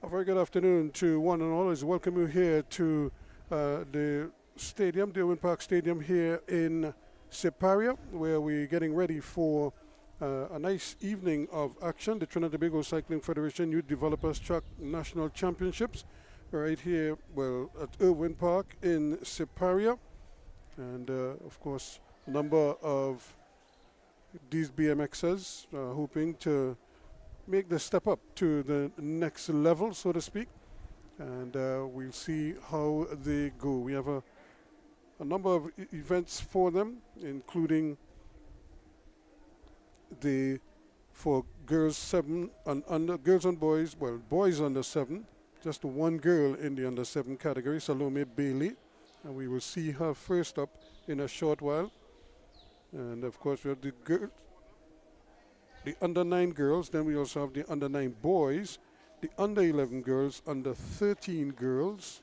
A very good afternoon to one and all. I welcome you here to the stadium, the Owen Park Stadium here in Siparia, where we're getting ready for a nice evening of action. The Trinidad and Tobago Cycling Federation Youth Developers Track National Championships, right here, well, at Irwin Park in Siparia. And of course, a number of these BMXers hoping to make the step up to the next level, so to speak, and we'll see how they go. We have a number of events for them, including the for girls 7 and under, girls and boys, well, boys under 7, just one girl in the under 7 category, Salome Bailey, and we will see her first up in a short while. And of course we have the girls, the under 9 girls, then we also have the under 9 boys, the under 11 girls, under 13 girls,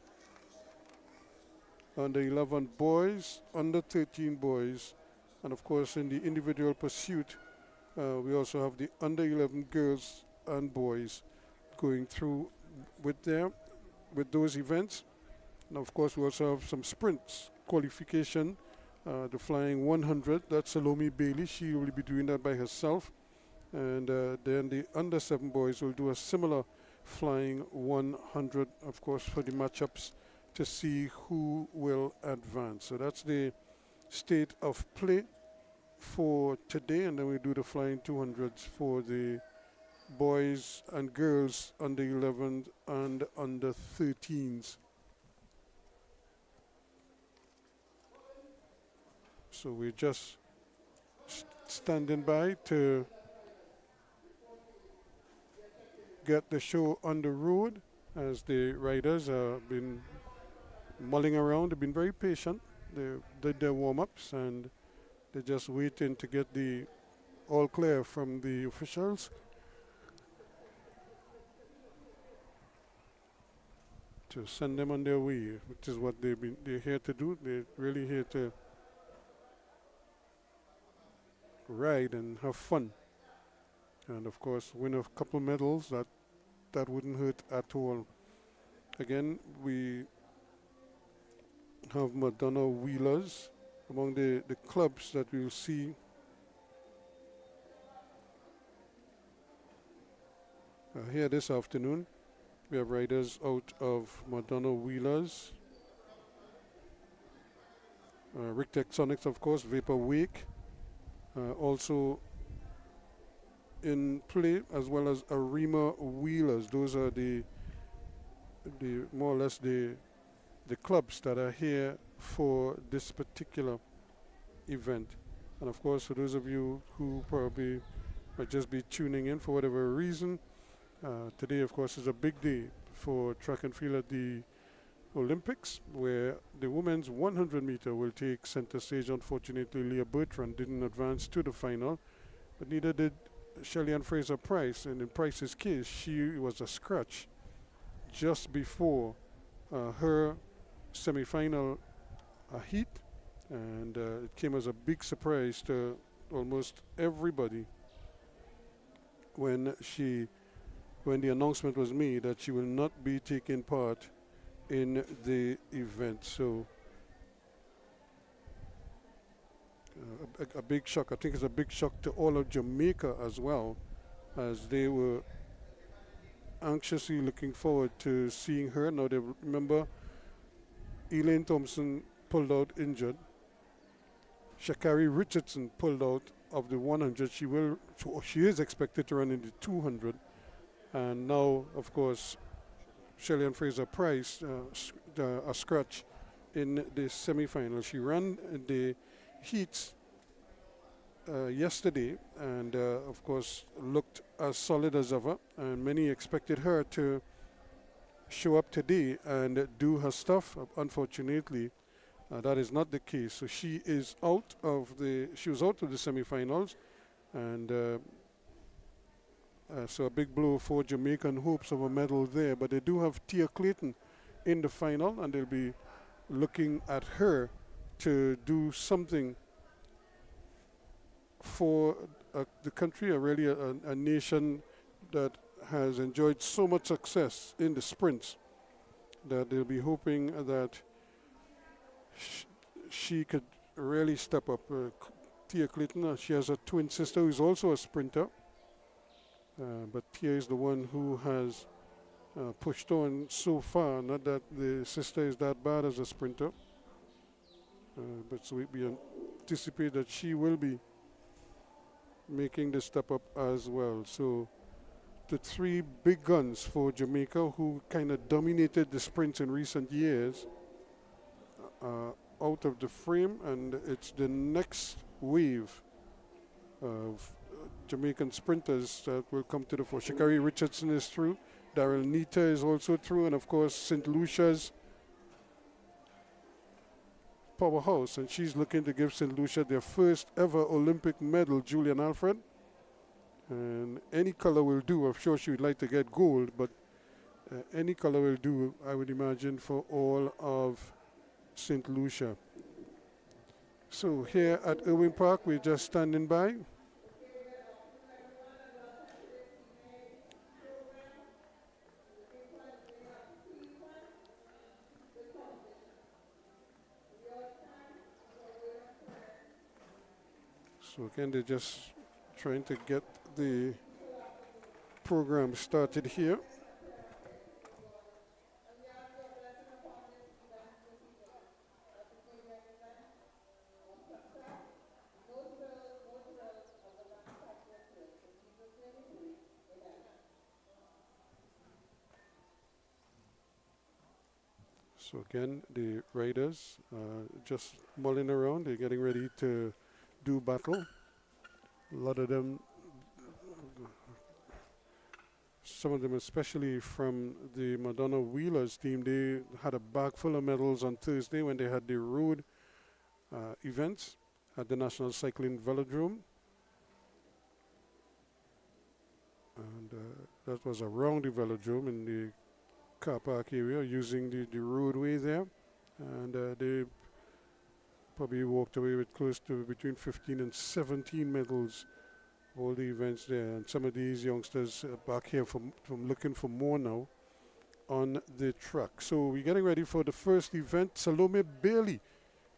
under 11 boys, under 13 boys, and of course in the individual pursuit, we also have the under 11 girls and boys going through with those events. And of course we also have some sprints qualification, the flying 100, that's Salome Bailey, she will be doing that by herself. And then the under 7 boys will do a similar flying 100, of course, for the matchups to see who will advance. So that's the state of play for today, and then we do the flying 200s for the boys and girls under 11 and under 13s. So we're just standing by to get the show on the road as the riders have been mulling around. They've been very patient. They did their warm-ups and they're just waiting to get the all clear from the officials to send them on their way, which is what they're here to do. They're really here to ride and have fun. And of course win a couple medals, that wouldn't hurt at all. Again, we have Madonna Wheelers among the clubs that we'll see. Here this afternoon we have riders out of Madonna Wheelers, Rick Texonics, of course, Vapor Wake, also in play, as well as Arima Wheelers. Those are the more or less the clubs that are here for this particular event. And of course, for those of you who probably might just be tuning in for whatever reason, today of course is a big day for track and field at the Olympics, where the women's 100 meter will take center stage. Unfortunately, Leah Bertrand didn't advance to the final, but neither did Shelly-Ann Fraser-Price, and in Price's case, she was a scratch just before her semi-final heat, and it came as a big surprise to almost everybody when the announcement was made that she will not be taking part in the event. So a big shock. I think it's a big shock to all of Jamaica as well, as they were anxiously looking forward to seeing her. Now they remember Elaine Thompson pulled out injured. Sha'Carri Richardson pulled out of the 100. She is expected to run in the 200. And now, of course, Shelly-Ann Fraser-Price, a scratch in the semi-final. She ran the heats yesterday and of course looked as solid as ever, and many expected her to show up today and do her stuff. Unfortunately, that is not the case. So she was out of the semi-finals, and so a big blow for Jamaican hopes of a medal there. But they do have Tia Clayton in the final, and they'll be looking at her to do something for the country, really a nation that has enjoyed so much success in the sprints that they'll be hoping that sh- she could really step up. Tia Clayton, she has a twin sister who's also a sprinter, but Tia is the one who has pushed on so far. Not that the sister is that bad as a sprinter, but so we anticipate that she will be making the step up as well. So the three big guns for Jamaica who kind of dominated the sprints in recent years out of the frame, and it's the next wave of Jamaican sprinters that will come to the fore. Sha'Carri Richardson is through, Daryl Nita is also through, and of course St. Lucia's powerhouse, and she's looking to give St. Lucia their first ever Olympic medal, Julian Alfred. And any color will do. I'm sure she would like to get gold, but any color will do, I would imagine, for all of St. Lucia. So here at Irwin Park, we're just standing by. So again, they're just trying to get the program started here. So again, the riders just mulling around. They're getting ready to do battle. A lot of them, some of them especially from the Madonna Wheelers team, they had a bag full of medals on Thursday when they had the road events at the National Cycling Velodrome. And that was around the velodrome in the car park area using the roadway there. And they probably walked away with close to between 15 and 17 medals, all the events there. And some of these youngsters are back here from looking for more now on the track. So we're getting ready for the first event. Salome Bailey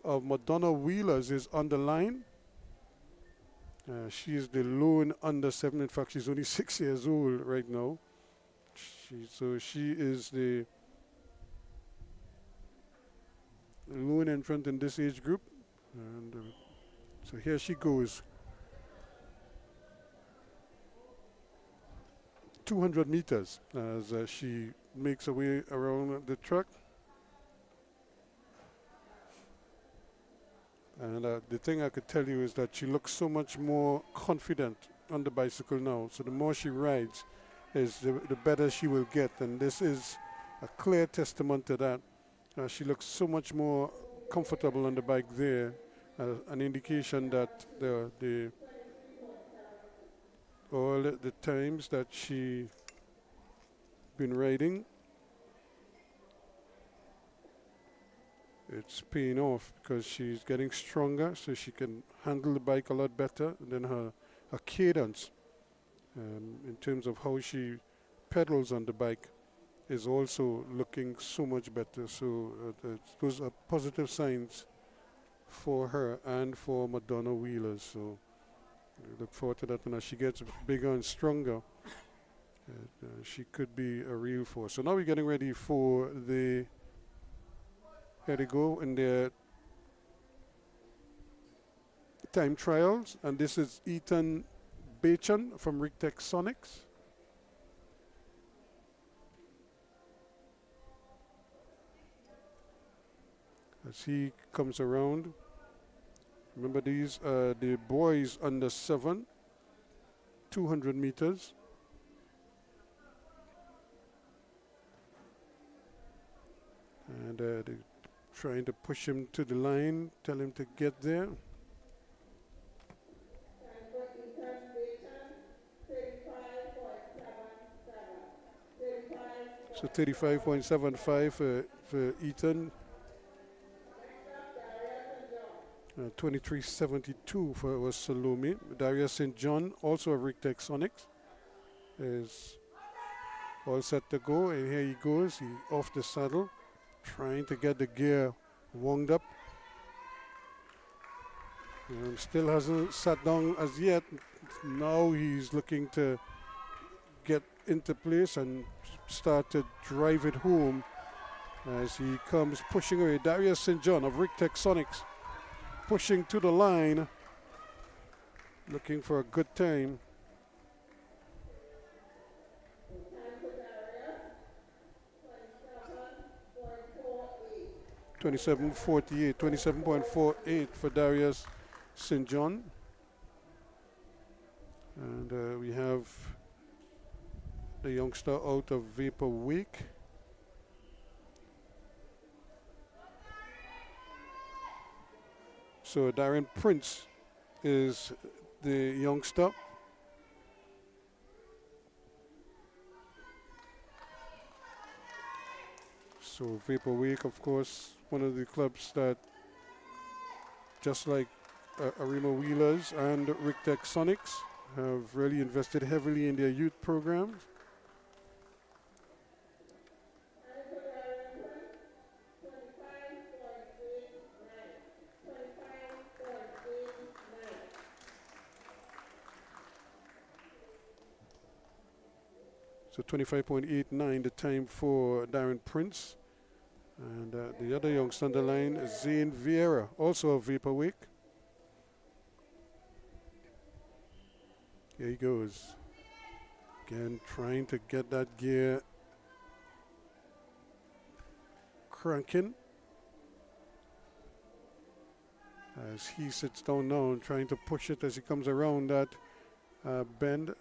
of Madonna Wheelers is on the line. She is the lone under 7. In fact, she's only 6 years old right now. So she is the lone entrant in this age group. And so here she goes. 200 meters as she makes her way around the track. And the thing I could tell you is that she looks so much more confident on the bicycle now. So the more she rides, is the better she will get. And this is a clear testament to that. She looks so much more comfortable on the bike there. An indication that all the times that she been riding, it's paying off because she's getting stronger, so she can handle the bike a lot better. And then her cadence, in terms of how she pedals on the bike, is also looking so much better. So those are positive signs for her and for Madonna Wheelers. So I look forward to that. And as she gets bigger and stronger, she could be a real force. So now we're getting ready for the, here they go in their time trials. And this is Ethan Bachan from Rictech Sonics. As he comes around. Remember, these are the boys under 7, 200 meters. And they're trying to push him to the line, tell him to get there. So 35.75 for Ethan. 23.72 for Salome. Darius St. John, also of Rictech Sonics, is All set to go, and here he goes. He off the saddle, trying to get the gear wound up. And still hasn't sat down as yet. Now he's looking to get into place and start to drive it home as he comes pushing away. Darius St. John of Rictech Sonics pushing to the line, looking for a good time. 27.48, 27.48 for Darius St. John. And we have the youngster out of Vapor Wake. So Darren Prince is the youngster. So Vapor Wake, of course, one of the clubs that, just like Arima Wheelers and Rictech Sonics, have really invested heavily in their youth programs. So 25.89 the time for Darren Prince. And the other youngster on the line is Zane Vieira, also of Vapor Wake. Here he goes. Again, trying to get that gear cranking. As he sits down now and trying to push it as he comes around that bend.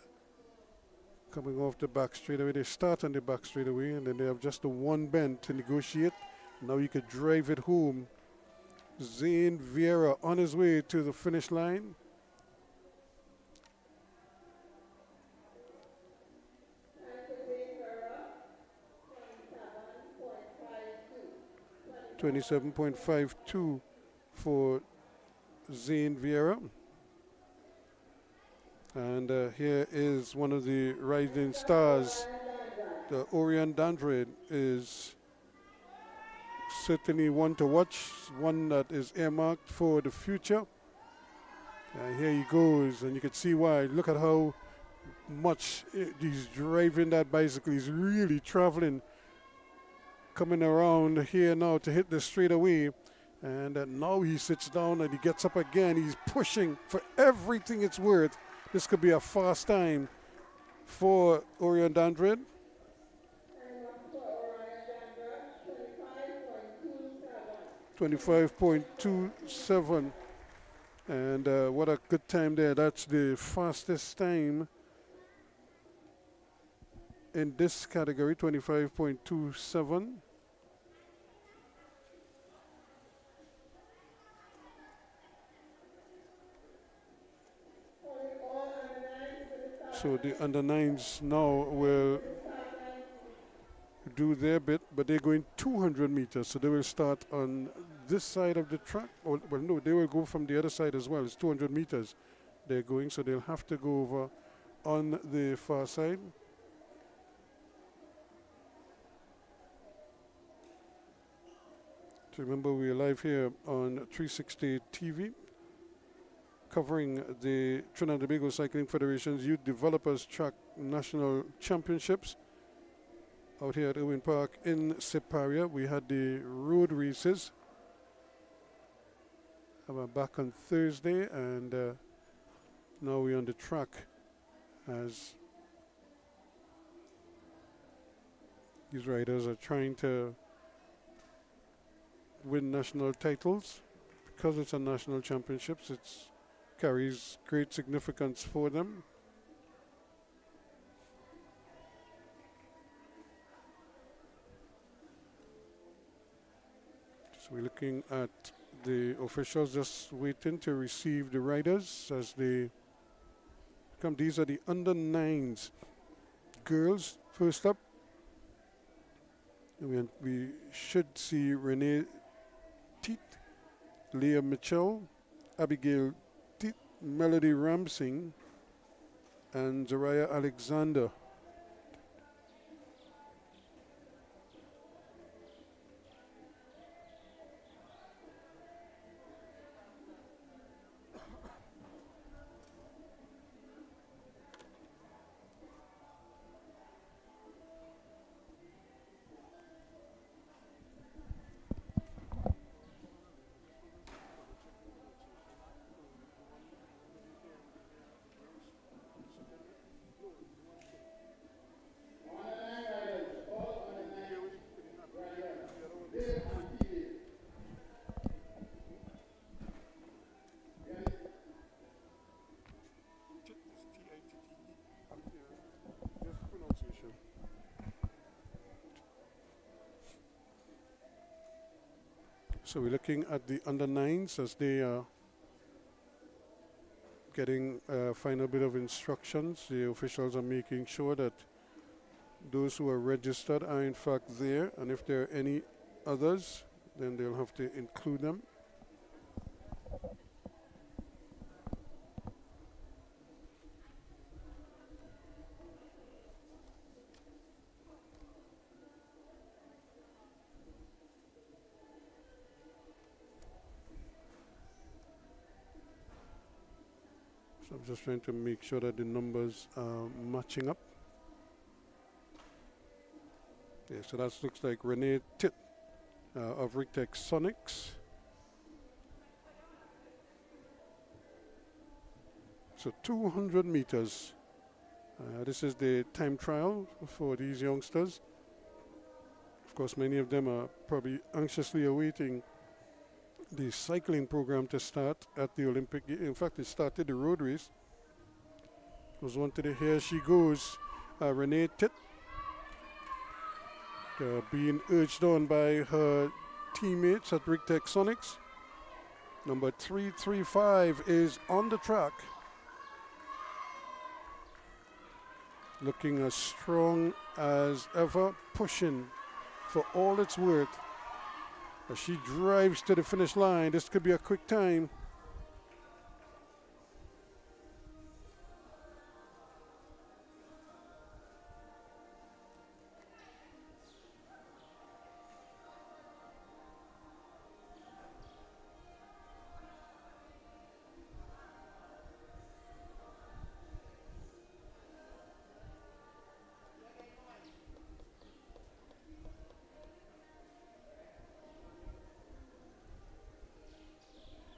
Coming off the back straightaway. They start on the back straightaway and then they have just the one bend to negotiate. Now you could drive it home. Zane Vieira on his way to the finish line. .27.52 for Zane Vieira. And here is one of the rising stars. The Orion Dandred is certainly one to watch, one that is earmarked for the future. Here he goes, and you can see why. Look at how much he's driving that bicycle. He's really traveling, coming around here now to hit the straightaway. And now he sits down and he gets up again. He's pushing for everything it's worth. This could be a fast time for Orion Dandred. 25.27. And what a good time there. That's the fastest time in this category, 25.27. So the under nines now will do their bit, but they're going 200 meters, so they will start on this side of the track. Well, no, they will go from the other side as well. It's 200 meters they're going, so they'll have to go over on the far side. So remember, we're live here on 360 TV, covering the Trinidad and Tobago Cycling Federation's Youth Developers Track National Championships out here at Irwin Park in Siparia. We had the road races. I'm back on Thursday, and now we're on the track as these riders are trying to win national titles. Because it's a national championships, it's carries great significance for them. So we're looking at the officials just waiting to receive the riders as they come. These are the under nines girls first up. And we should see Renee Teat, Leah Mitchell, Abigail Teat, Melody Ramsing, and Zariah Alexander. So we're looking at the under nines as they are getting a final bit of instructions. The officials are making sure that those who are registered are in fact there, and if there are any others, then they'll have to include them. So I'm just trying to make sure that the numbers are matching up. Yeah, so that looks like Renee Titt of Rictech Sonics. So 200 meters. This is the time trial for these youngsters. Of course, many of them are probably anxiously awaiting the cycling program to start at the Olympic. In fact, it started the road race. It was one to the here she goes, Renee Titt, being urged on by her teammates at Rictech Sonics. Number 335 is on the track, looking as strong as ever, pushing for all it's worth. As she drives to the finish line, this could be a quick time.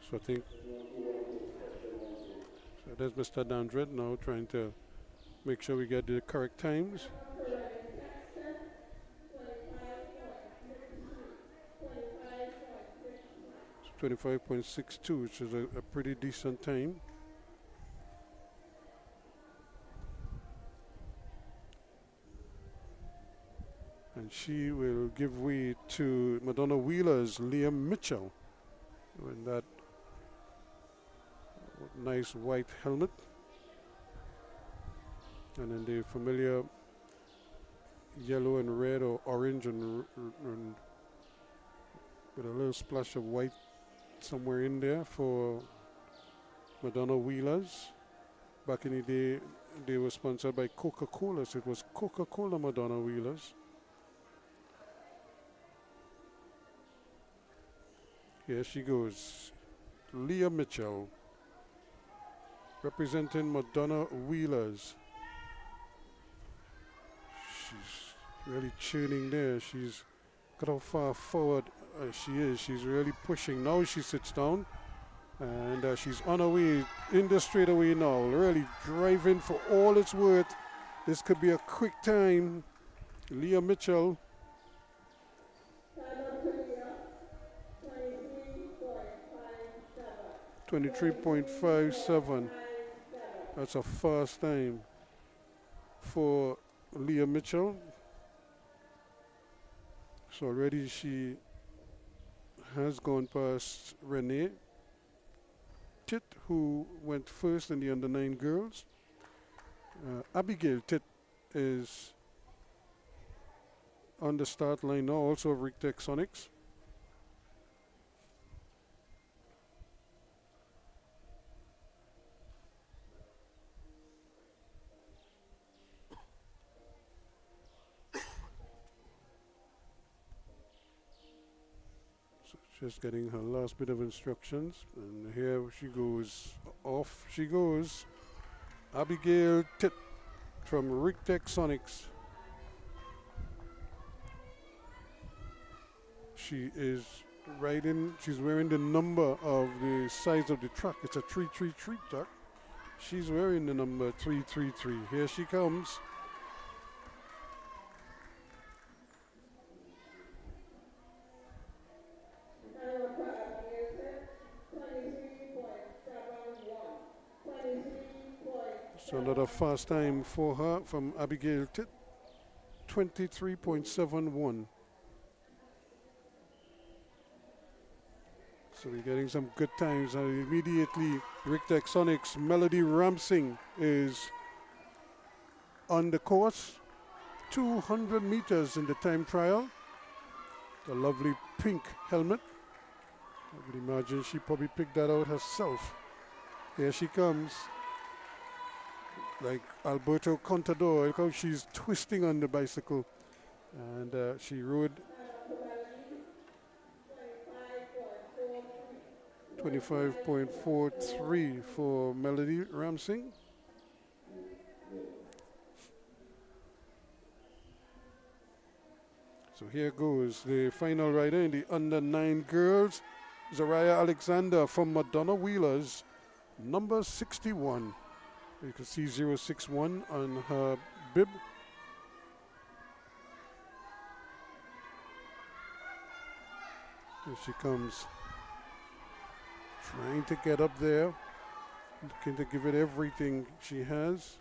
So I think, so there's Mr. Dandred now trying to make sure we get the correct times. 25.62, which is a pretty decent time. And she will give way to Madonna Wheeler's Liam Mitchell in that nice white helmet. And then the familiar yellow and red or orange and with a little splash of white somewhere in there for Madonna Wheelers. Back in the day, they were sponsored by Coca-Cola, so it was Coca-Cola Madonna Wheelers. Here she goes, Leah Mitchell, representing Madonna Wheelers. She's really churning there. She's got how far forward she is. She's really pushing. Now she sits down, and she's on her way in the straightaway now. Really driving for all it's worth. This could be a quick time. Leah Mitchell. 23.57. That's a fast time for Leah Mitchell. So already she has gone past Renee Titt, who went first in the under-9 girls. Abigail Titt is on the start line now, also of Rictech Sonics. Just getting her last bit of instructions, and here she goes. Off she goes. Abigail Titt from Rictech Sonics. She is riding, she's wearing the number of the size of the truck. It's a 333 truck. She's wearing the number 333. Here she comes. So another fast time for her from Abigail Titt, 23.71. So we're getting some good times. And immediately, Richter Sonics Melody Ramsing is on the course. 200 meters in the time trial. The lovely pink helmet. I would imagine she probably picked that out herself. Here she comes. Like Alberto Contador, look how she's twisting on the bicycle. And she rode 25.43 for Melody Ramsing. So here goes the final rider in the under 9 girls, Zariah Alexander from Madonna Wheelers, number 61. You can see 061 on her bib. Here she comes, trying to get up there, looking to give it everything she has.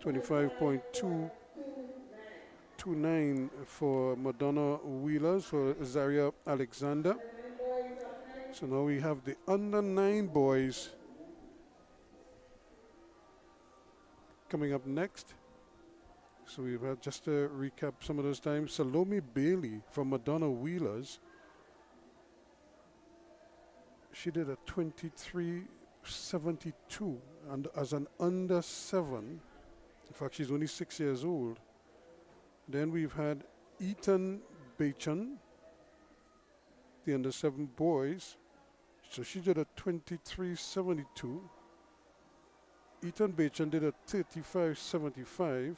25.229 for Madonna Wheelers for Zaria Alexander. So now we have the under 9 boys coming up next. So we've had, just to recap some of those times, Salome Bailey from Madonna Wheelers. She did a 23.72 and as an under 7. In fact, she's only 6 years old. Then we've had Ethan Bachan, the under 7 boys. So she did a 23.72. Ethan Bachan did a 35.75.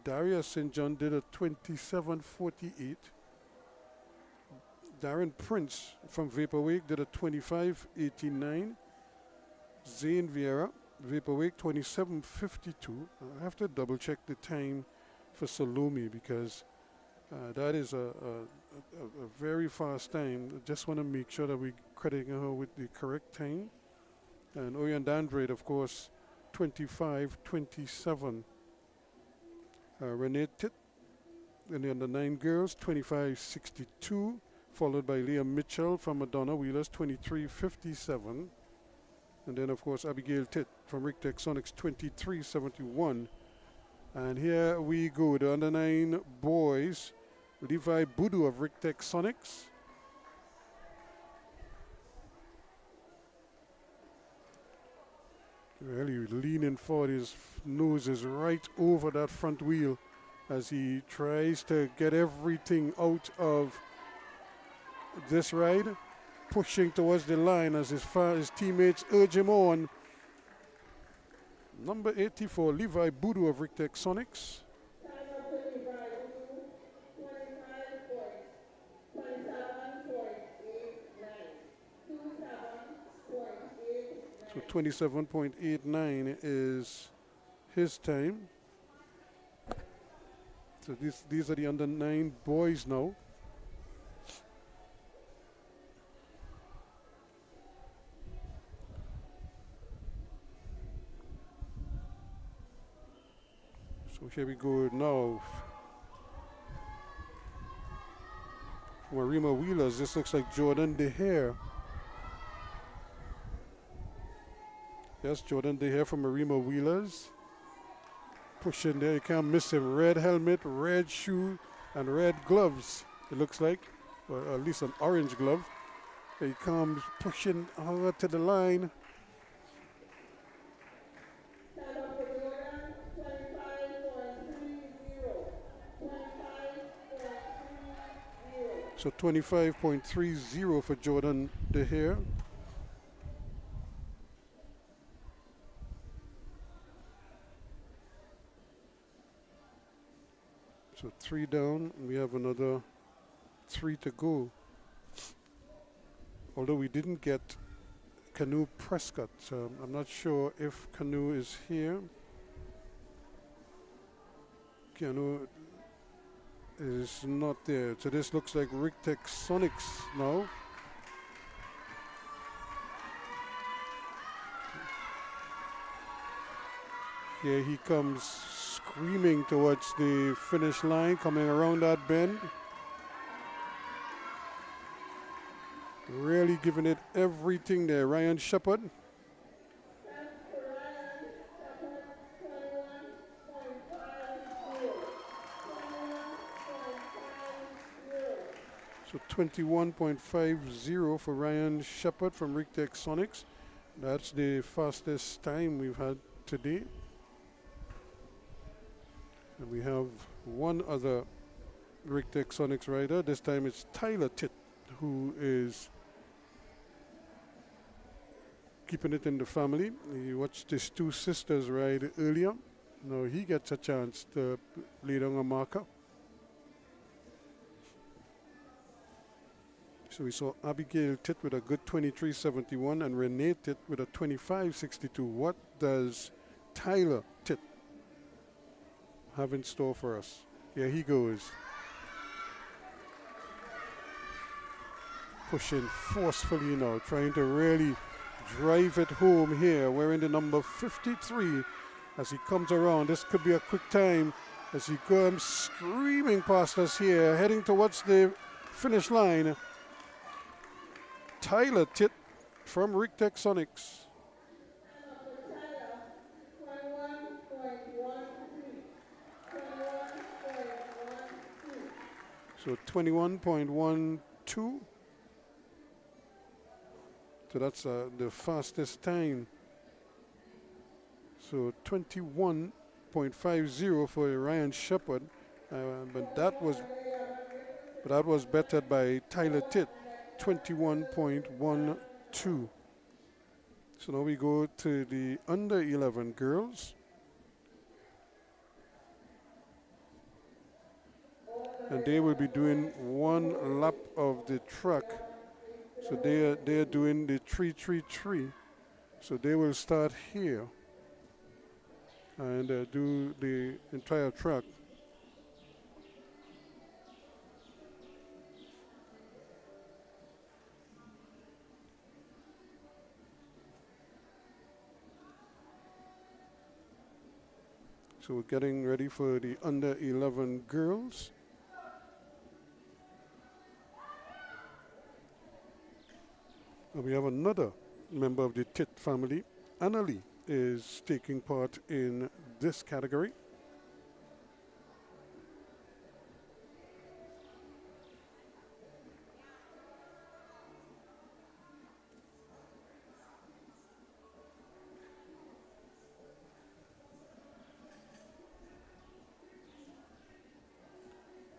Daria St. John did a 27.48. Darren Prince from Vaporwake did a 25.89. Zane Vieira, Vaporwake 27.52. I have to double check the time for Salome because that is a very fast time. I just want to make sure that we're crediting her with the correct time. And Oyandandre, of course, 25.27. Renee Titt in the under 9 girls, 25.62. Followed by Leah Mitchell from Madonna Wheelers, 23.57. And then, of course, Abigail Titt from Richter Sonics, 23.71. And here we go, the under 9 boys. Levi Budu of Richter Sonics. Really leaning forward, his nose is right over that front wheel as he tries to get everything out of this ride, pushing towards the line as his teammates urge him on. Number 84, Levi Budu of Richter Sonics. So 27.89 is his time. So these are the under 9 boys now. So here we go now. From Arima Wheelers, this looks like Jordan DeHare. Yes, Jordan DeHare from Arima Wheelers. Pushing there, you can't miss him. Red helmet, red shoe, and red gloves, it looks like. Or at least an orange glove. He comes pushing hard to the line. So 25.30 for Jordan DeHare. So 3 down, we have another 3 to go. Although we didn't get Canoe Prescott, so I'm not sure if Canoe is here. Canoe is not there. So this looks like Richter Sonics now. Here he comes screaming towards the finish line, coming around that bend. Really giving it everything there. Ryan Shepherd. So 21.50 for Ryan Shepherd from Rictech Sonics. That's the fastest time we've had today. And we have one other Rictech Sonics rider. This time it's Tyler Titt, who is keeping it in the family. He watched his two sisters ride earlier. Now he gets a chance to lay down a marker. So we saw Abigail Titt with a good 23.71 and Renee Titt with a 25.62. What does Tyler Titt have in store for us? Here he goes. Pushing forcefully now, trying to really drive it home here, wearing the number 53 as he comes around. This could be a quick time as he comes screaming past us here, heading towards the finish line. Tyler Titt from Rictech Sonics. So 21.12. So that's the fastest time. So 21.50 for Ryan Shepherd, but that was bettered by Tyler Titt, 21.12. So now we go to the under 11 girls. And they will be doing one lap of the track. So they are doing the 3-3-3. So they will start here and do the entire track. So we're getting ready for the under 11 girls. And we have another member of the Titt family. Annalie is taking part in this category.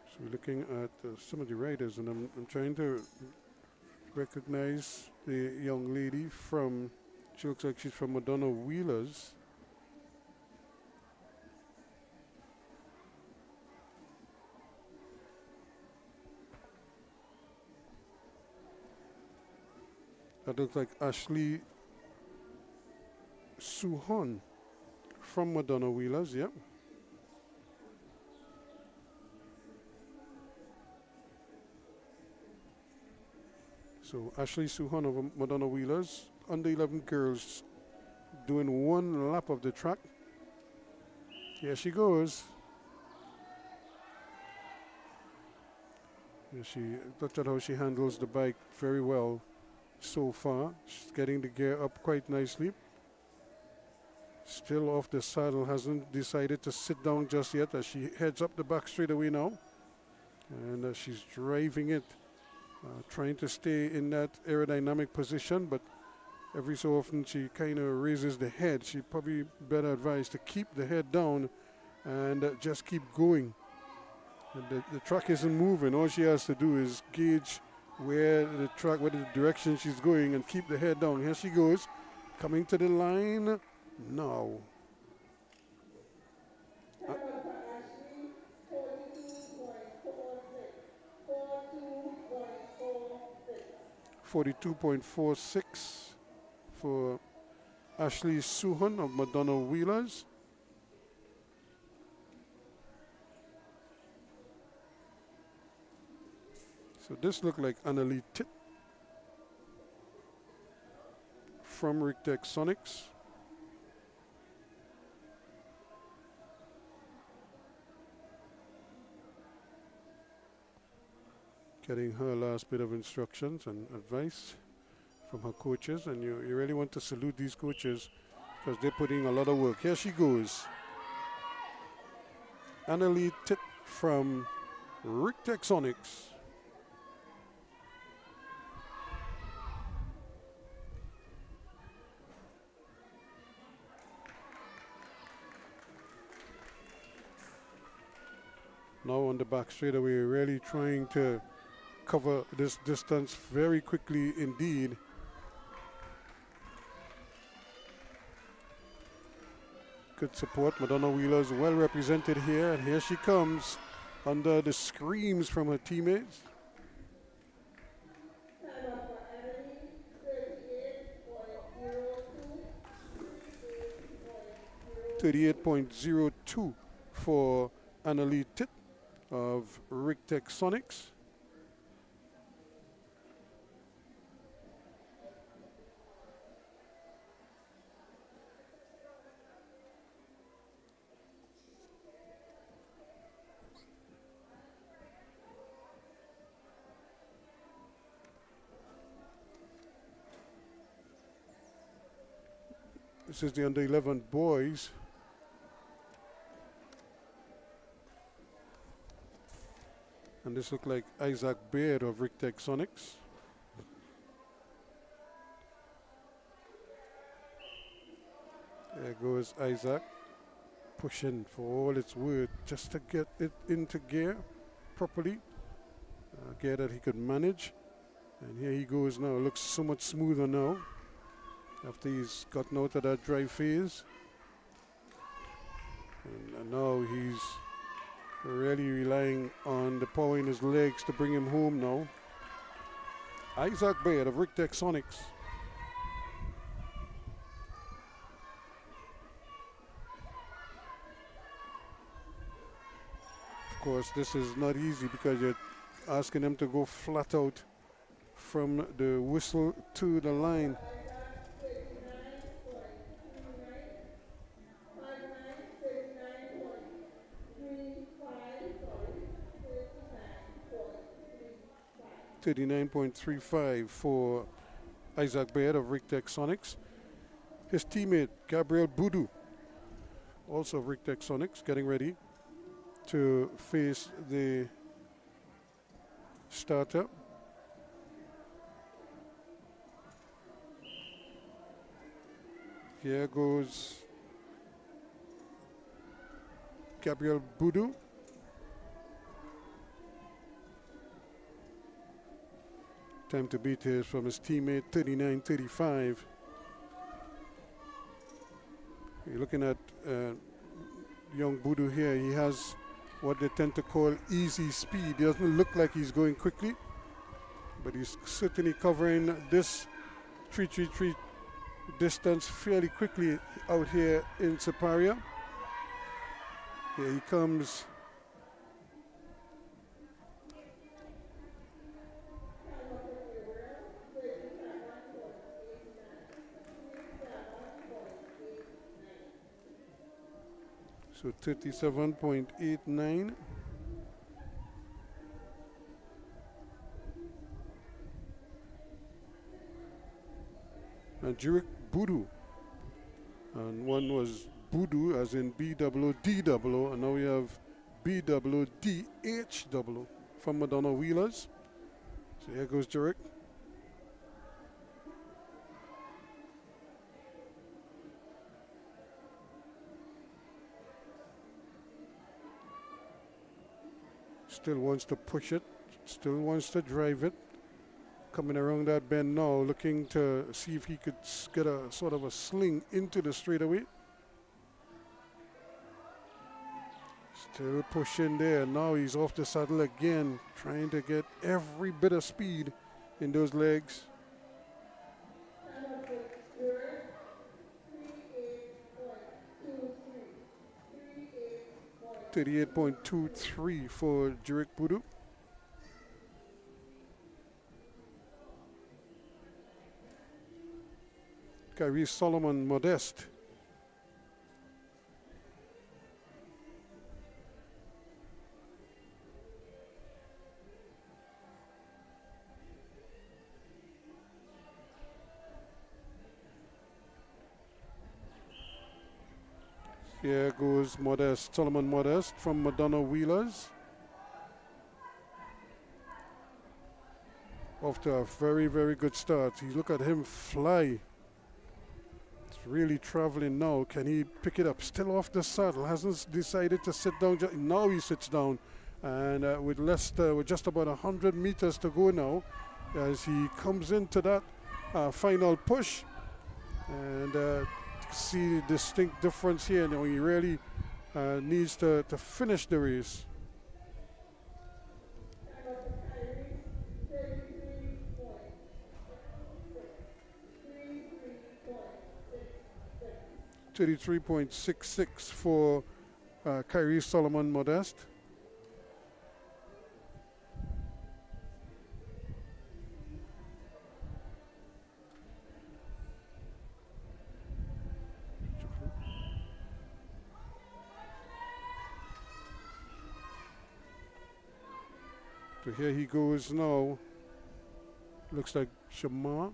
So we're looking at some of the riders, and I'm trying to recognize the young lady from, she looks like she's from Madonna Wheelers. That looks like Ashley Suhon from Madonna Wheelers, yeah. So Ashley Suhon of Madonna Wheelers, under 11 girls, doing one lap of the track. Here she goes. She looked at how she handles the bike very well so far. She's getting the gear up quite nicely. Still off the saddle, hasn't decided to sit down just yet as she heads up the back straightaway now. And she's driving it. Trying to stay in that aerodynamic position, but every so often she kind of raises the head. She probably better advised to keep the head down and just keep going. And the track isn't moving. All she has to do is gauge where the direction she's going and keep the head down. Here she goes, coming to the line now. 42.46 for Ashley Suhan of Madonna Wheelers. So this looked like Annalie Titt from Rictech Sonics. getting her last bit of instructions and advice from her coaches. And you really want to salute these coaches because they're putting a lot of work. Here she goes. Annalie Tit from Rick Texonics. Now on the back straightaway, really trying to cover this distance very quickly indeed. Good support. Madonna Wheeler's well represented here, and here she comes under the screams from her teammates. 38.02 for Annalie Tit of Rick Texonics. This is the under 11 boys. And this looks like Isaac Baird of Rick Texonics. There goes Isaac, pushing for all it's worth just to get it into gear properly. Gear that he could manage. And here he goes now. Looks so much smoother now after he's gotten out of that dry phase. And now he's really relying on the power in his legs to bring him home now. Isaac Baird of Rick Texonics. Of course, this is not easy because you're asking them to go flat out from the whistle to the line. $39.35 for Isaac Baird of Rick Texonics. His teammate Gabriel Boudou, also of Rick Texonics, getting ready to face the starter. Here goes Gabriel Boudou. Time to beat is from his teammate, 39.35. You're looking at young Boudou here. He has what they tend to call easy speed. He doesn't look like he's going quickly, but he's certainly covering this 333 distance fairly quickly out here in Siparia. Here he comes. So 37.89. And Jurek Boudou. And one was Boudou as in B-double-O-D-double-O, and now we have B-double-O-D-H-double-O from Madonna Wheelers. So here goes Jurek. Still wants to push it, still wants to drive it. Coming around that bend now, looking to see if he could get a sort of a sling into the straightaway. Still pushing there. Now he's off the saddle again, trying to get every bit of speed in those legs. 38.23 for Jurek Boudou. Kyrie Solomon Modeste. Here goes Modest, Solomon Modest from Madonna Wheelers. Off to a very, very good start. You look at him fly. It's really traveling now. Can he pick it up? Still off the saddle. Hasn't decided to sit down. Now he sits down. And with just about 100 meters to go now, as he comes into that final push. And see the distinct difference here. Now he really needs to finish the race. .33.66 for Kyrie Solomon Modest. So here he goes now. Looks like Shamar.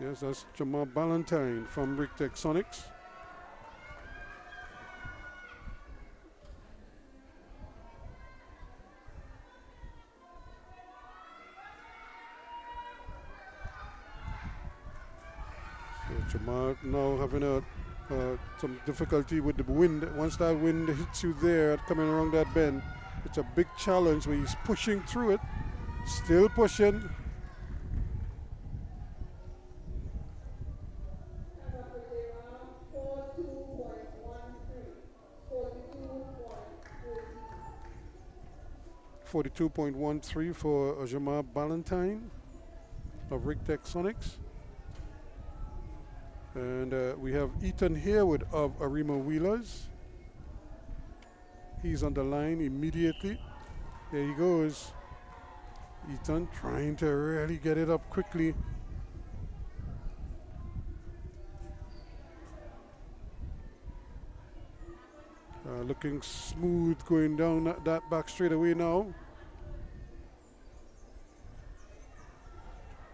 Yes, that's Jamal Ballantyne from Rick Texonics. So Jamal now having some difficulty with the wind. Once that wind hits you there, coming around that bend, it's a big challenge where he's pushing through it, still pushing. .42.13 for Jamar Ballantyne of Rick Texonics. And we have Ethan Harewood of Arima Wheelers. He's on the line immediately. There he goes. Ethan trying to really get it up quickly. Looking smooth going down that back straightaway now.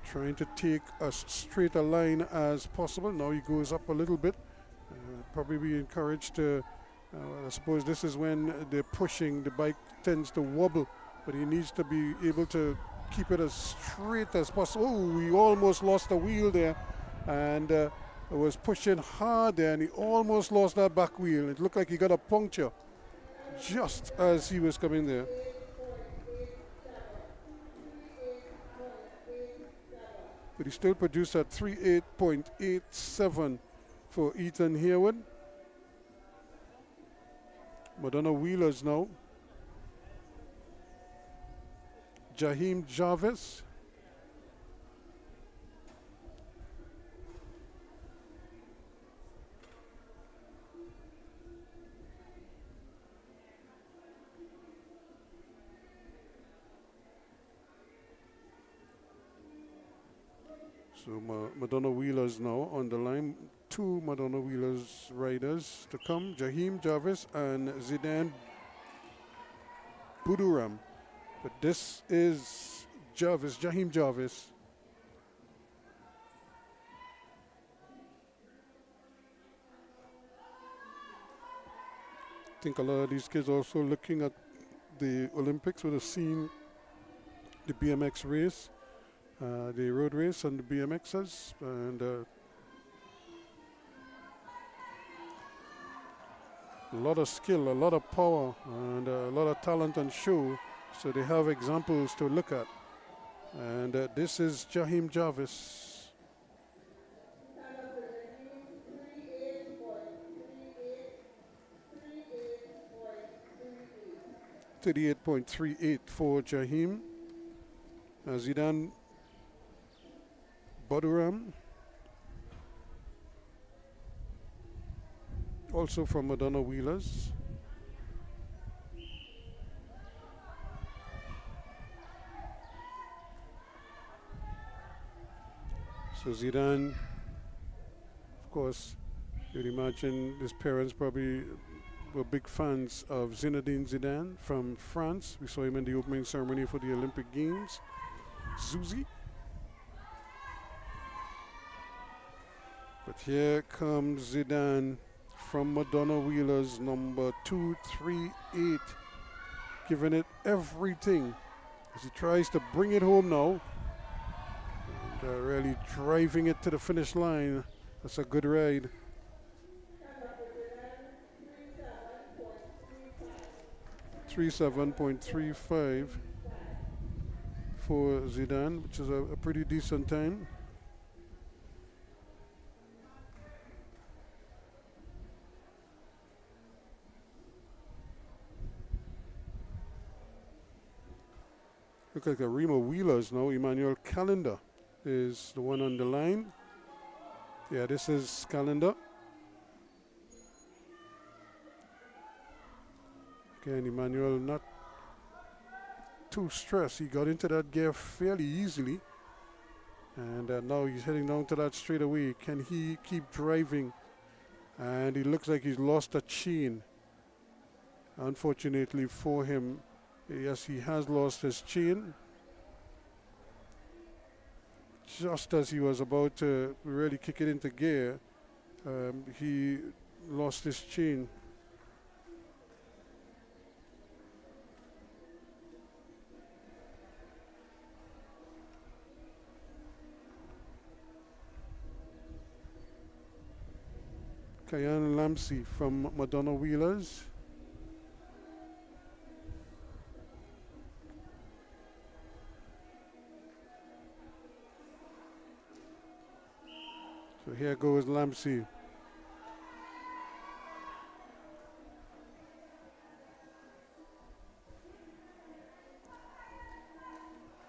Trying to take as straight a line as possible. Now he goes up a little bit. Probably be encouraged to, I suppose this is when they're pushing, the bike tends to wobble, but he needs to be able to keep it as straight as possible. Oh, he almost lost the wheel there, and was pushing hard there, and he almost lost that back wheel. It looked like he got a puncture just as he was coming there. But he still produced at 38.87 for Ethan Harewood. Madonna Wheelers now. Jaheim Jarvis. So Madonna Wheelers now on the line. Two Madonna Wheelers riders to come. Jaheim Jarvis and Zidane Buduram. But this is Jarvis, Jaheim Jarvis. I think a lot of these kids also looking at the Olympics would have seen the BMX race. The road race and the BMXs, and a lot of skill, a lot of power, and a lot of talent and show. So they have examples to look at. And this is Jaheim Jarvis. .38.38 for Jaheim. Zidane Buduram, also from Madonna Wheelers. So Zidane, of course, you'd imagine his parents probably were big fans of Zinedine Zidane from France. We saw him in the opening ceremony for the Olympic Games. Zuzi. But But here comes Zidane from Madonna Wheelers, number 238, giving it everything as he tries to bring it home now. And really driving it to the finish line. That's a good ride. 37.35 for Zidane, which is a pretty decent time. Look like a Remo Wheelers now. Emmanuel Calendar is the one on the line. Yeah, this is Calendar. Again, Emmanuel not too stressed. He got into that gear fairly easily. And now he's heading down to that straightaway. Can he keep driving? And he looks like he's lost a chain. Unfortunately for him, yes, he has lost his chain. Just as he was about to really kick it into gear, he lost his chain. Kyan Lamsey from Madonna Wheelers. So here goes Lamsey.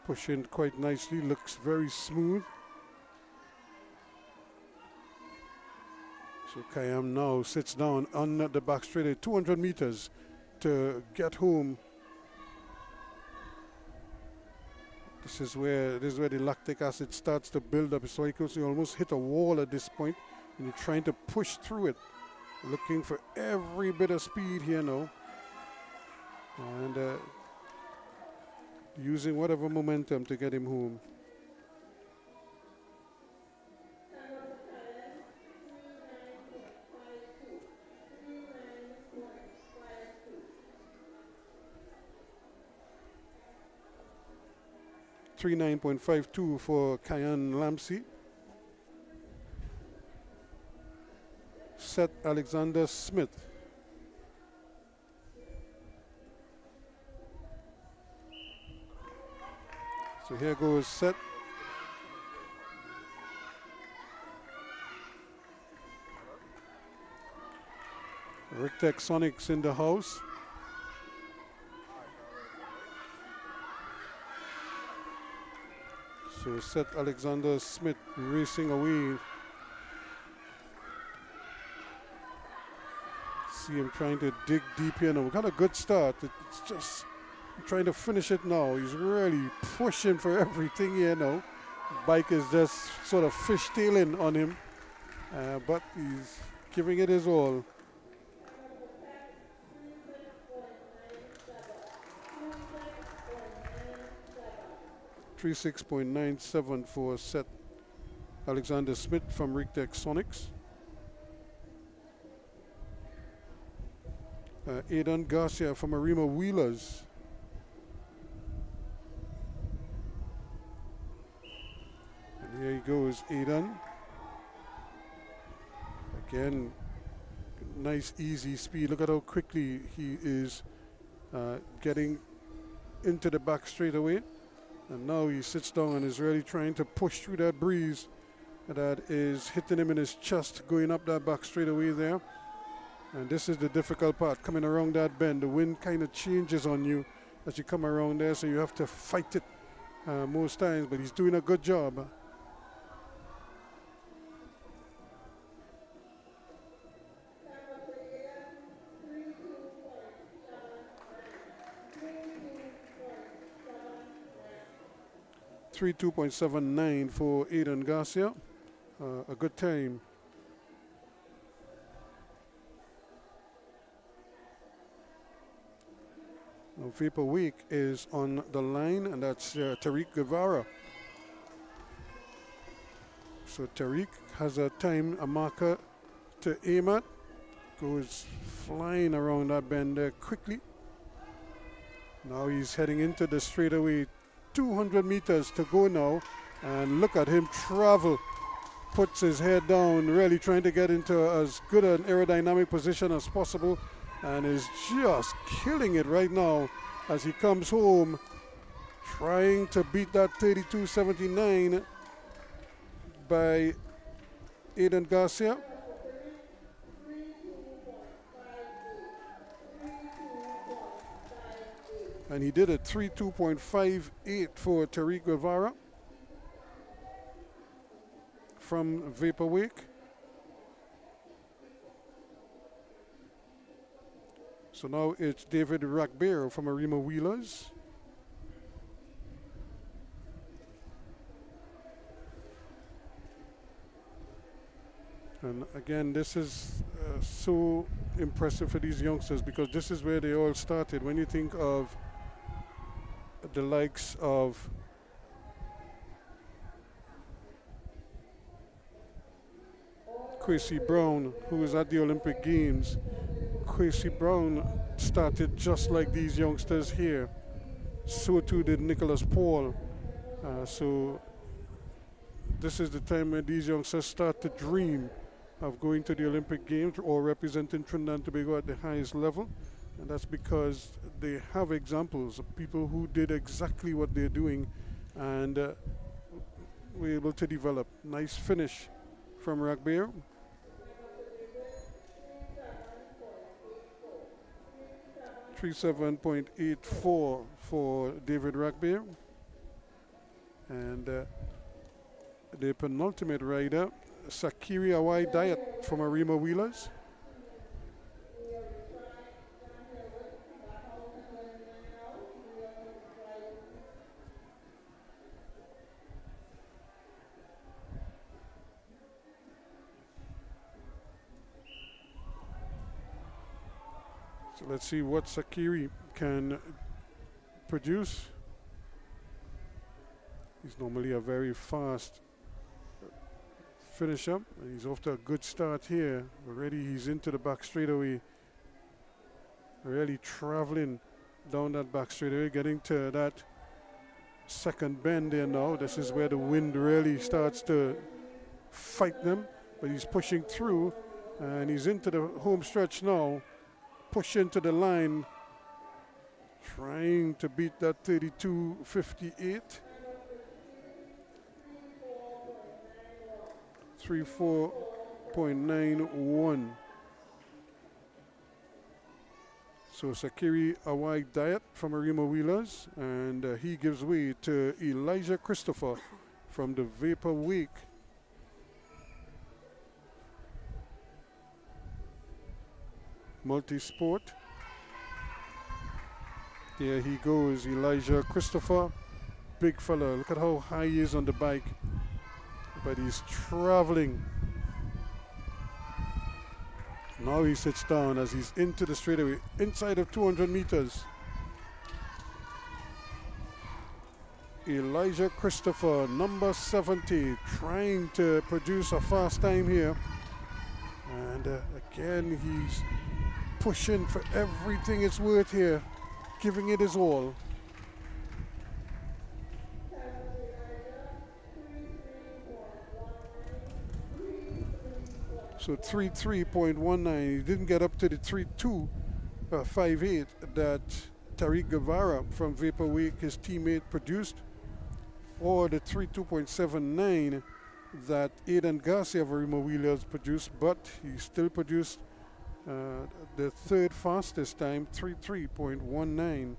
Pushing quite nicely, looks very smooth. So Kayam now sits down on the back straight at 200 meters to get home. This is where the lactic acid starts to build up. So you almost hit a wall at this point, and you're trying to push through it, looking for every bit of speed here now, and using whatever momentum to get him home. .52 for Kyan Lamsey. Seth Alexander Smith. So here goes Seth. Rictech Sonics in the house. So Seth Alexander Smith racing away. See him trying to dig deep here now. We got a good start. It's just trying to finish it now. He's really pushing for everything here now. Bike is just sort of fishtailing on him, but he's giving it his all. .97 for Seth Alexander Smith from Rictech Sonics. Aidan Garcia from Arima Wheelers. And here he goes, Aidan. Again, nice easy speed. Look at how quickly he is getting into the back straightaway. And now he sits down and is really trying to push through that breeze that is hitting him in his chest, going up that back straightaway there. And this is the difficult part, coming around that bend. The wind kind of changes on you as you come around there, so you have to fight it most times, but he's doing a good job. .79 for Aidan Garcia. A good time. Now Vapor Week is on the line, and that's Tariq Guevara. So Tariq has a marker to aim at. Goes flying around that bend there quickly. Now he's heading into the straightaway. 200 meters to go now. And look at him travel. Puts his head down, really trying to get into as good an aerodynamic position as possible. And is just killing it right now as he comes home. Trying to beat that 32.79 by Aiden Garcia. And he did a 3:2.58 for Tariq Guevara from Vapor Wake. So now it's David Rackbear from Arima Wheelers. And again, this is so impressive for these youngsters because this is where they all started. When you think of the likes of Quincy Brown, who was at the Olympic Games. Quincy Brown started just like these youngsters here. So too did Nicholas Paul. So this is the time when these youngsters start to dream of going to the Olympic Games or representing Trinidad and Tobago at the highest level. And that's because they have examples of people who did exactly what they're doing and were able to develop. Nice finish from Rackbear. .84 for David Rackbear. And the penultimate rider, Sakiri Awai Diet from Arima Wheelers. So let's see what Sakiri can produce. He's normally a very fast finisher, and he's off to a good start here. Already he's into the back straightaway. Really traveling down that back straightaway, getting to that second bend there now. This is where the wind really starts to fight them, but he's pushing through, and he's into the home stretch now. Push into the line, trying to beat that 32.58. 34.91. So Sakiri Awai Diet from Arima Wheelers, and he gives way to Elijah Christopher from the Vapor Wake. Multisport. There he goes, Elijah Christopher. Big fella. Look at how high he is on the bike. But he's traveling. Now he sits down as he's into the straightaway, inside of 200 meters. Elijah Christopher, number 70, trying to produce a fast time here. And again, he's pushing for everything it's worth here, giving it his all. So 33.19. He didn't get up to the 32.58 that Tariq Guevara from Vapor Wake, his teammate, produced, or the 32.79 that Aiden Garcia of Arima Wheelers produced, but he still produced the third fastest time, 33.19.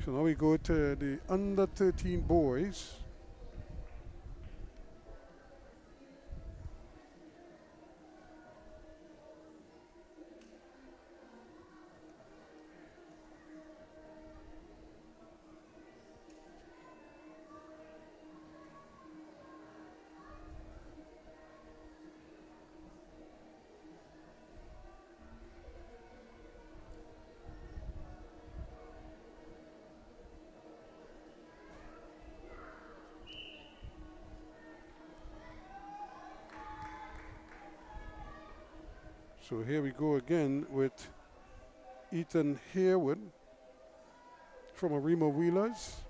So now we go to the under 13 boys. So here we go again with Ethan Harewood from Arima Wheelers.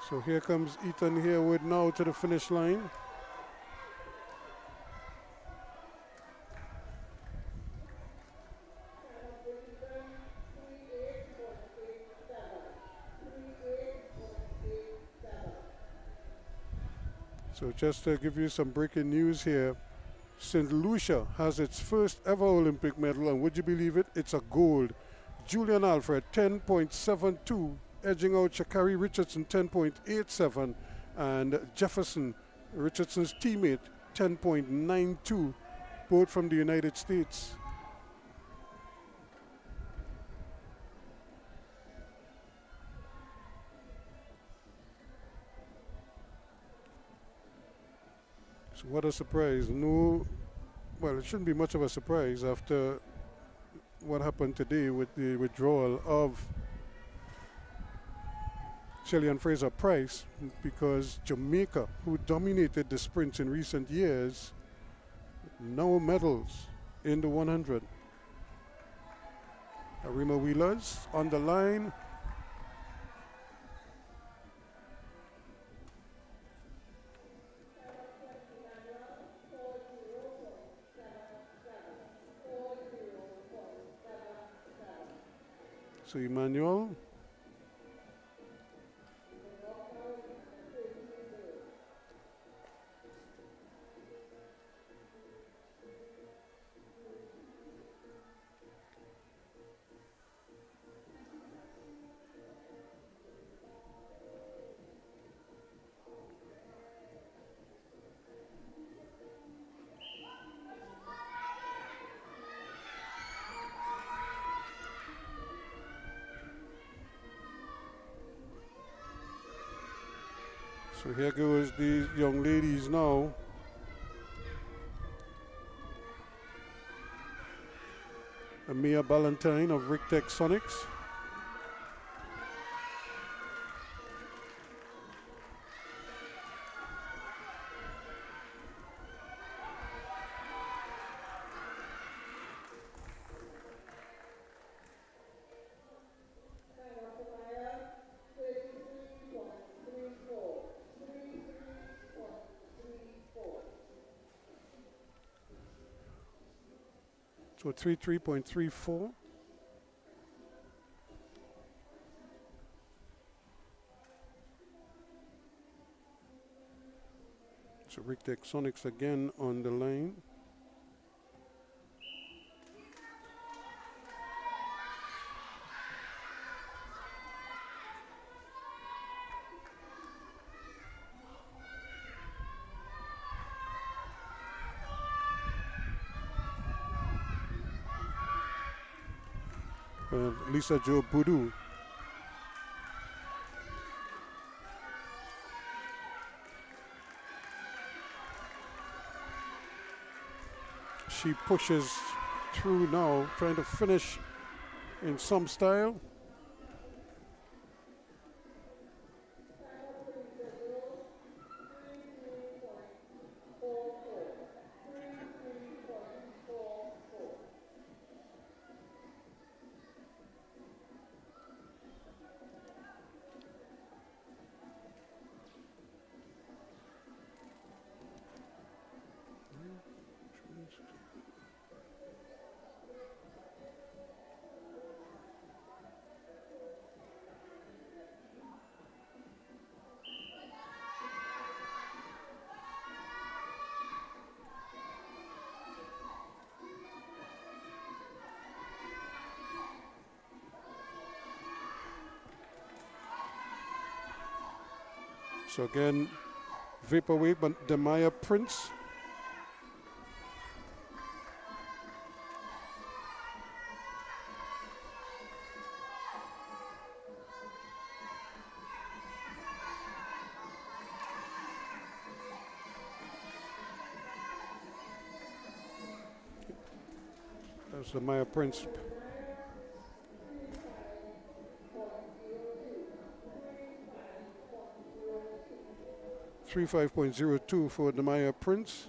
So here comes Ethan Harewood now to the finish line. So just to give you some breaking news here, St. Lucia has its first ever Olympic medal, and would you believe it? It's a gold. Julian Alfred 10.72, edging out Shakari Richardson 10.87, and Jefferson, Richardson's teammate, 10.92, both from the United States. So what a surprise. No, well, it shouldn't be much of a surprise after what happened today with the withdrawal of Shelley-Ann Fraser-Pryce, because Jamaica, who dominated the sprints in recent years, no medals in the 100. Arima Wheelers on the line. So Emmanuel. So here goes these young ladies now. Amia Ballantyne of Rictech Sonics. So 33.34. So Rictech Sonics again on the line. Lisa Jo Boudou. She pushes through now, trying to finish in some style. So again, vaporweight, but Demaya Prince. That's the Maya Prince. 35.02 for the Maya Prince.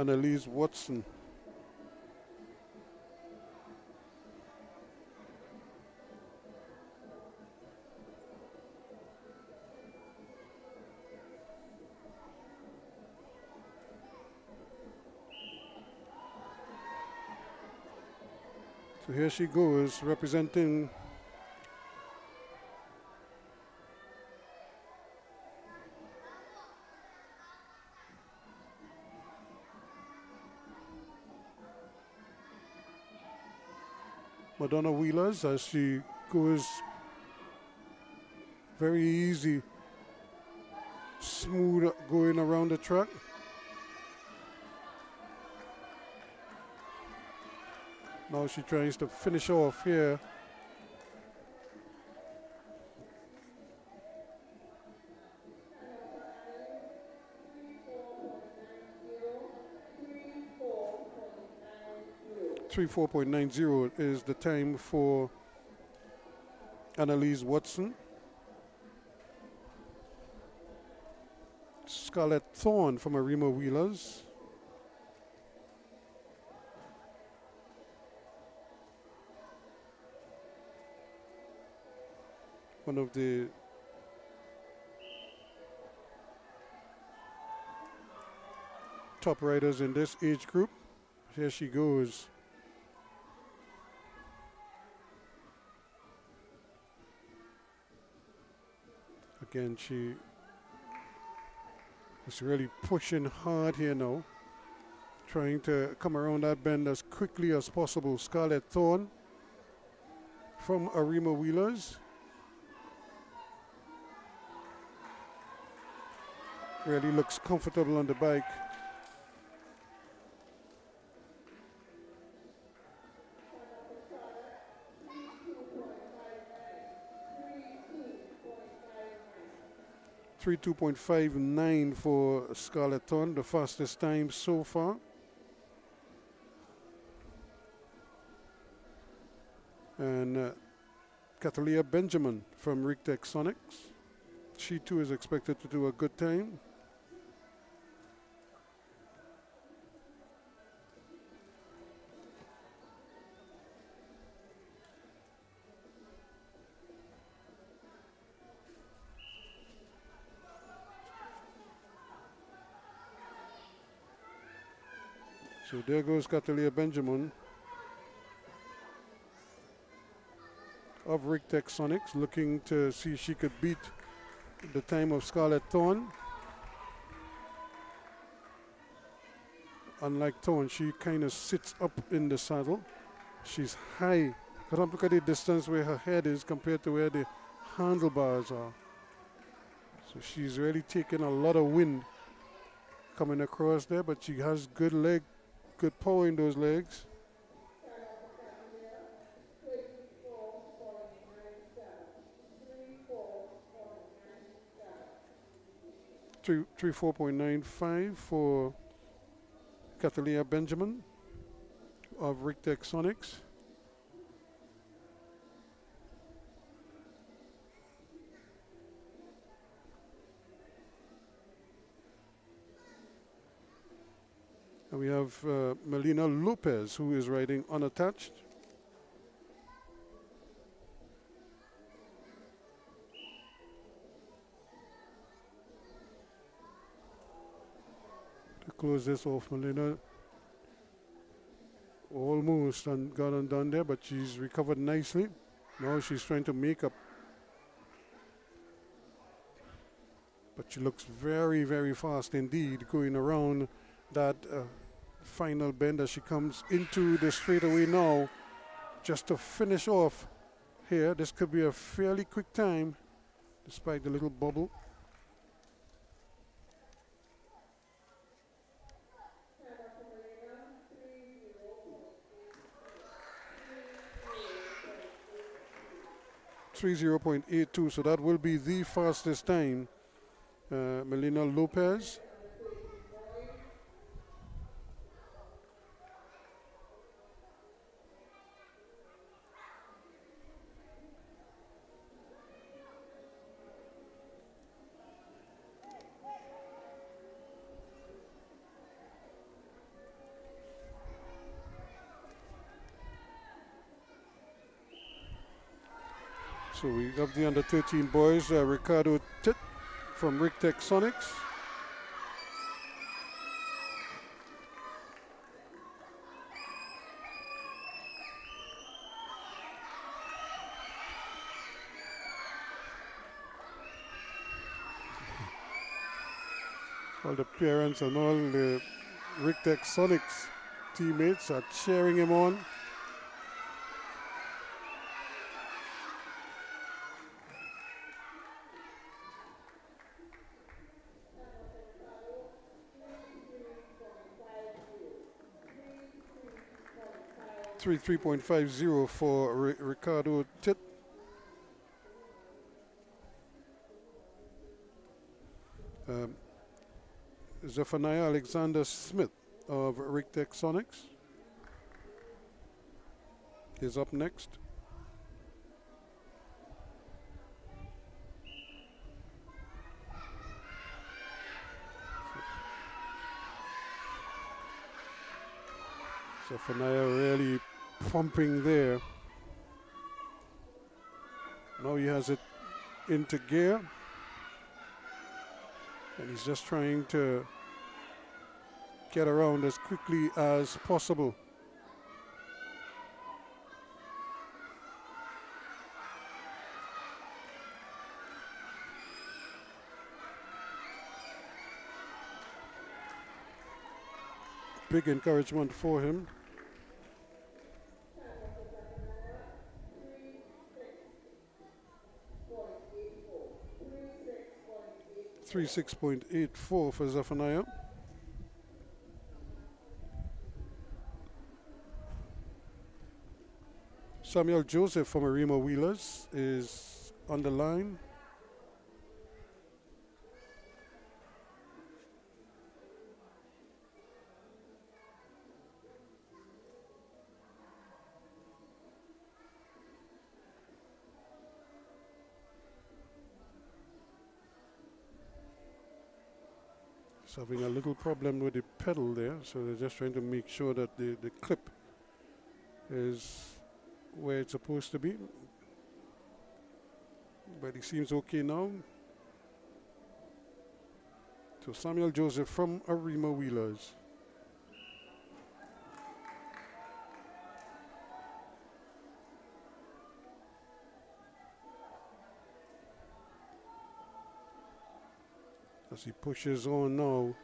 Annalise Watson. So here she goes, representing Madonna Wheelers as she goes very easy, smooth going around the track. Now she tries to finish off here. .90 is the time for Annalise Watson. Scarlett Thorne from Arima Wheelers. One of the top riders in this age group. Here she goes. Again, she is really pushing hard here now, trying to come around that bend as quickly as possible. Scarlett Thorne from Arima Wheelers. Really looks comfortable on the bike. .59 for Scarlett Thorne, the fastest time so far. And Catalia Benjamin from Rictech Sonics. She too is expected to do a good time. So there goes Catalia Benjamin of Rictech Sonics, looking to see if she could beat the time of Scarlett Thorne. Unlike Thorne, she kind of sits up in the saddle. She's high. Look at the distance where her head is compared to where the handlebars are. So she's really taking a lot of wind coming across there, but she has good power in those legs. Three 4.95 for Catalia Benjamin of Rictech Sonics. And we have Melina Lopez, who is riding unattached. To close this off, Melina almost got undone there, but she's recovered nicely. Now she's trying to make up. But she looks very, very fast indeed, going around that final bend as she comes into the straightaway now, just to finish off here. This could be a fairly quick time, despite the little bubble. 30.82, so that will be the fastest time. Melina Lopez. So we have the under 13 boys, Ricardo Tit from Rictech Sonics. All the parents and all the Rictech Sonics teammates are cheering him on. Three point 50 for Ricardo Tit. Zephaniah Alexander Smith of Rictech Sonics is up next. Zephaniah really pumping there. Now he has it into gear. And he's just trying to get around as quickly as possible. Big encouragement for him. 36.84 for Zephaniah. Samuel Joseph from Arima Wheelers is on the line. Having a little problem with the pedal there, so they're just trying to make sure that the clip is where it's supposed to be. But he seems okay now. So Samuel Joseph from Arima Wheelers. As he pushes on now.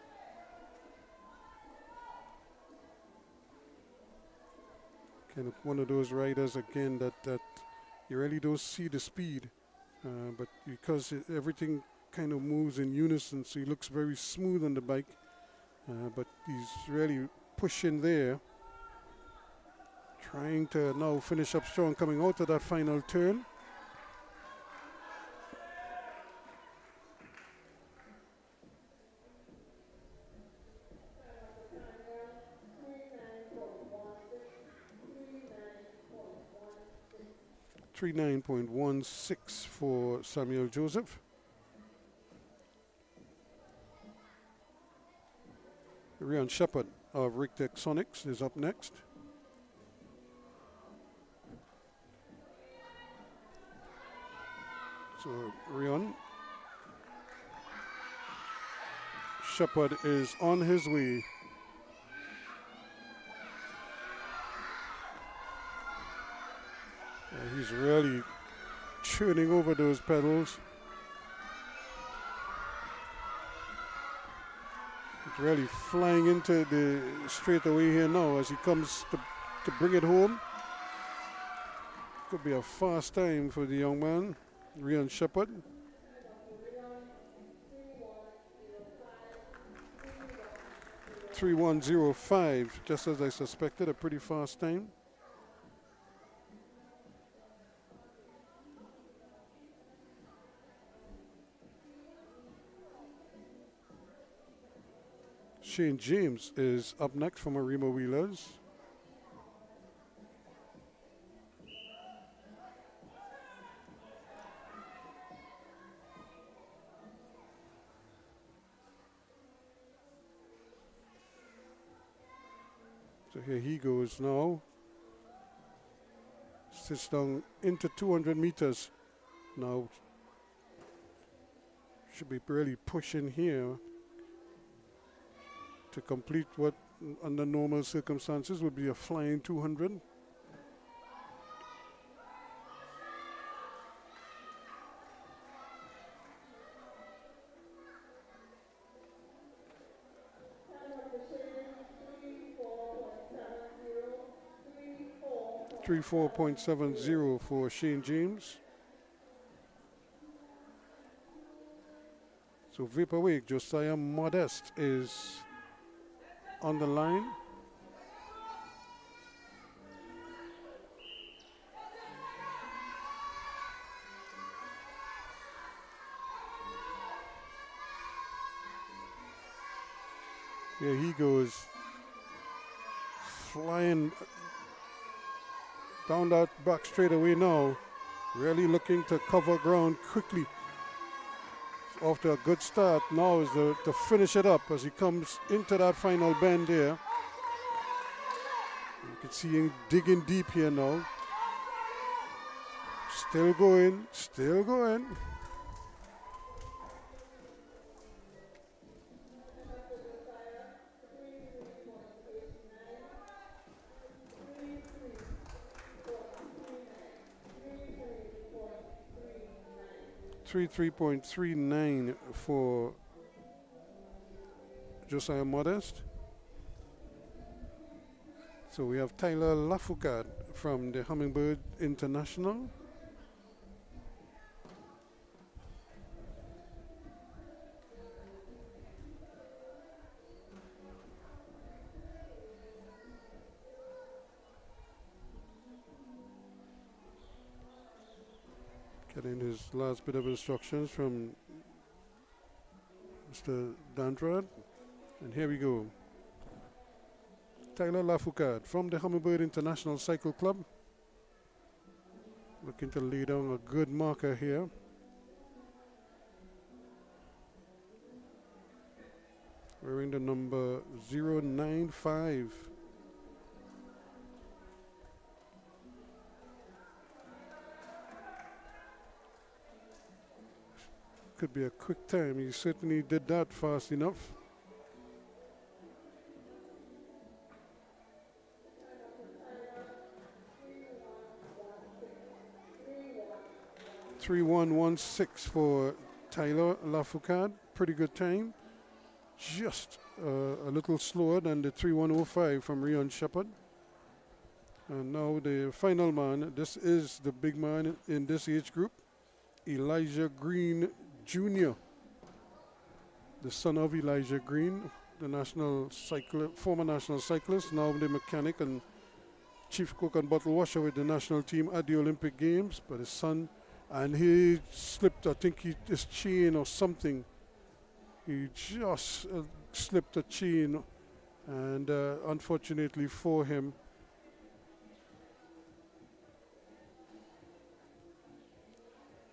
Kind of one of those riders again that you really don't see the speed, but because everything kind of moves in unison, so he looks very smooth on the bike, but he's really pushing there, trying to now finish up strong coming out of that final turn. .16 for Samuel Joseph. Rian Shepard of Rictech Sonics is up next. So Rian Shepard is on his way. He's really churning over those pedals. He's really flying into the straightaway here now as he comes to bring it home. Could be a fast time for the young man, Rian Shepard. .3105, just as I suspected, a pretty fast time. Shane James is up next from Arima Wheelers. So here he goes now. Sits down into 200 meters. Now should be really pushing here to complete what under normal circumstances would be a flying 200. .70 for Shane James. So vaporweight Josiah Modest is on the line. Here he goes, flying down that back straightaway now, really looking to cover ground quickly. Off to a good start. Now is to finish it up as he comes into that final bend there. You can see him digging deep here now. Still going, still going. .39 for Josiah Modest. So we have Tyler Lafoucault from the Hummingbird International. Getting his last bit of instructions from Mr. Dandrad. And here we go. Tyler Lafoucault from the Hummingbird International Cycle Club. Looking to lay down a good marker here. Wearing the number 095. Could be a quick time. He certainly did that fast enough. .3116 for Tyler Lafoucault. Pretty good time. Just a little slower than the 3105 from Rion Shepard. And now the final man. This is the big man in this age group. Elijah Green Jr., the son of Elijah Green, the former national cyclist, now the mechanic and chief cook and bottle washer with the national team at the Olympic Games. But his son, and he slipped, I think his chain or something. He just slipped a chain, and unfortunately for him,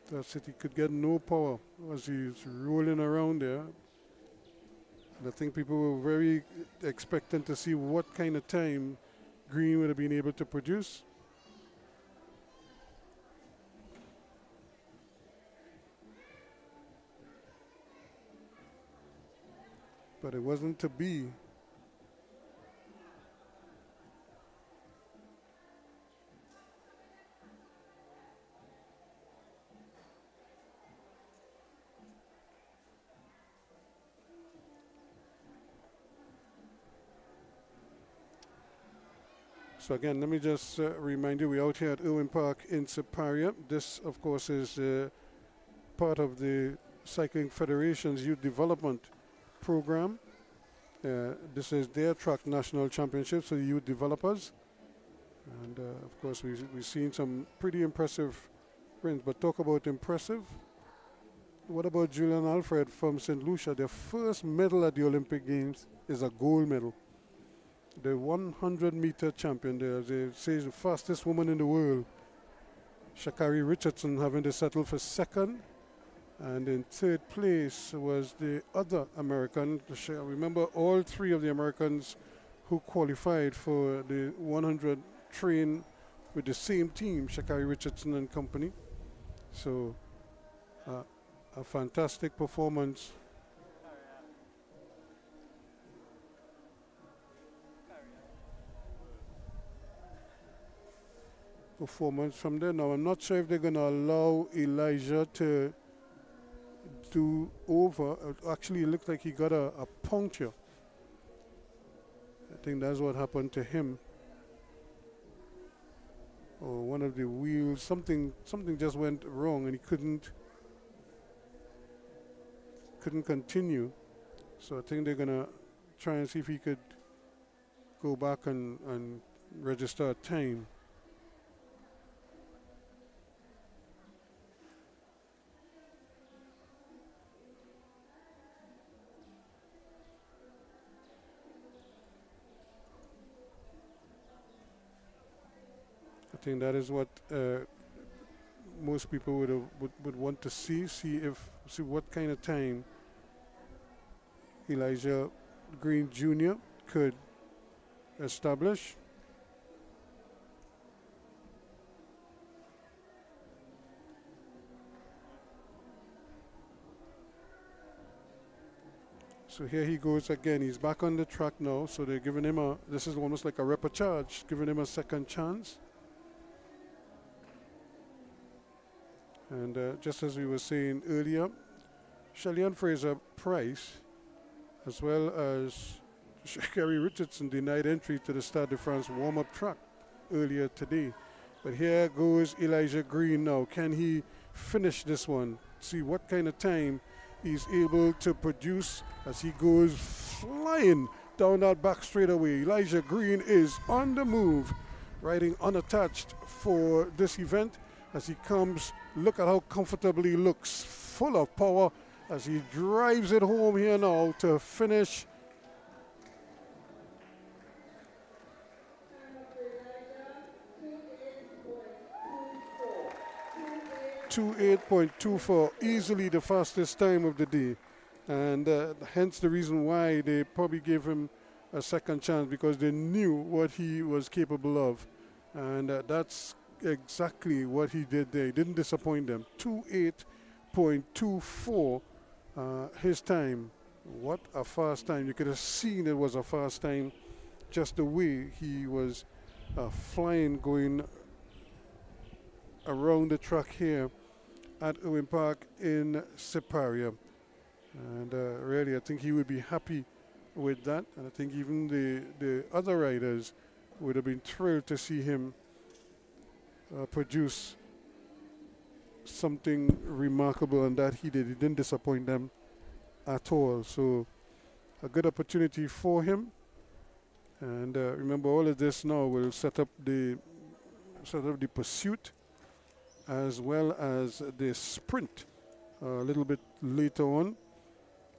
that's it. He could get no power as he's rolling around there. And I think people were very expectant to see what kind of time Green would have been able to produce. But it wasn't to be. So again, let me just remind you, we're out here at Irwin Park in Siparia. This, of course, is part of the Cycling Federation's Youth Development Program. This is their track national championships for the youth developers. And of course, we've seen some pretty impressive wins. But talk about impressive. what about Julian Alfred from St. Lucia? Their first medal at the Olympic Games is a gold medal. The 100-meter champion there, they say the fastest woman in the world. Sha'Carri Richardson having to settle for second. And in third place was the other American. Remember, all three of the Americans who qualified for the 100 train with the same team, Sha'Carri Richardson and company. So a fantastic performance. Performance from there. Now, I'm not sure if they're going to allow Elijah to do over. Actually, it looked like he got a puncture. I think that's what happened to him. Or one of the wheels, something just went wrong and he couldn't continue. So I think they're gonna try and see if he could go back and register a time. I think that is what most people would want to see what kind of time Elijah Green Jr. could establish. So here he goes again. He's back on the track now. So they're giving him this is almost like a repechage, giving him a second chance. And just as we were saying earlier, Shelley-Ann Fraser-Pryce, as well as Sha'Carri Richardson, denied entry to the Stade de France warm-up track earlier today. But here goes Elijah Green now. Can he finish this one? See what kind of time he's able to produce as he goes flying down that back straightaway. Elijah Green is on the move, riding unattached for this event as he comes. Look at how comfortably he looks, full of power as he drives it home here now to finish. .28.24, easily the fastest time of the day, and hence the reason why they probably gave him a second chance, because they knew what he was capable of, and that's exactly what he did there. He didn't disappoint them. 28.24 his time. What a fast time. You could have seen it was a fast time just the way he was flying, going around the track here at Owen Park in Siparia. And really, I think he would be happy with that, and I think even the other riders would have been thrilled to see him produce something remarkable, and that he did. He didn't disappoint them at all. So a good opportunity for him. And remember, all of this now will set up the pursuit as well as the sprint a little bit later on.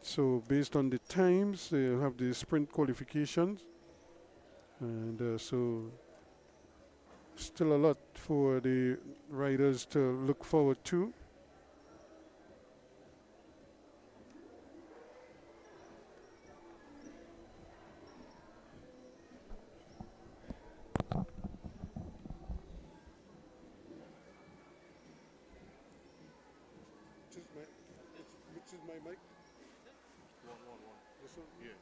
So based on the times, they'll have the sprint qualifications, and so still a lot for the riders to look forward to. Which is my mic? One. This one? Yeah.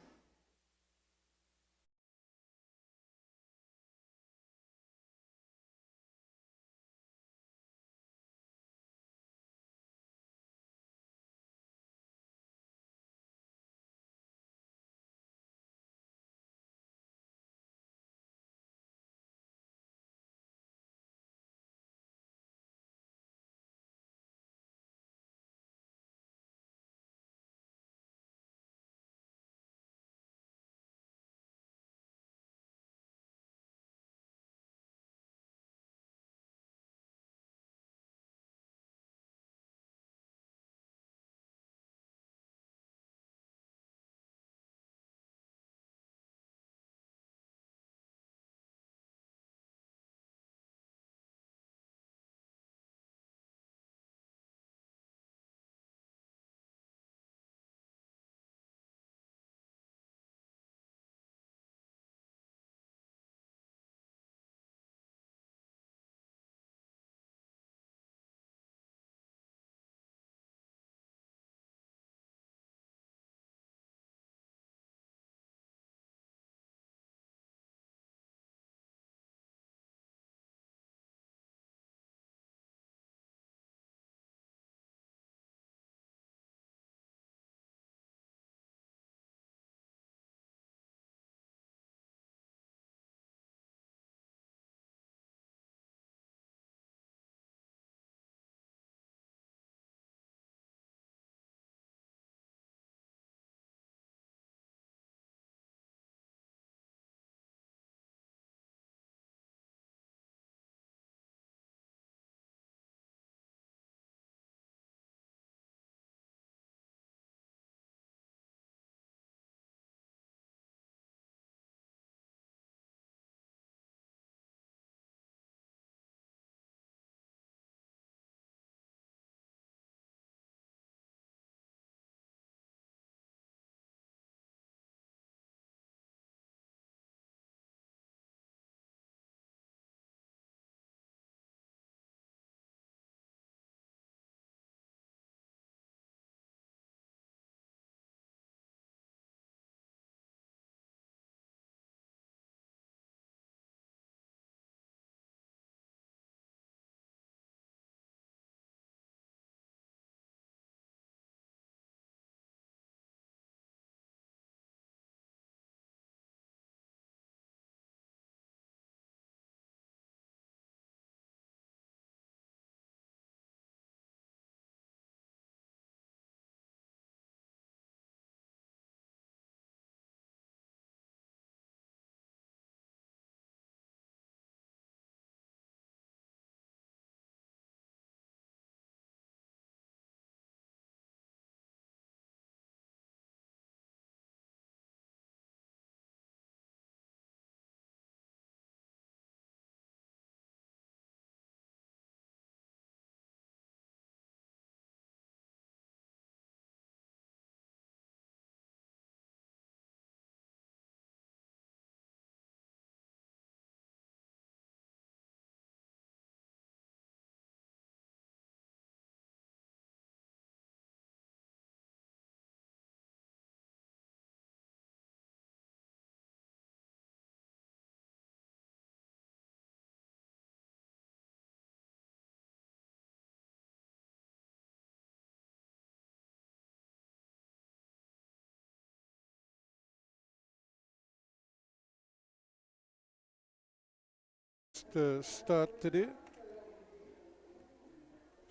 to start today.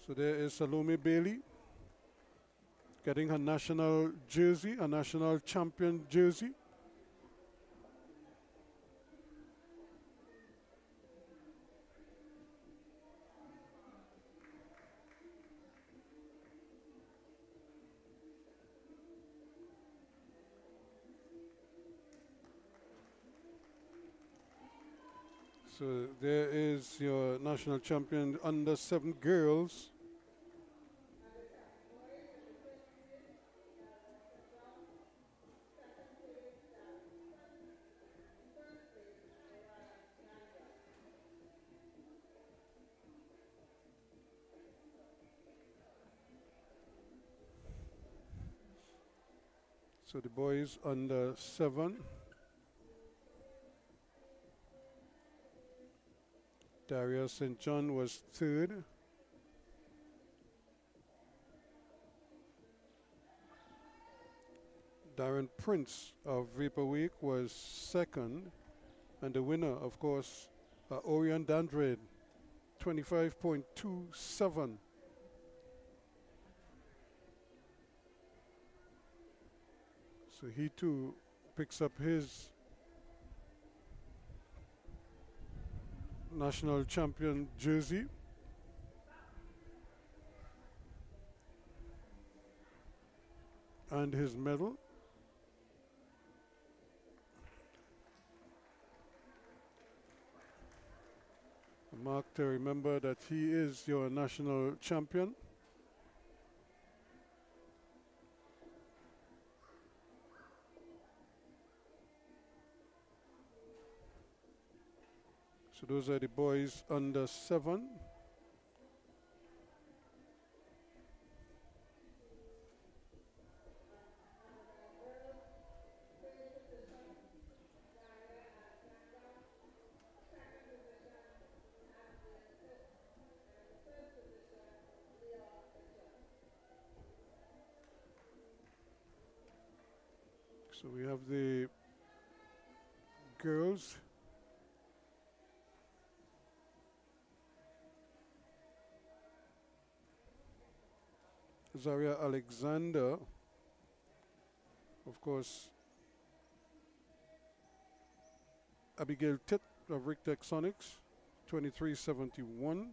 So there is Salome Bailey getting her national jersey, a national champion jersey. So there is your national champion under 7 girls. So the boys under 7. Daria St. John was 3rd. Darren Prince of Vapor Week was 2nd. And the winner, of course, Orion Dandred, 25.27. So he too picks up his national champion jersey. And his medal. Mark to remember that he is your national champion. So those are the boys under 7. So we have the girls. Zaria Alexander, of course, Abigail Titt of Rick Texonics, 2371.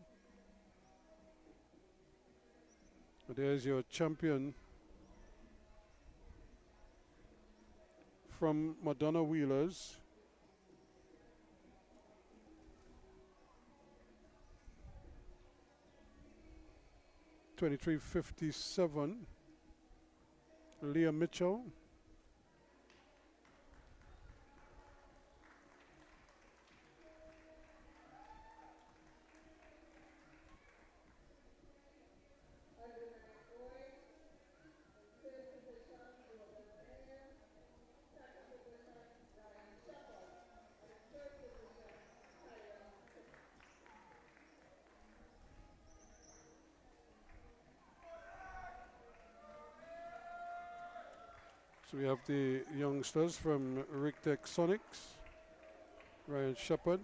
There's your champion from Madonna Wheelers. $23.57. Leah Mitchell. So we have the youngsters from Rick Texonics. Ryan Shepard.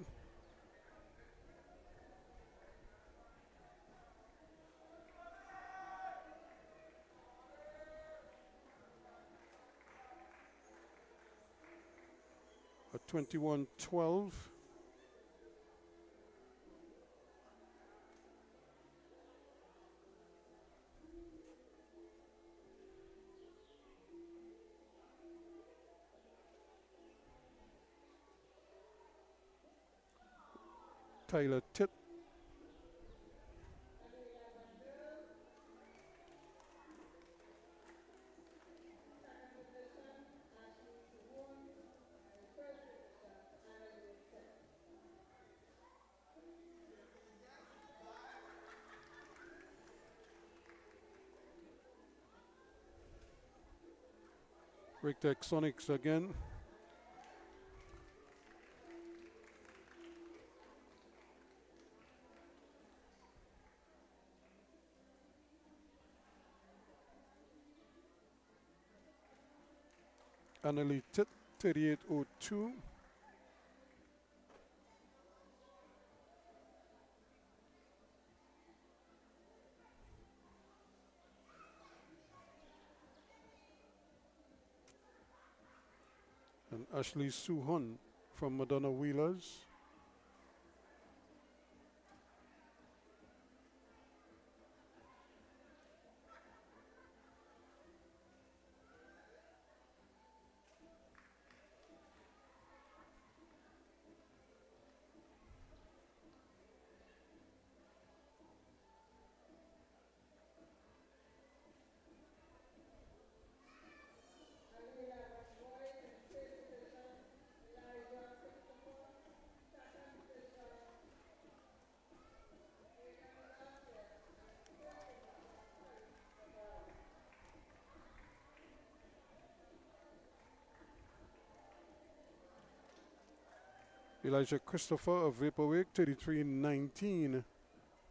A 21-12. Tyler Titt. Rick Texonics again. Annalie 3802. And Ashley Suhon from Madonna Wheelers. Elijah Christopher of Vaporwake, 33.19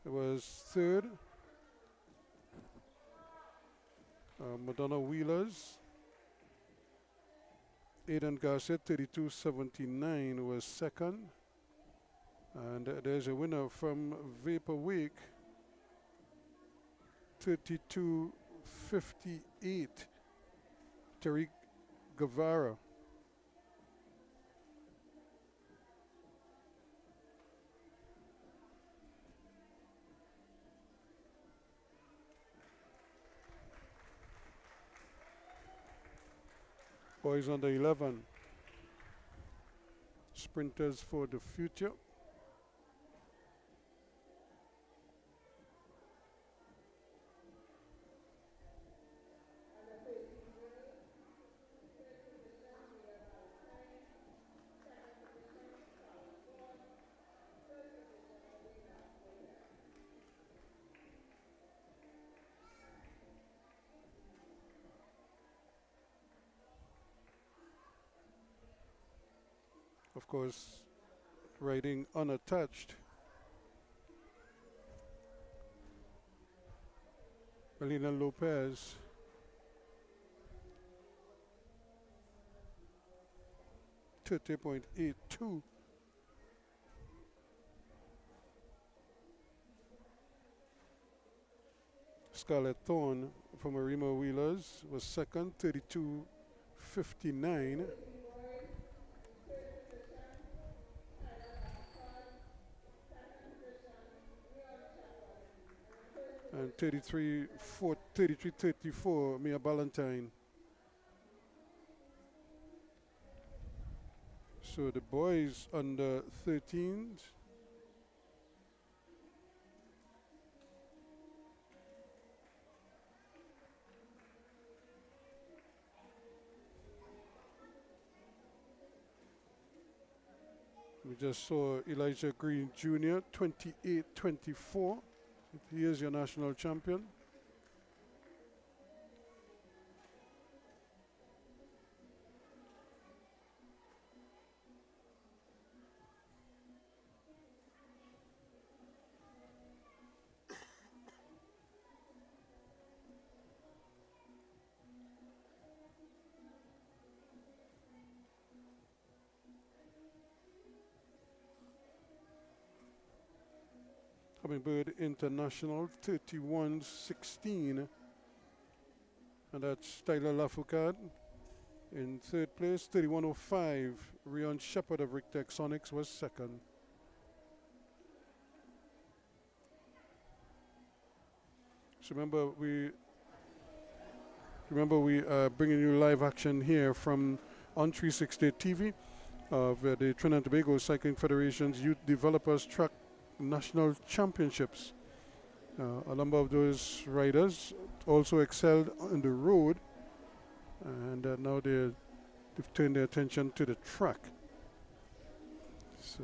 was third. Madonna Wheelers, Aidan Garcia, 32.79 was second. And there's a winner from Vaporwake, 32.58, Tariq Guevara. Boys under 11, sprinters for the future. Of course, riding unattached, Melina Lopez, 30.82. Scarlett Thorne from Arima Wheelers was second, 32.59. And 33.34, Mia Ballantyne. So the boys under 13s, we just saw Elijah Green Jr., 28.24. He is your national champion. Hummingbird International, 31.16. And that's Tyler Lafoucade in third place, 31.05. Rion Shepard of Rictech Sonics was second. So remember we are bringing you live action here from on 360 TV of the Trinidad and Tobago Cycling Federation's Youth Developers Track National Championships. A number of those riders also excelled on the road, and now they've turned their attention to the track. So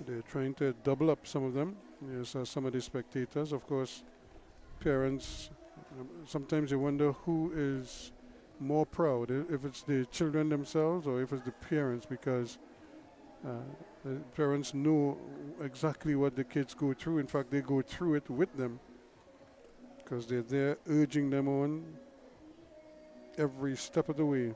they're trying to double up some of them. Yes, some of the spectators, of course, parents. Sometimes you wonder who is more proud, if it's the children themselves or if it's the parents, because the parents know exactly what the kids go through. In fact, they go through it with them because they're there urging them on every step of the way.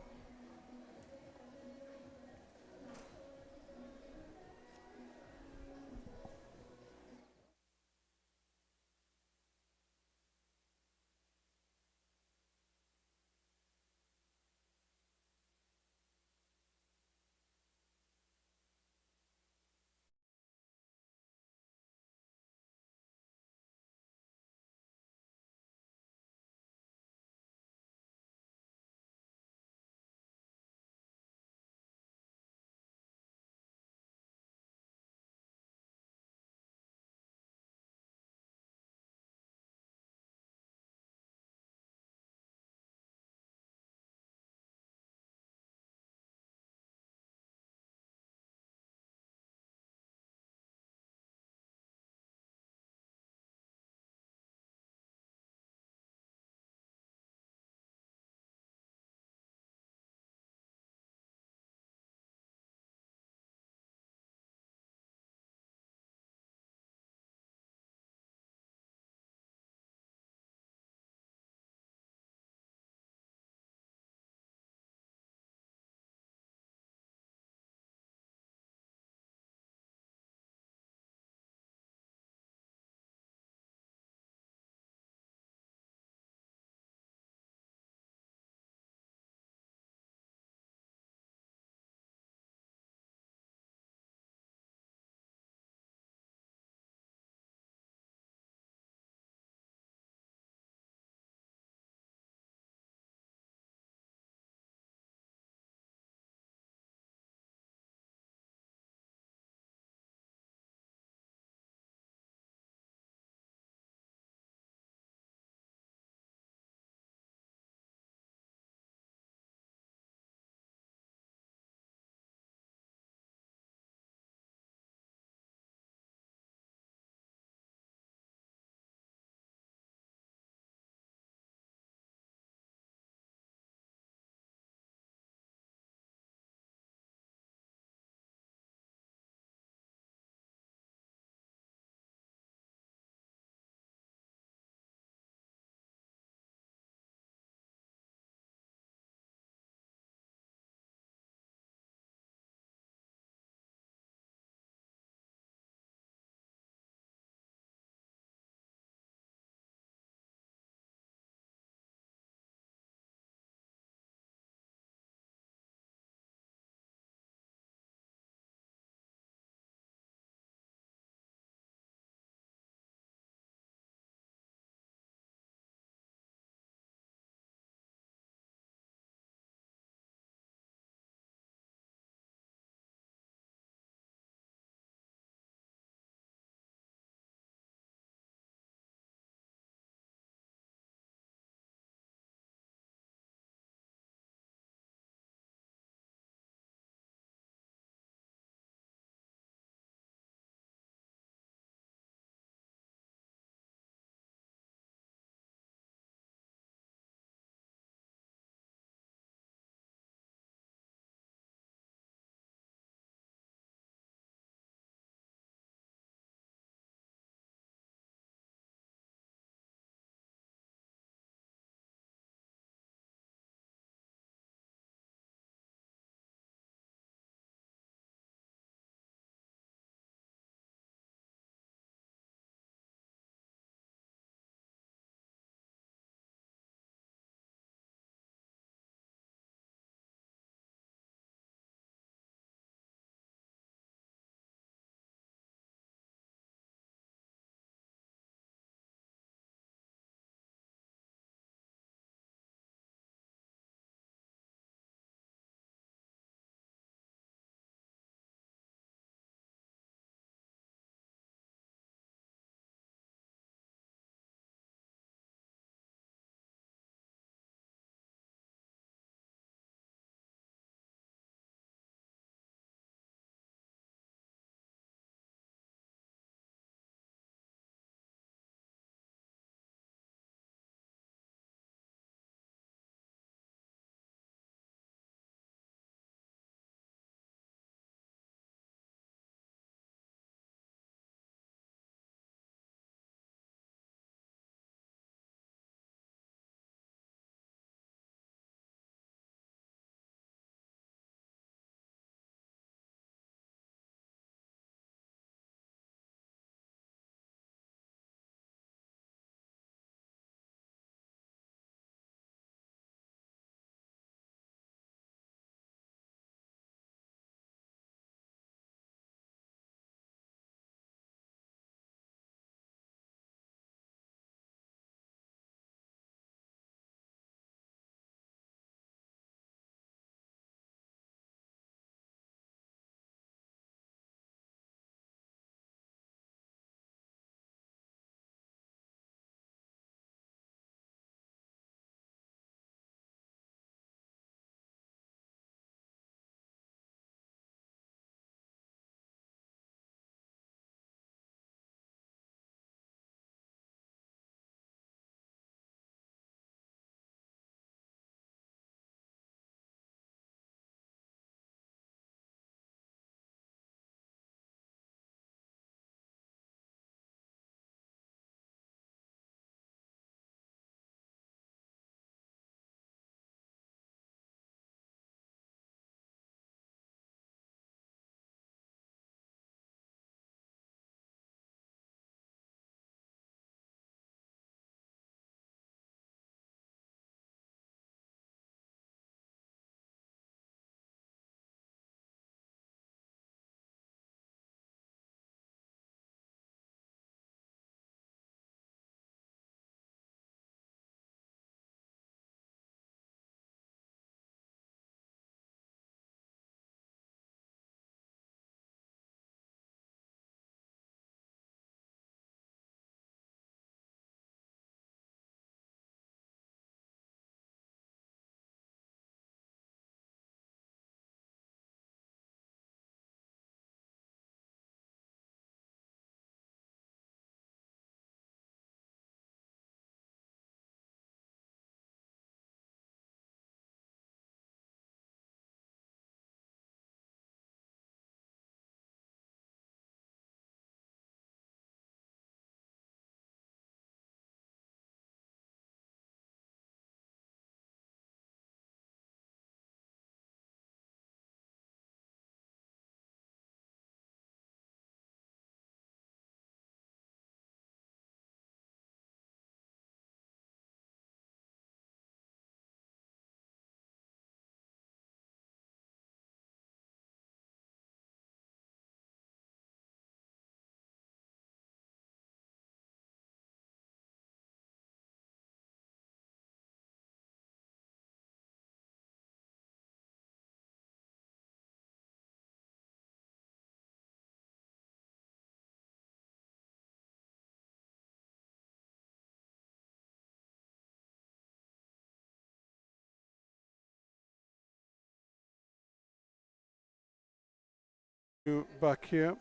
You back here.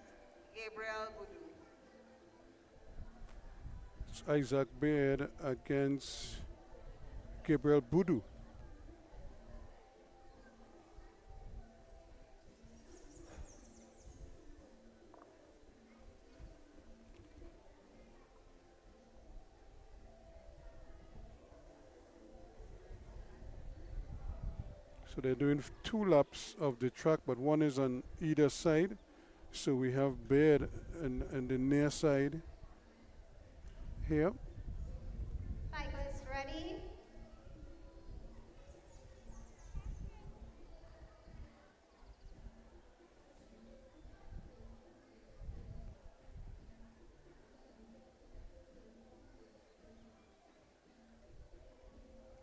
Gabriel Budu. It's Isaac Baird against Gabriel Budu. So they're doing 2 laps of the track, but one is on either side. So we have Baird and the near side here. Cyclists ready?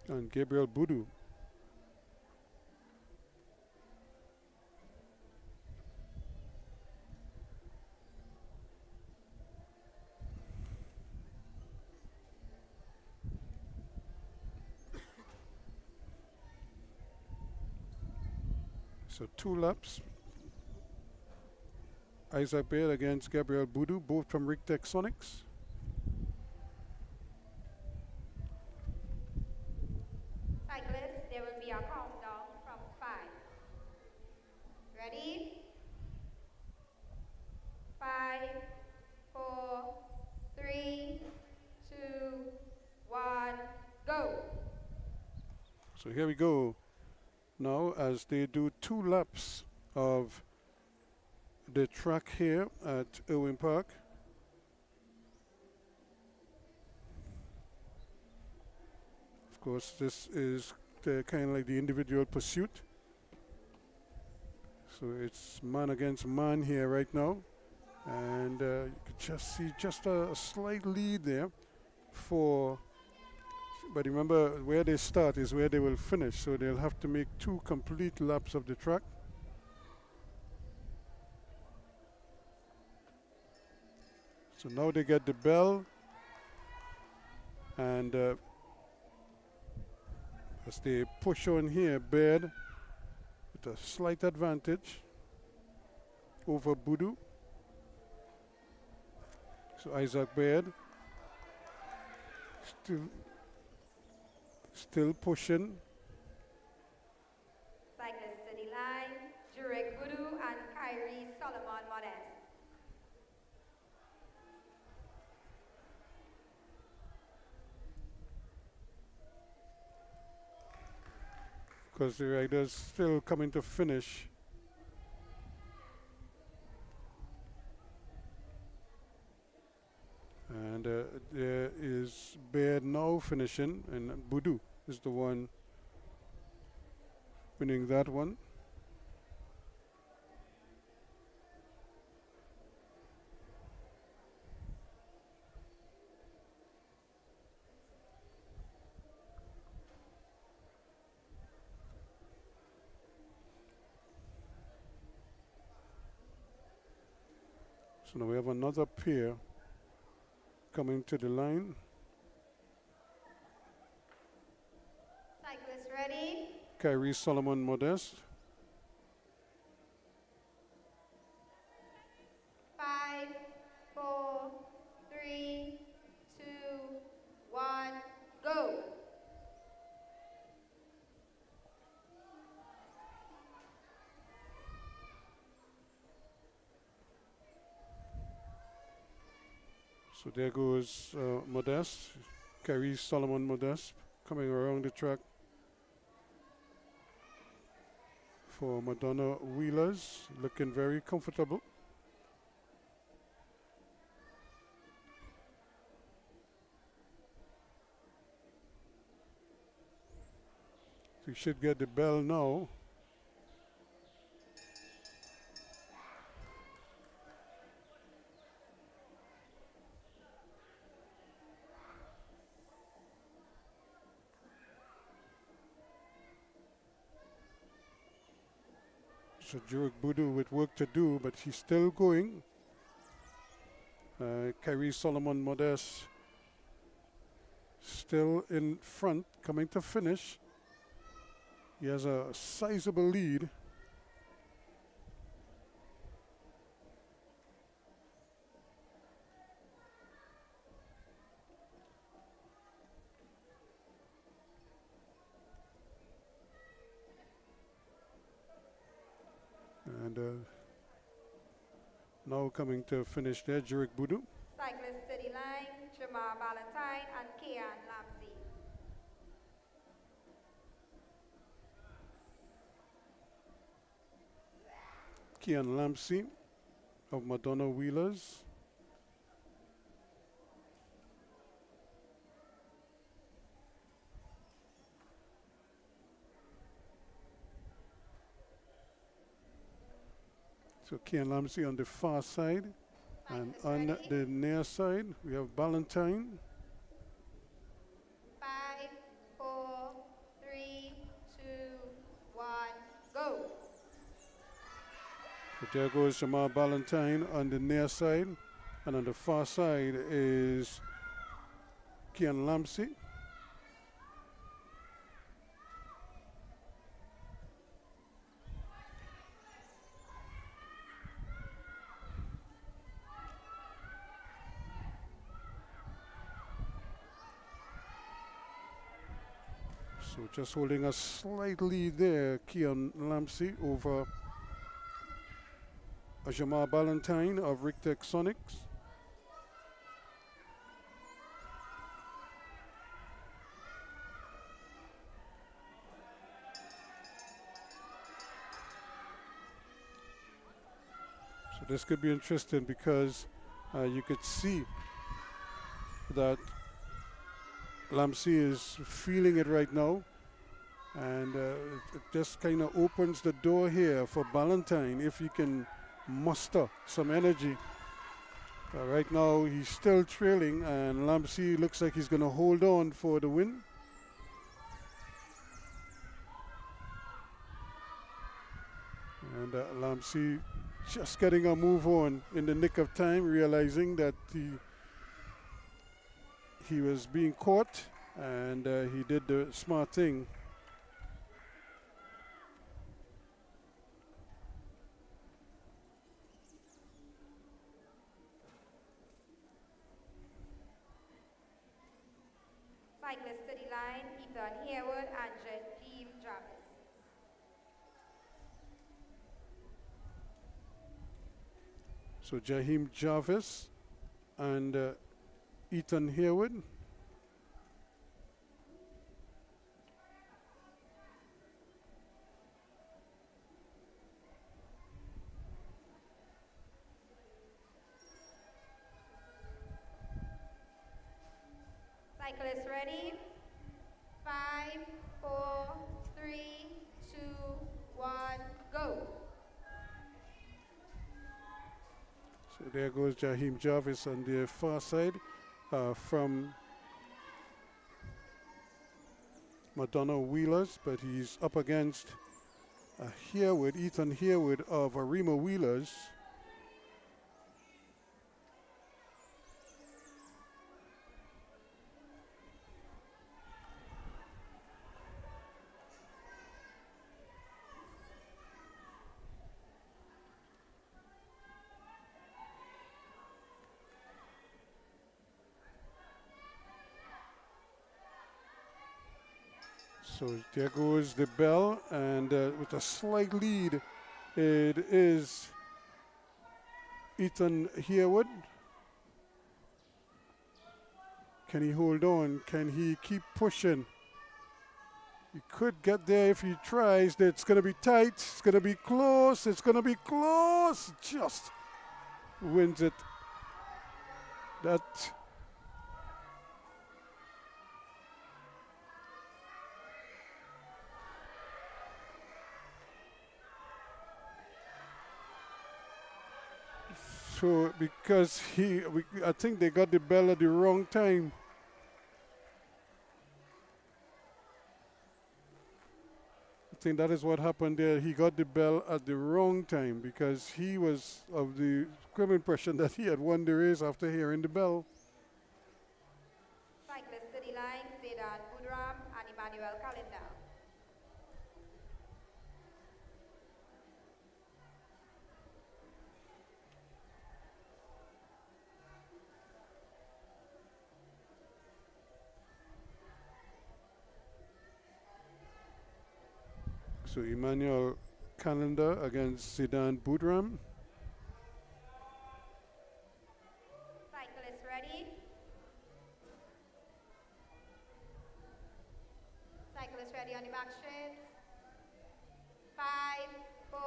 And Gabriel Budu. So 2 laps. Isaac Baird against Gabriel Budu, both from Rick Texonics. Cyclists, there will be a countdown from 5. Ready? 5, 4, 3, 2, 1, go! So here we go. Now as they do 2 laps of the track here at Irwin Park. Of course, this is kind of like the individual pursuit. So it's man against man here right now. And you can just see just a slight lead there for, but remember where they start is where they will finish. So they'll have to make 2 complete laps of the track. So now they get the bell, and as they push on here, Baird with a slight advantage over Budu. So Isaac Baird still pushing. Cyclists to the line, Jurek Budu and Kyrie Solomon Modest. Because the riders still coming to finish. And there is Baird now finishing, and Budu is the one winning that one. So now we have another pair coming to the line. Cyclists ready? Kyrie Solomon Modest. 5, 4, 3, 2, 1, go! So there goes Modest, Kyrie Solomon Modest, coming around the track for Madonna Wheelers, looking very comfortable. So you should get the bell now. So Jurek Budu with work to do, but he's still going. Kyrie Solomon Modest still in front, coming to finish. He has a sizable lead. And now coming to finish there, Jurek Budu. Cyclist City Line, Jamar Valentine and Kian Lamsey. Kian Lamsey of Madonna Wheelers. So Kian Lamsey on the far side. And Cyclist on ready? the near side, we have Valentine. 5, 4, 3, 2, 1, go. So there goes Jamal Ballantyne on the near side. And on the far side is Kian Lamsey. So just holding a slight lead there, Kian Lamsey over Jamal Ballantyne of Rictec Sonics. So this could be interesting because you could see that Lamsey is feeling it right now. And it just kind of opens the door here for Ballantyne if he can muster some energy. Right now he's still trailing and Lamsey looks like he's going to hold on for the win. And Lamsey just getting a move on in the nick of time, realizing that he was being caught, and he did the smart thing. Cyclist City Line, Ethan Harewood and Jaheim Jarvis. So Jaheim Jarvis and Ethan Harewood. Cyclist ready? 5, 4, 3, 2, 1, go. So there goes Jaheim Jarvis on the far side from Madonna Wheelers, but he's up against Harewood, Ethan Harewood of Arima Wheelers. So there goes the bell, and with a slight lead, it is Ethan Harewood. Can he hold on? Can he keep pushing? He could get there if he tries. It's going to be tight. It's going to be close. It's going to be close. Just wins it. That. So because I think they got the bell at the wrong time. I think that is what happened there. He got the bell at the wrong time because he was of the grim impression that he had won the race after hearing the bell. Cyclist City Line, Sedan Budram and Emmanuel Calendar. So Emmanuel Calendar against Zidane Boudram. Cyclist ready. Cyclist ready on the back straight. 5, 4,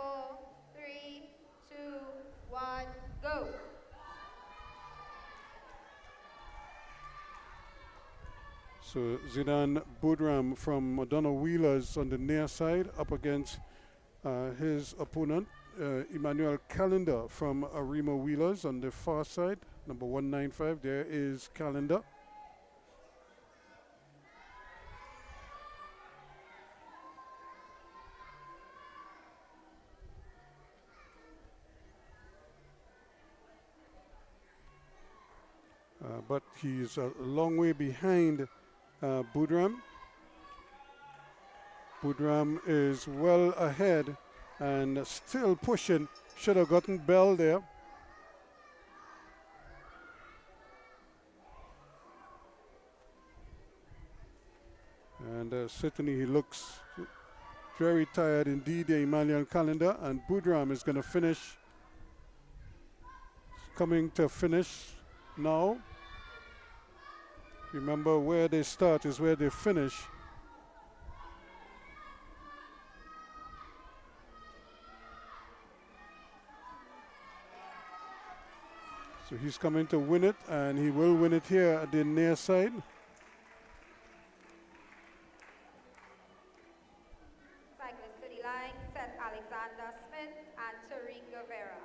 3, 2, 1, go. So Zidane Boudram from Madonna Wheelers on the near side up against his opponent, Emmanuel Calendar from Arima Wheelers on the far side, number 195. There is Calendar. But he's a long way behind Boudram. Boudram is well ahead and still pushing. Should have gotten Bell there. And certainly he looks very tired indeed, Emmanuel Calendar. And Boudram is going to finish. Coming to finish now. Remember, where they start is where they finish. So he's coming to win it, and he will win it here at the near side. Cyclist to the line, Seth Alexander Smith and Tariq Guevara.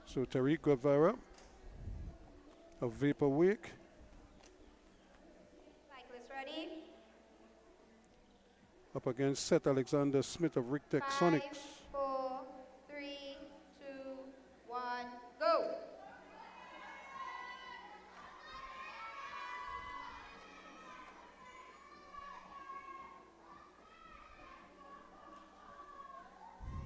So Tariq Guevara of Vapor Wake. Cyclist ready. Up against Seth Alexander Smith of Rick 5, Texonics. 4, 3, 2, 1, go.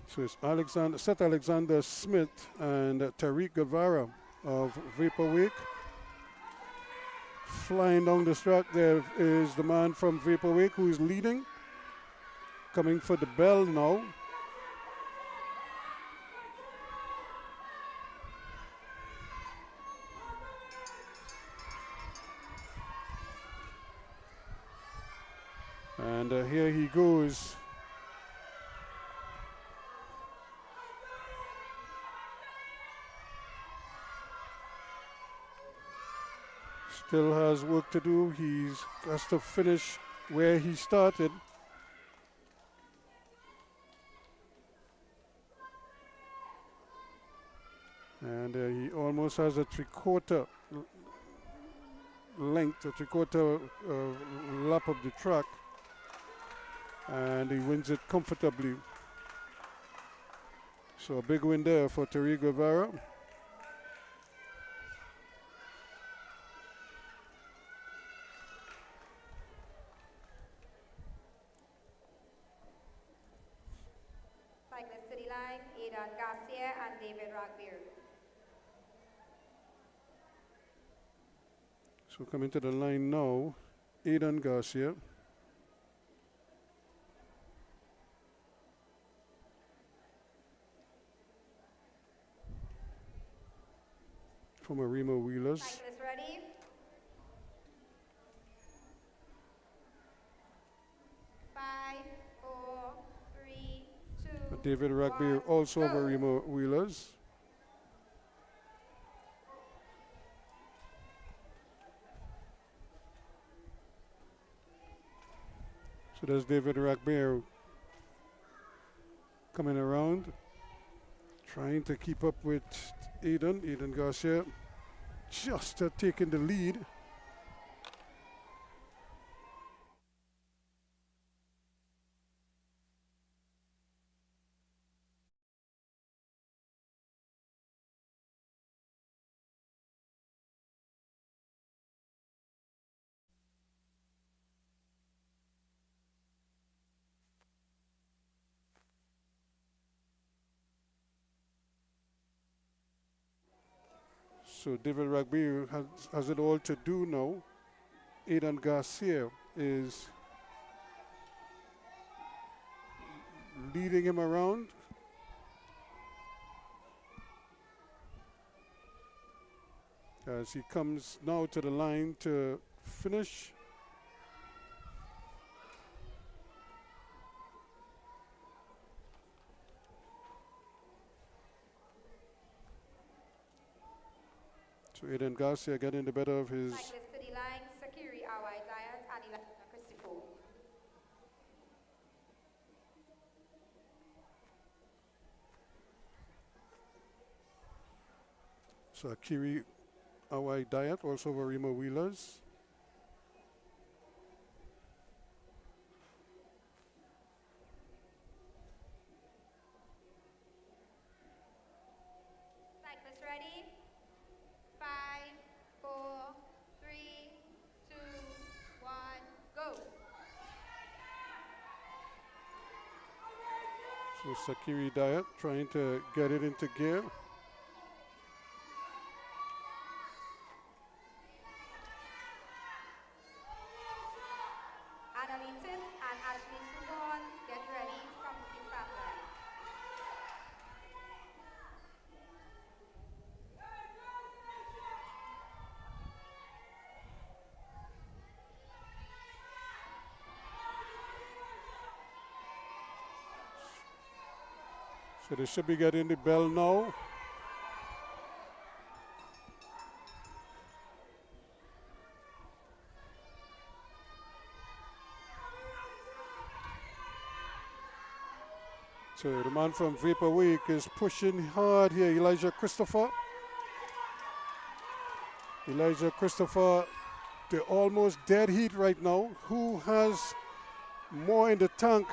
So it's Seth Alexander Smith and Tariq Guevara of Vapor Wake. Flying down the track, there is the man from Vapor Wake who is leading. Coming for the bell now. And here he goes. Still has work to do. He has to finish where he started. And he almost has a three-quarter length, a three-quarter lap of the track. And he wins it comfortably. So a big win there for Tariq Guevara. Cyclist to the line, Aidan Garcia and David Ragbeer. So coming to the line now, Aidan Garcia. From Arima Wheelers. Cyclist ready. 5, 4, 3, 2, David Rugby 1, also of go. Arima Wheelers. So there's David Rugby coming around, trying to keep up with Aidan Garcia, just taking the lead. So David Rugby has it all to do now. Aidan Garcia is leading him around. As he comes now to the line to finish. So Aidan Garcia getting the better of his. Cyclist to the line, Sakiri Awai Diet and Elijah Christopher. So Akiri Awai Diet, also Varima Wheelers. Cyclist ready? 5, 4, 3, 2, 1, go. So Sakiri Diet trying to get it into gear. Annalise and Ashley Suwon, get ready to come to the start line. So they should be getting the bell now. So the man from Vapor Week is pushing hard here, Elijah Christopher. Elijah Christopher, they're almost dead heat right now. Who has more in the tank?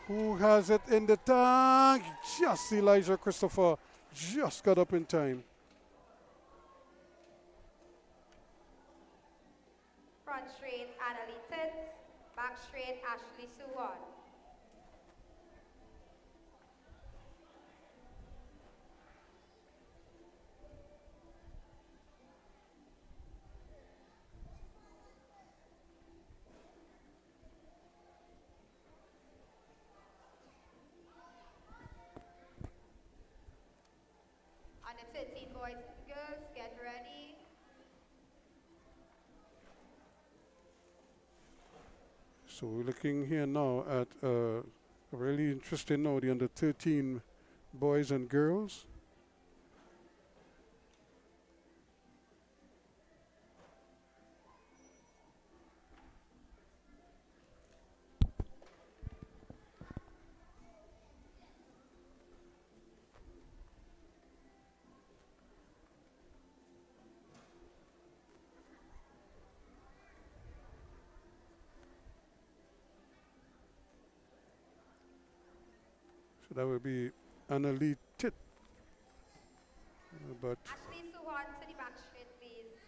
Who has it in the tank? Just Elijah Christopher just got up in time. Front straight, Annalise. Back straight, Ashley Suwon. On the 13 boys and girls, get ready. So we're looking here now at really interesting now, the under 13 boys and girls. So that would be Annalie Tit. But Ashley Suwon to the back straight, please.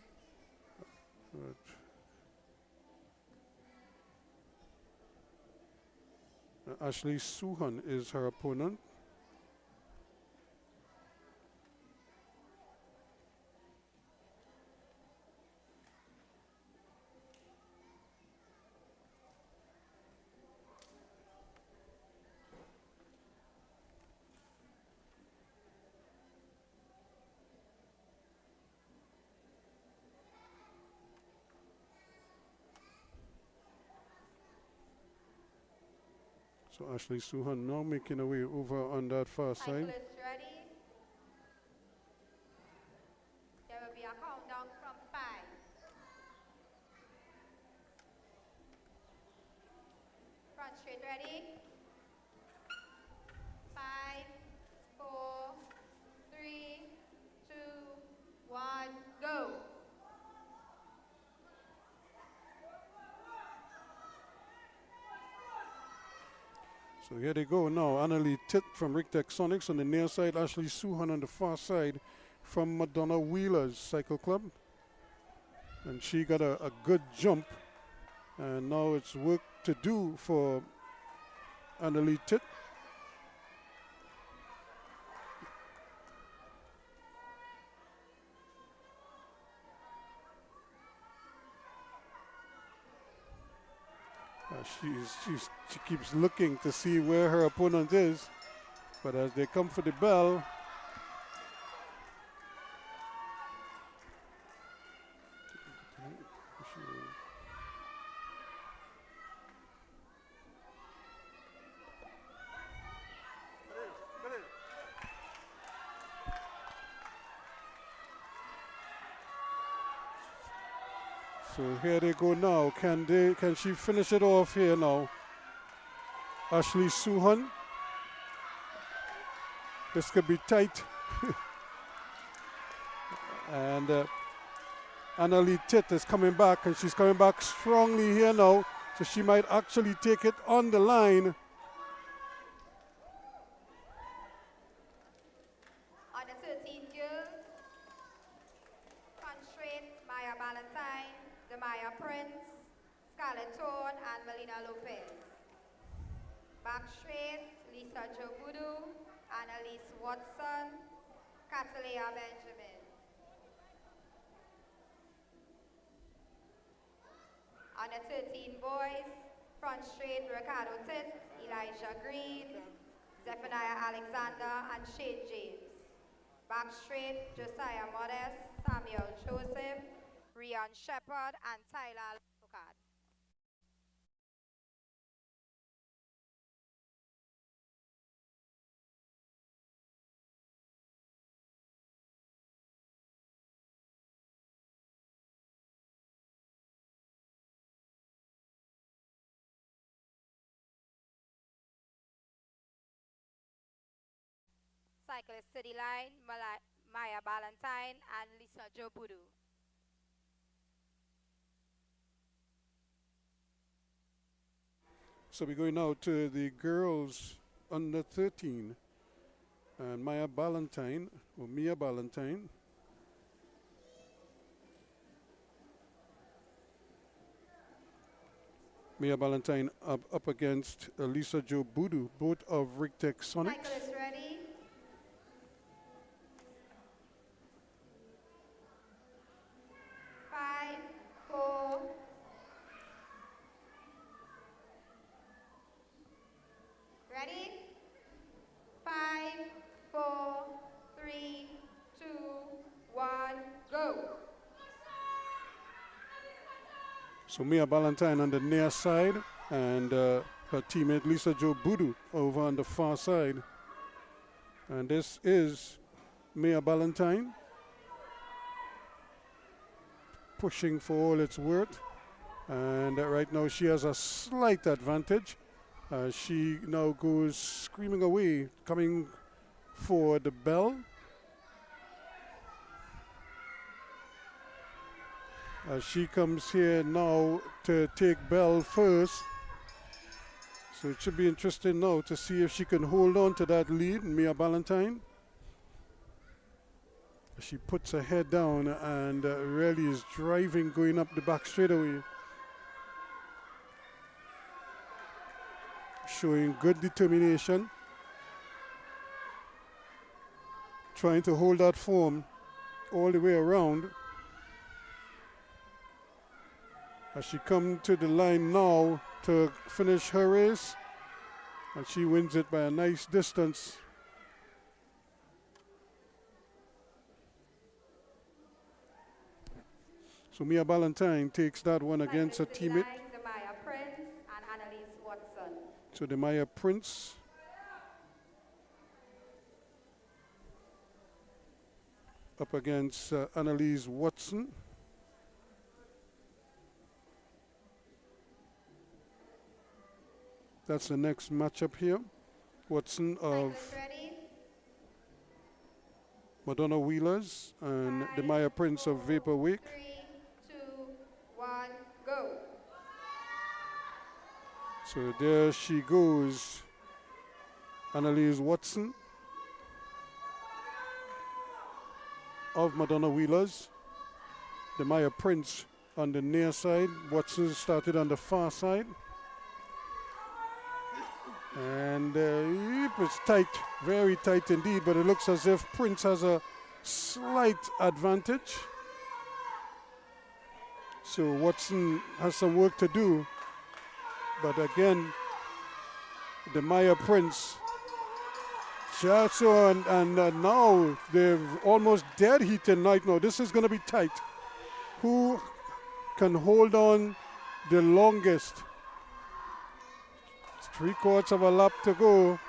Ashley Suhan is her opponent. So Ashley Suhan now making her way over on that far side. Cyclists ready? There will be a countdown from 5. Front straight ready? 5, 4, 3, 2, 1, go. So here they go now. Annalie Tit from Rick Sonics on the near side. Ashley Suhan on the far side from Madonna Wheelers Cycle Club. And she got a good jump. And now it's work to do for Annalie Titt. She keeps looking to see where her opponent is, but as they come for the bell, so here they go now. Can she finish it off here now? Ashley Suhan. This could be tight. And Annalie Titt is coming back, and she's coming back strongly here now, so she might actually take it on the line. On the 13th girls, Constraight, Maya Valentine, Demaya Prince, Scarlett Thorne, and Melina Lopez. Back straight, Lisa Jobudu, Annalise Watson, Catalea Benjamin. On the 13 boys, front straight, Ricardo Titt, Elijah Green, Zephaniah Alexander, and Shane James. Back straight, Josiah Modest, Samuel Joseph, Rian Shepard, and Tyler Lockhart. Cyclist City Line, Maya Ballantyne, and Lisa Jobudu. So we're going now to the girls under 13. And Mia Ballantyne, Mia Ballantyne up against Lisa Jobudu, both of Rictech Sonics. Cyclist ready. Five, four. Ready? 5, 4, 3, 2, 1, go. So Mia Ballantyne on the near side, and her teammate Lisa Jobudu over on the far side. And this is Mia Ballantyne pushing for all it's worth. And right now she has a slight advantage. She now goes screaming away, coming for the bell. She comes here now to take bell first. So it should be interesting now to see if she can hold on to that lead, Mia Ballantyne. She puts her head down and really is driving, going up the back straightaway. Showing good determination. Trying to hold that form all the way around. As she comes to the line now to finish her race, and she wins it by a nice distance. So Mia Ballantyne takes that one against her teammate. Demaya Prince and Annalise Watson. So Demaya Prince up against Annalise Watson. That's the next matchup here. Watson of Madonna Wheelers and Demaya Prince of Vapor Wake. 3, 2, 1, go. So there she goes, Annalise Watson of Madonna Wheelers. Demaya Prince on the near side. Watson started on the far side. And it's tight, very tight indeed, but it looks as if Prince has a slight advantage. So Watson has some work to do. But again, the Maya Prince, Chacho, and now they're almost dead heat tonight. Now this is going to be tight. Who can hold on the longest? 3/4 of a lap to go,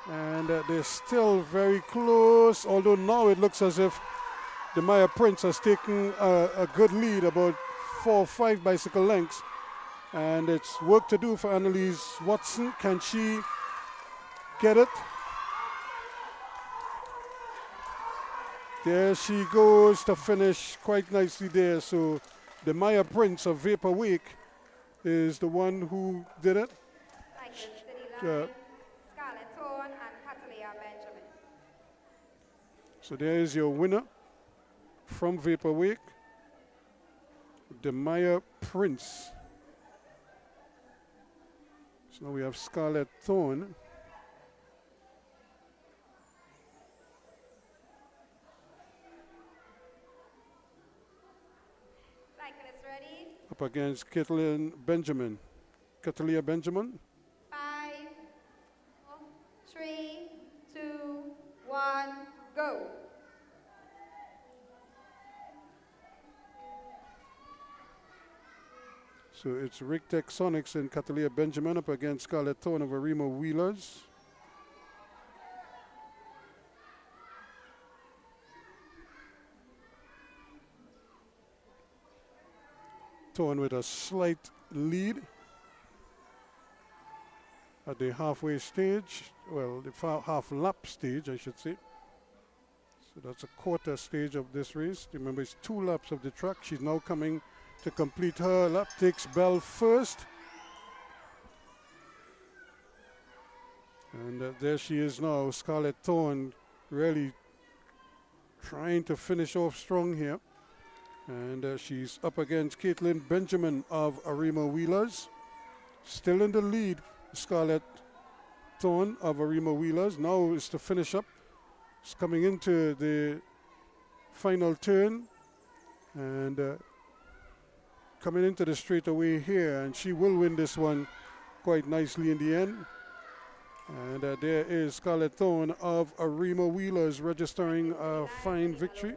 and they're still very close, although now it looks as if the Maya Prince has taken a good lead, about 4 or 5 bicycle lengths, and it's work to do for Annalise Watson. Can she get it? There she goes to finish quite nicely there. So the Maya Prince of Vapor Wake is the one who did it. Scarlett Thorne and Catalina Benjamin. So there is your winner from Vapor Wake, the Maya Prince. So now we have Scarlett Thorne. Cyclist ready? Up against Catalina Benjamin. 5, 3, 2, 1, go. So it's Rick Texonics and Catalina Benjamin up against Scarlett Thorne of Arima Wheelers. Thorne with a slight lead at the halfway stage, well, the half lap stage, I should say. So that's a quarter stage of this race. Remember, it's 2 laps of the track. She's now coming to complete her lap. Takes Bell first. And there she is now, Scarlett Thorne, really trying to finish off strong here. And she's up against Caitlin Benjamin of Arima Wheelers. Still in the lead, Scarlett Thorne of Arima Wheelers. Now is to finish up. It's coming into the final turn. And coming into the straightaway here. And she will win this one quite nicely in the end. And there is Scarlett Thorne of Arima Wheelers registering a fine victory.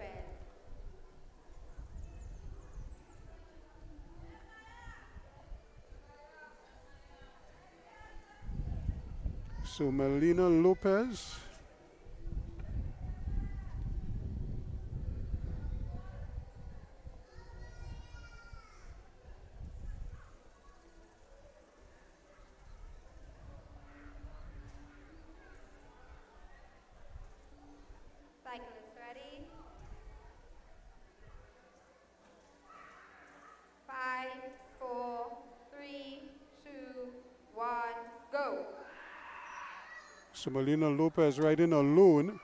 So Melina Lopez. Cyclist ready? 5, 4, 3, 2, 1, go. So Melina Lopez riding alone.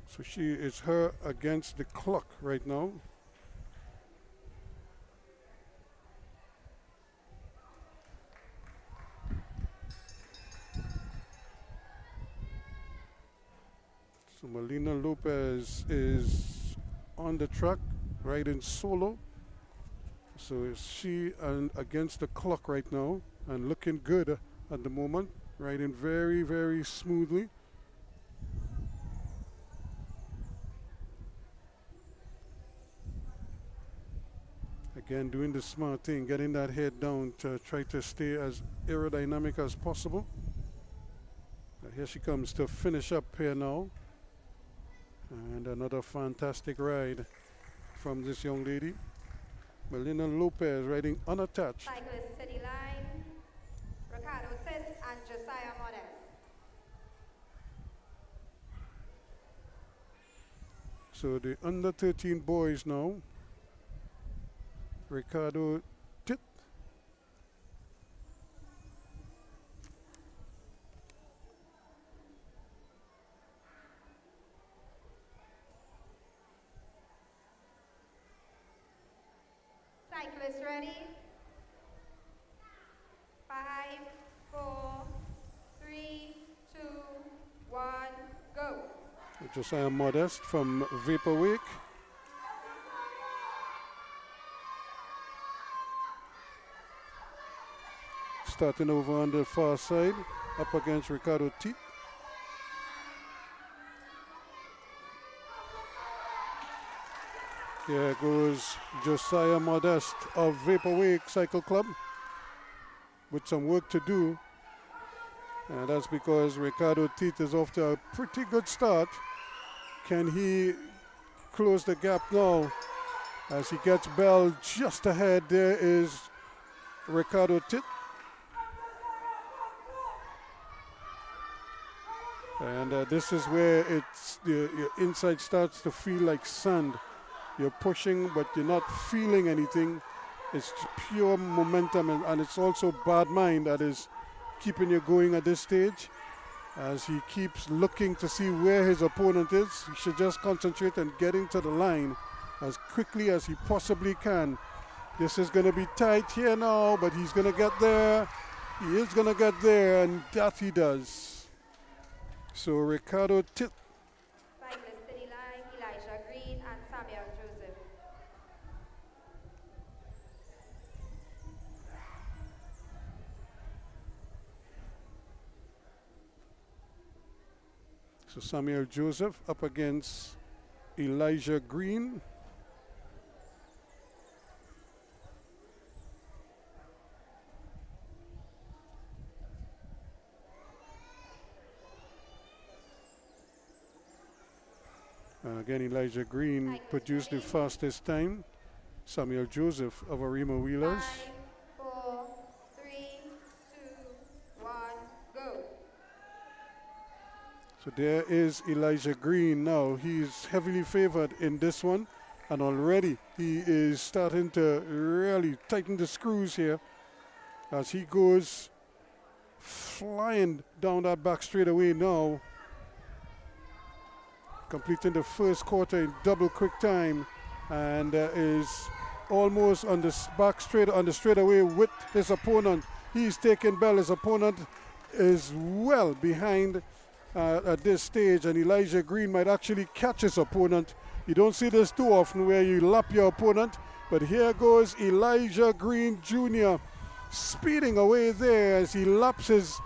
So she is her against the clock right now. So Melina Lopez is on the track, riding solo. So is she and against the clock right now and looking good at the moment, riding very, very smoothly. Again, doing the smart thing, getting that head down to try to stay as aerodynamic as possible. Here she comes to finish up here now. And another fantastic ride from this young lady. Melina Lopez riding unattached. Cyclist steady line. Ricardo Tit and Josiah Modest. So the under 13 boys now. Ricardo Tit. Cyclists ready? 5, 4, 3, 2, 1, go. Josiah Modest from Vapor Wake. Starting over on the far side, up against Ricardo Teat. Here goes Josiah Modest of Vapor Wake Cycle Club with some work to do. And that's because Ricardo Teat is off to a pretty good start. Can he close the gap now as he gets Bell just ahead? There is Ricardo Teat. And this is where your inside starts to feel like sand. You're pushing, but you're not feeling anything. It's pure momentum, and it's also bad mind that is keeping you going at this stage. As he keeps looking to see where his opponent is, he should just concentrate on getting to the line as quickly as he possibly can. This is going to be tight here now, but he's going to get there. He is going to get there, and that he does. So Ricardo Teat. Cyclists to the line, Elijah Green and Samuel Joseph. So Samuel Joseph up against Elijah Green. Again, Elijah Green produced the fastest time. Samuel Joseph of Arima Wheelers. 5, 4, 3, 2, 1, go. So there is Elijah Green now. He's heavily favored in this one, and already he is starting to really tighten the screws here as he goes flying down that back straightaway now, completing the first quarter in double quick time, and is almost on the back straight on the straightaway with his opponent. He's taking Bell. His opponent is well behind at this stage, and Elijah Green might actually catch his opponent. You don't see this too often where you lap your opponent, but here goes Elijah Green Jr. speeding away there as he laps his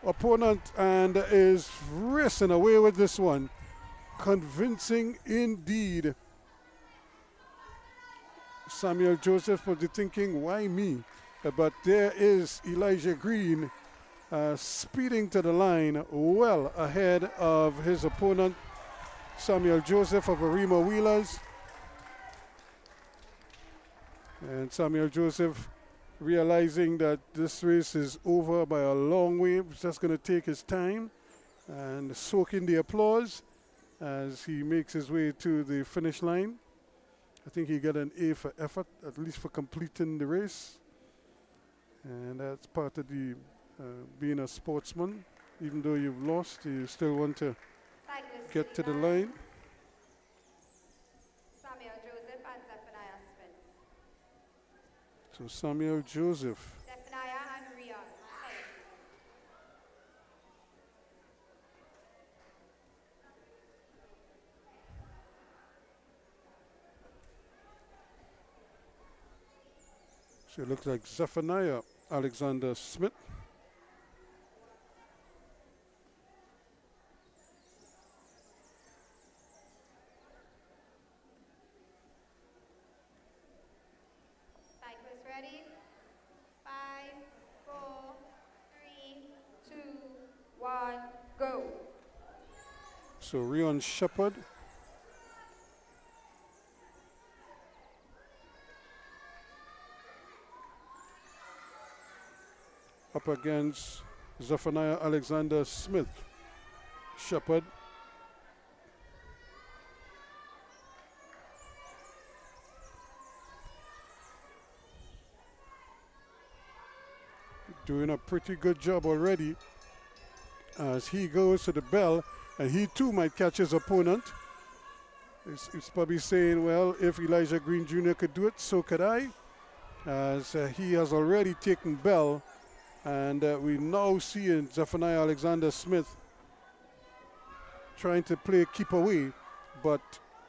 opponent and is racing away with this one. Convincing indeed. Samuel Joseph will be thinking, why me? But there is Elijah Green speeding to the line well ahead of his opponent, Samuel Joseph of Arima Wheelers. And Samuel Joseph realizing that this race is over by a long way. He's just going to take his time and soak in the applause as he makes his way to the finish line. I think he got an A for effort, at least for completing the race. And that's part of the being a sportsman. Even though you've lost, you still want to get to the line. Samuel Joseph and Zephaniah Smith. So Samuel Joseph. Zephaniah and Rion. So it looks like Zephaniah Alexander Smith. Cyclists ready? 5, 4, 3, 2, 1, go. So Rion Shepard. Up against Zephaniah Alexander Smith. Shepard. Doing a pretty good job already as he goes to the bell, and he too might catch his opponent. He's probably saying, well, if Elijah Green Jr. could do it, so could I. as he has already taken Bell, and we now see Zephaniah Alexander Smith trying to play keep away, but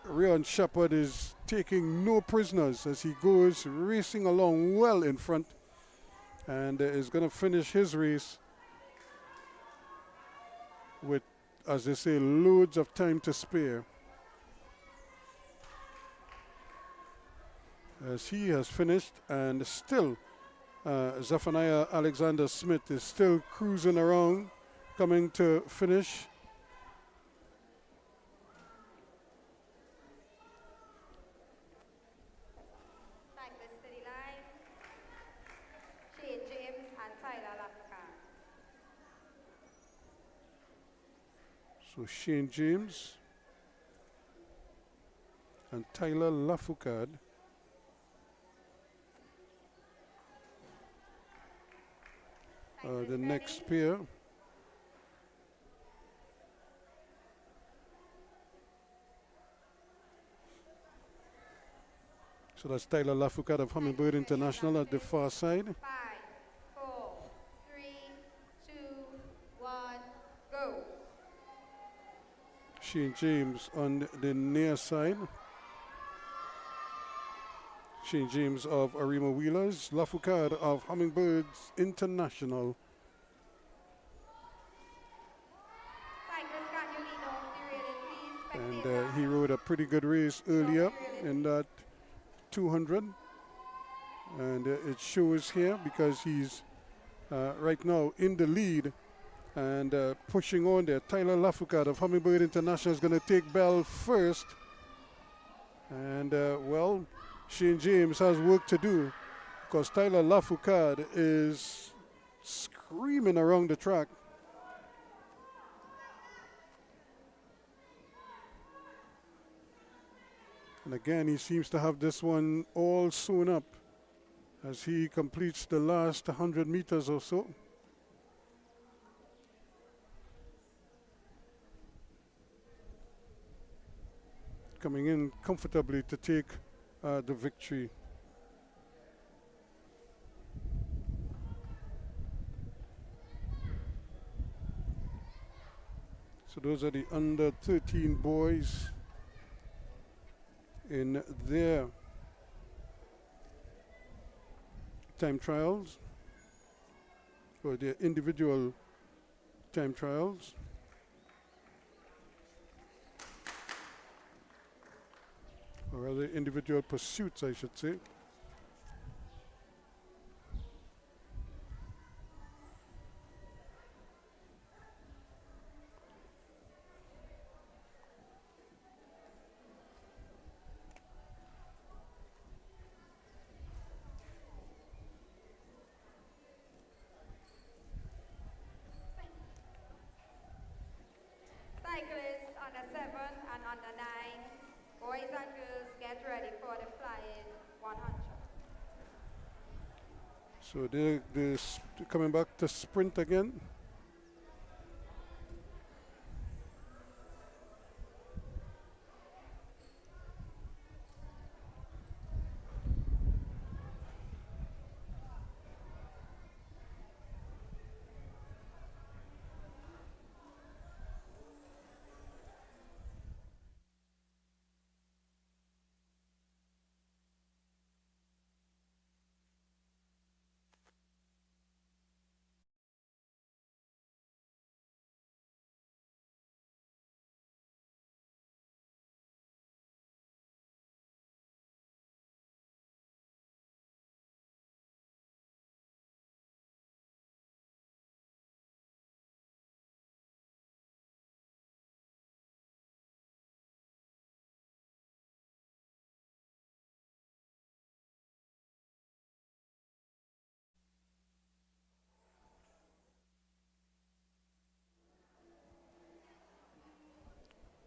Rion Shepard is taking no prisoners as he goes racing along well in front, and is going to finish his race with, as they say, loads of time to spare. As he has finished, and still Zephaniah Alexander Smith is still cruising around, coming to finish. Cyclist city line, Shane James and Tyler Lafcar. So Shane James and Tyler Lafoucade. The next pair. So that's Tyler Lafoucade of Hummingbird International at the far side. 5, 4, 3, 2, 1, go. Shane James on the near side. Shane James of Arima Wheelers, Lafoucade of Hummingbirds International. Cyclists, can you lean off the railing, please? And he rode a pretty good race earlier in that 200. And it shows here because he's right now in the lead and pushing on there. Tyler Lafoucade of Hummingbird International is going to take Bell first. And well, Shane James has work to do because Tyler Lafoucade is screaming around the track. And again, he seems to have this one all sewn up as he completes the last 100 meters or so. Coming in comfortably to take the victory. So those are the under 13 boys in their time trials, or their individual time trials. Or rather individual pursuits, I should say. Cyclists under 7 and under 9, boys and girls, get ready for the flying 100. So they're coming back to sprint again.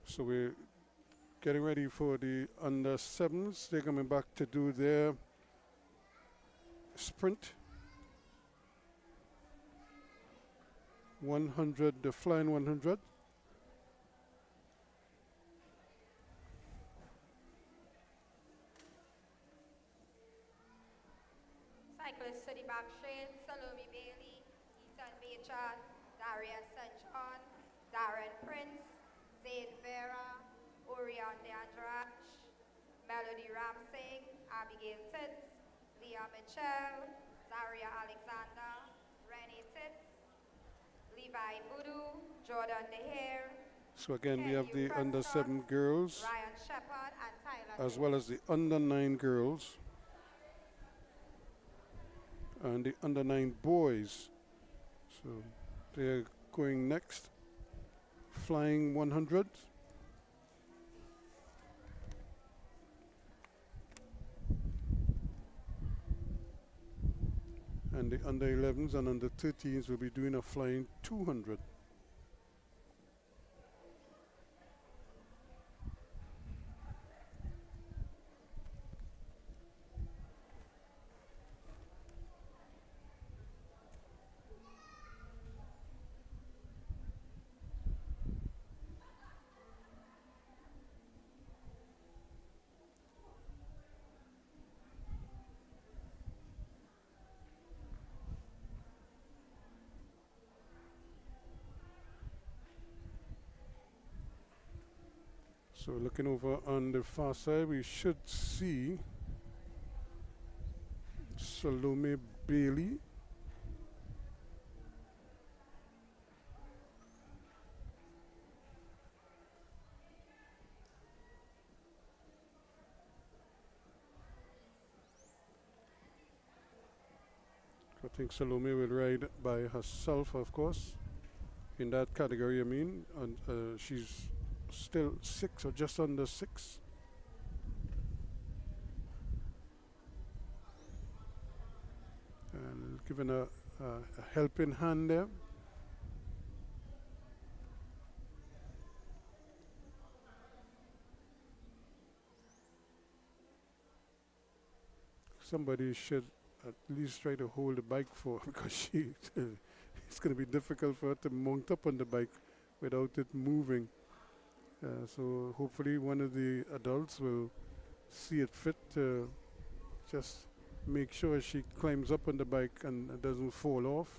So we're getting ready for the under 7s. They're coming back to do their sprint. 100, the flying 100. Ishan, Darius St. John, Darren Prince, Zayn Vera, Orion Deandrach, Melody Ramsing, Abigail Titz, Leah Mitchell, Zaria Alexander, Rennie Titz, Levi Voodoo, Jordan DeHare, So again, we have Kenyu the under Prescott, 7 girls Ryan Shepard, and Tyler as Gibbs. well as the under 9 girls and the under 9 boys. So they're going next, flying 100. And the under 11s and under 13s will be doing a flying 200. So looking over on the far side, we should see Salome Bailey. I think Salome will ride by herself, of course, in that category, I mean. And she's still 6 or just under 6. And giving a helping hand there. Somebody should at least try to hold the bike for her because it's going to be difficult for her to mount up on the bike without it moving. So hopefully one of the adults will see it fit to just make sure she climbs up on the bike and doesn't fall off.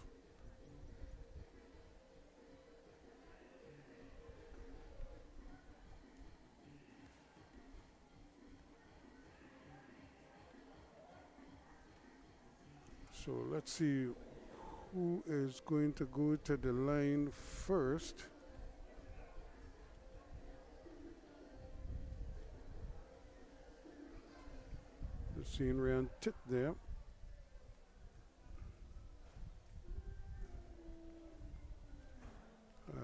So let's see who is going to go to the line first. Seeing Ryan Tit there.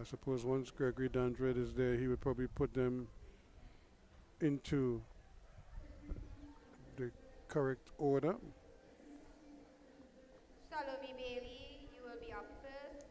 I suppose once Gregory Dandred is there, he would probably put them into the correct order. Salome Bailey, you will be up first.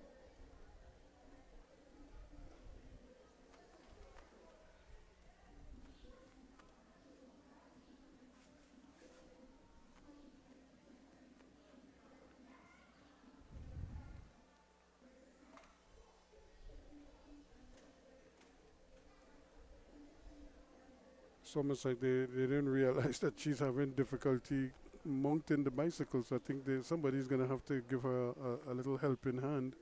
It's almost like they didn't realize that she's having difficulty mounting the bicycle. So I think somebody's going to have to give her a little helping hand.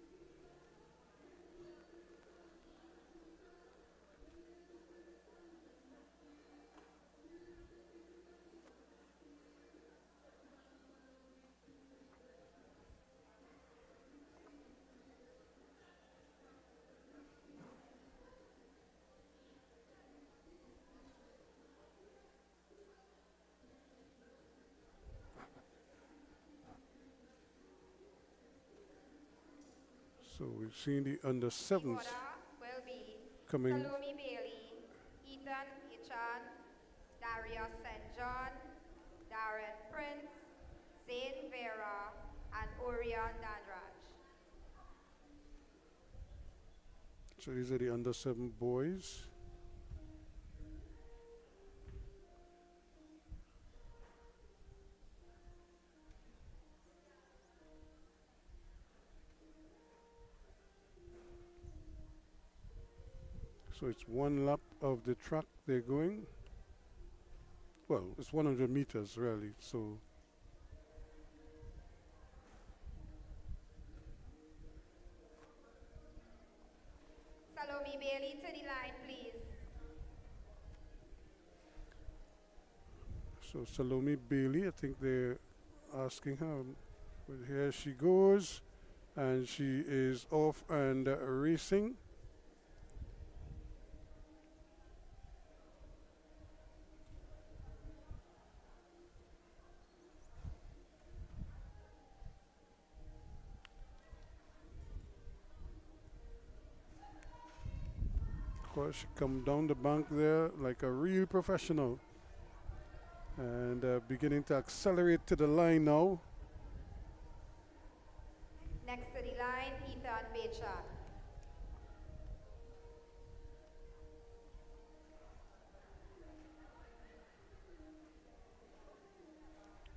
So we've seen the under 7s Order will be coming. Salome Bailey, Ethan Ichan, Darius St. John, Darren Prince, Zayn Vera, and Orion Dandrach. So these are the under 7 boys. So it's 1 lap of the track they're going. Well, it's 100 meters really, so Salome Bailey to the line, please. So Salome Bailey, I think they're asking her. But here she goes, and she is off and racing. Of course, she come down the bank there like a real professional, and beginning to accelerate to the line now. Next to the line, Ethan Bachan.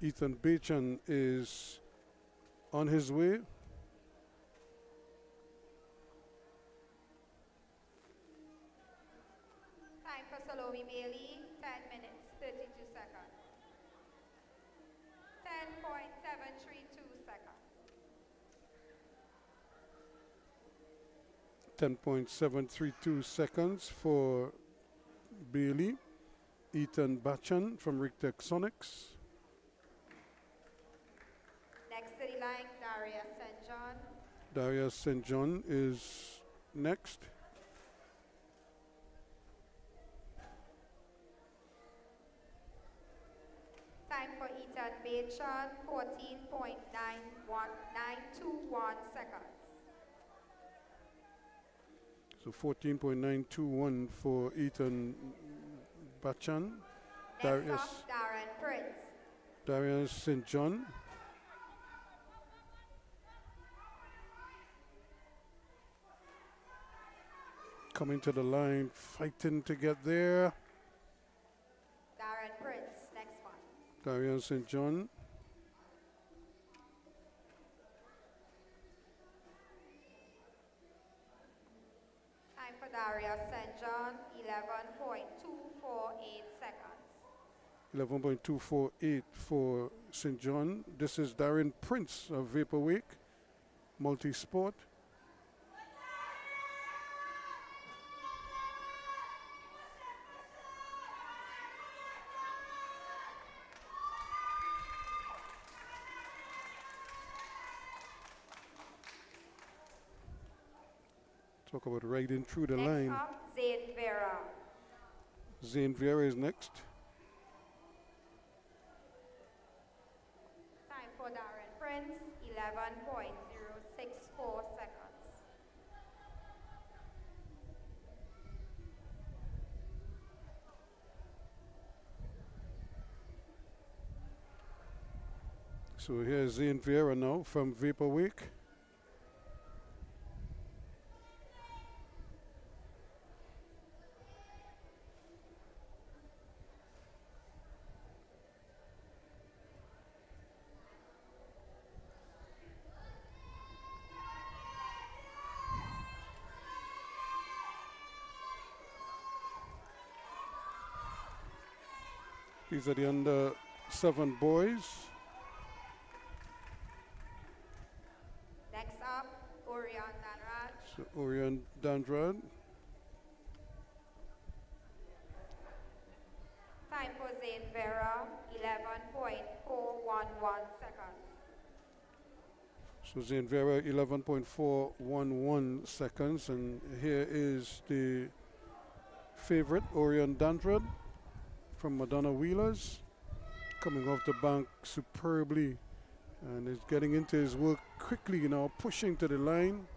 Ethan Bachan is on his way. Time for Salome Bailey, 10 minutes, 32 seconds. 10.732 seconds. 10.732 seconds for Bailey. Ethan Bachan from Richter Sonics. Next to the line, Daria St. John. Daria St. John is next. Time for Ethan Bachan, 14.921 seconds. So 14.921 for Ethan Bachan. Next up, Darren Prince. Darius St. John. Coming to the line, fighting to get there. Darren Prince, next one. Darius St. John. Time for Daria St. John, 11.248 seconds. 11.248 for St. John. This is Darren Prince of Vaporwake, multi-sport. Talk about riding through the line. Next up, Zane Vera. Zane Vera is next. Time for Darren Prince, 11.064 seconds. So here's Zane Vera now from Vaporwake. These are the under 7 boys. Next up, Orion Danraj. So Orion Dandrad. Time for Zane Vera, 11.411 seconds. So Zane Vera, 11.411 seconds. And here is the favorite, Orion Dandrad from Madonna Wheelers, coming off the bank superbly, and is getting into his work quickly now, pushing to the line.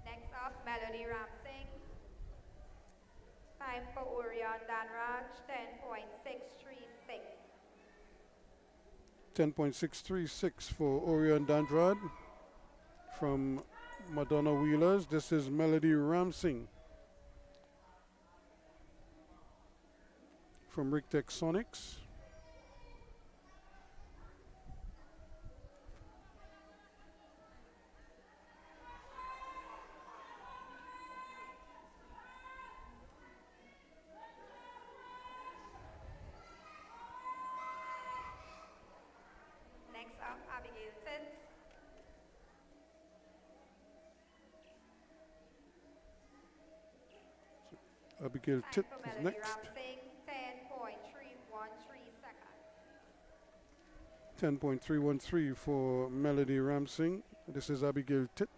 Next up, Melody Ramsing. Time for Orion Danraj, 10.636. 10.636 for Orion Dandrad from Madonna Wheelers. This is Melody Ramsing from Richter Sonics. Abigail Time Titt for is Melody next. Ramsing, 10.313 seconds. 10.313 for Melody Ramsing. This is Abigail Titt.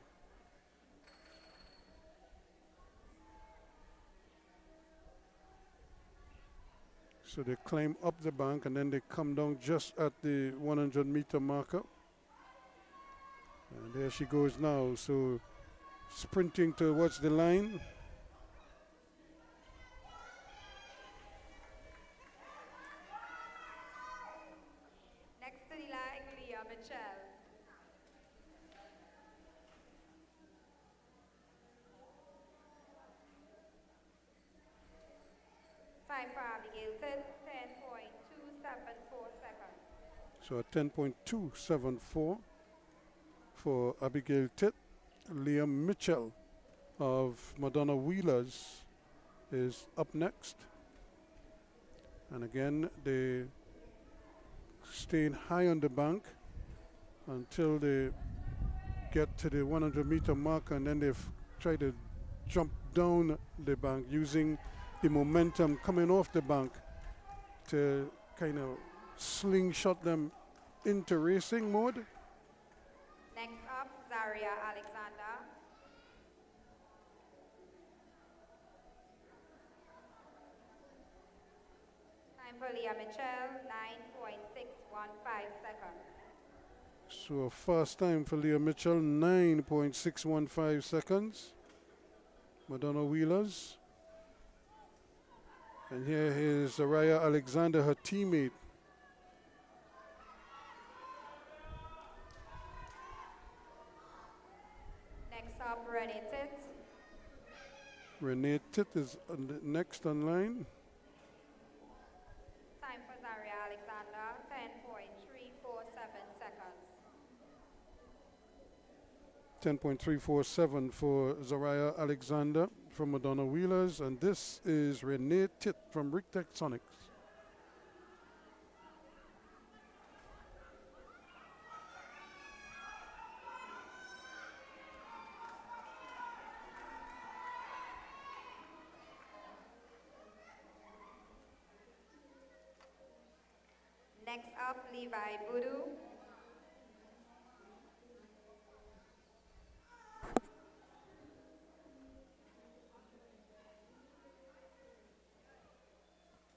So they climb up the bank and then they come down just at the 100-meter marker. And there she goes now. So sprinting towards the line. Next to the line, Leah Mitchell. Time for Abigail Titt, 10.274 seconds. So at 10.274 for Abigail Titt. Liam Mitchell of Madonna Wheelers is up next. And again, they staying high on the bank until they get to the 100-meter mark, and then they try to jump down the bank using the momentum coming off the bank to kind of slingshot them into racing mode. Next up, Zaria Alexander. Time for Leah Mitchell, 9.615 seconds. So a fast time for Leah Mitchell, 9.615 seconds. Madonna Wheelers. And here is Zaria Alexander, her teammate. Next up, Renee Titt. Renee Titt is next on line. Time for Zaria Alexander, 10.347 seconds. 10.347 for Zaria Alexander from Madonna Wheelers. And this is Renee Titt from Rictech Sonics. Next up, Levi Boudou.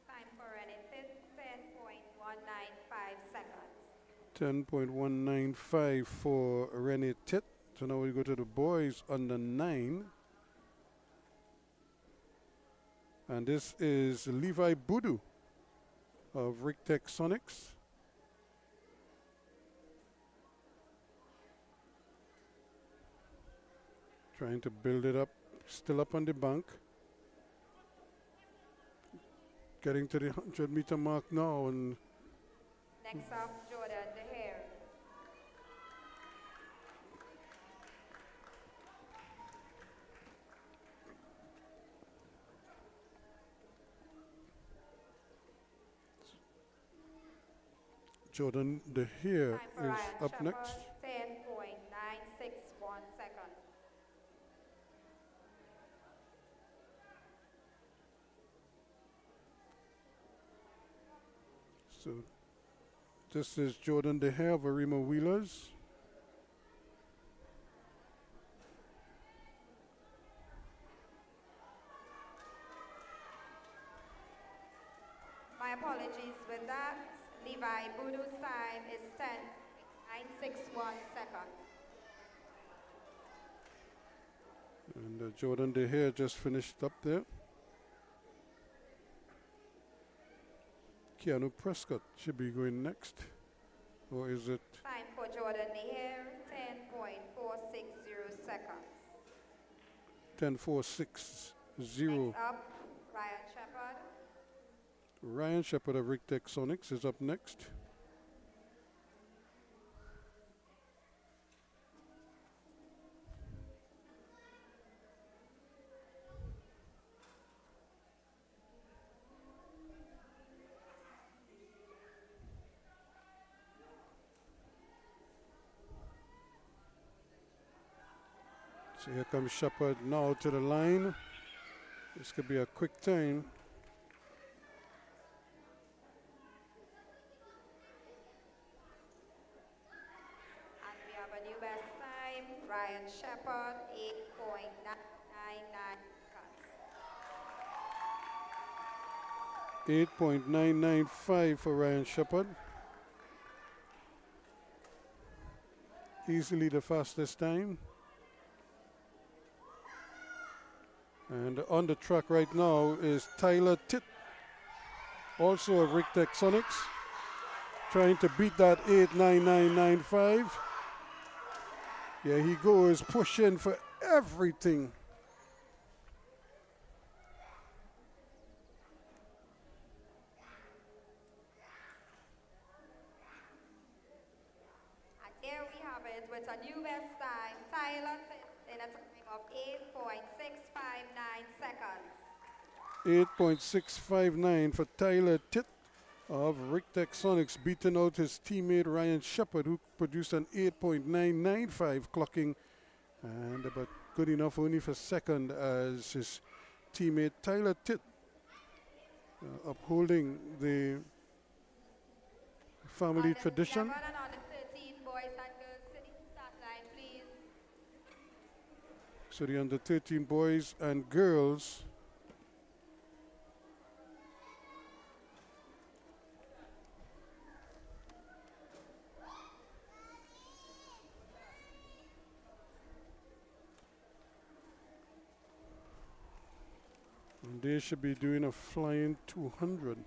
Time for Renee Titt, 10.195 seconds. 10.195 for Renee Titt. So now we go to the boys under 9. And this is Levi Boudou of Rictech Sonics. Trying to build it up, still up on the bank. Getting to the 100-meter mark now. And Next up, Jordan DeHare. Jordan DeHare Time for is Ryan up Shepherd, next. 10.961 seconds. So this is Jordan DeHare of Arima Wheelers. My apologies with that. Levi Boudou's time is 10.961 seconds. And Jordan DeHare just finished up there. Keanu Prescott should be going next. Or is it? Time for Jordan DeHare, 10.460 seconds. 10.460. Next up, Ryan Shepherd. Ryan Shepherd of Rictech Sonics is up next. So here comes Shepherd now to the line. This could be a quick time. And we have a new best time. Ryan Shepard, 8.999 seconds. 8.995 for Ryan Shepard. Easily the fastest time. And on the track right now is Tyler Titt, also of Rick Texonics, trying to beat that 8.9995. Yeah, he goes pushing for everything. And here we have it with a new best time. Tyler in a time of 8.659 seconds. 8.659 for Tyler Titt of Rick Texonics, beating out his teammate Ryan Shepard, who produced an 8.995 clocking, and about good enough only for second as his teammate Tyler Titt, upholding the family On the tradition. 11 and on the 13 boys and girls sitting start line, please. So the under 13 boys and girls and they should be doing a flying 200.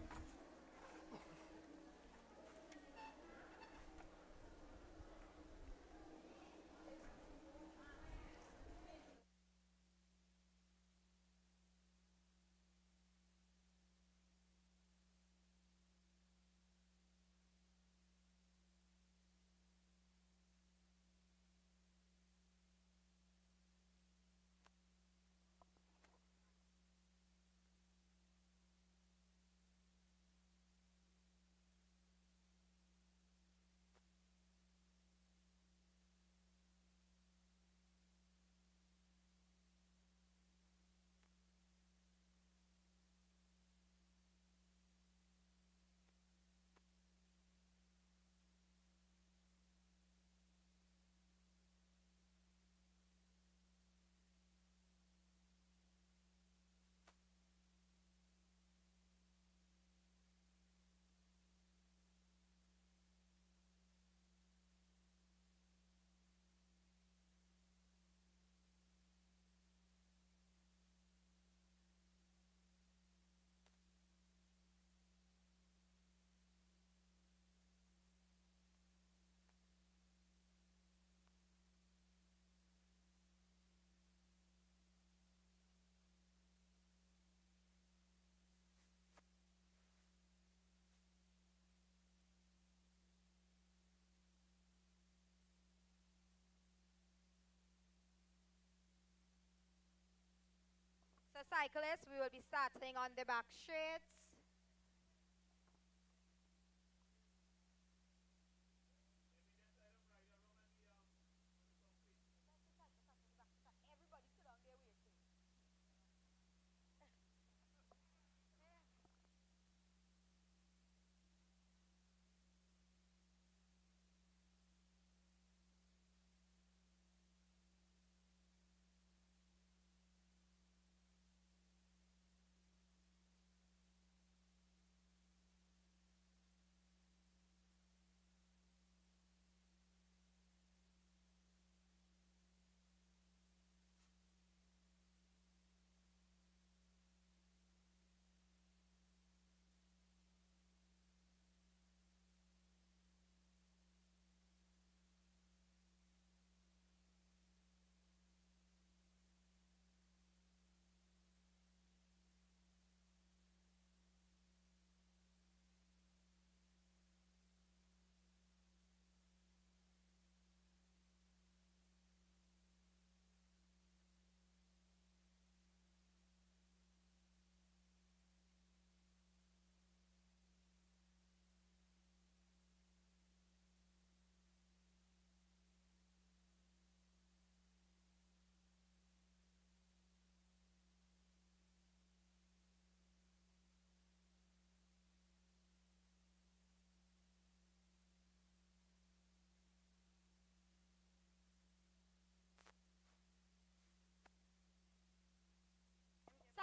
So cyclists, we will be starting on the back straights.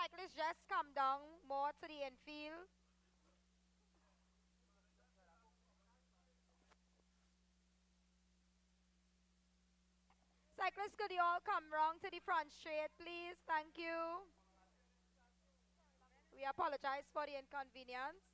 Cyclists, just come down more to the infield. Cyclists, could you all come round to the front straight, please? Thank you. We apologize for the inconvenience.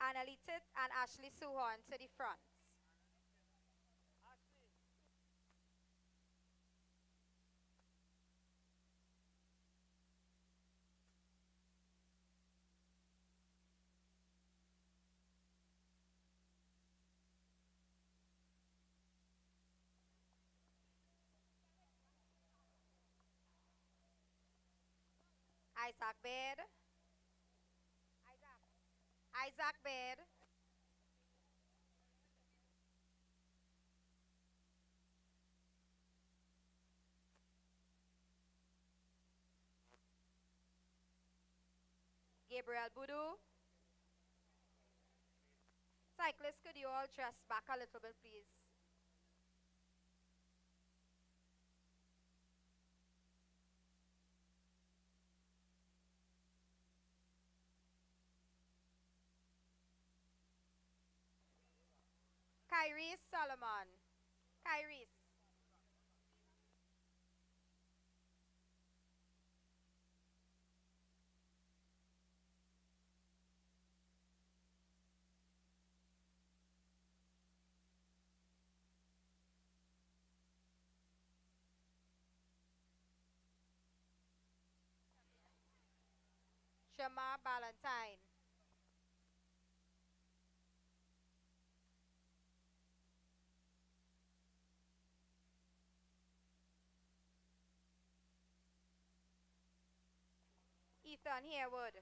Annalie Tit and Ashley Suhon to the front. Isaac Baird. Isaac Baird. Gabriel Boudou. Cyclists, could you all dress back a little bit, please? Kyrese Solomon. Kyrese. Shema Ballantyne. Ethan Harewood.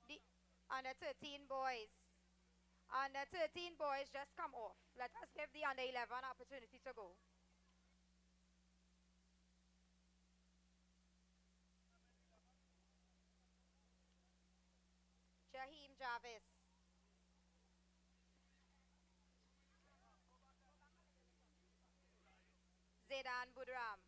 The under 13 boys. Under 13 boys, just come off. Let us give the under 11 opportunity to go. Jaheem Jarvis. Zedan Budram.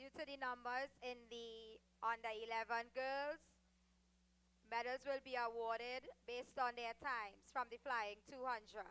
due to the numbers in the under 11 girls, medals will be awarded based on their times from the flying 200.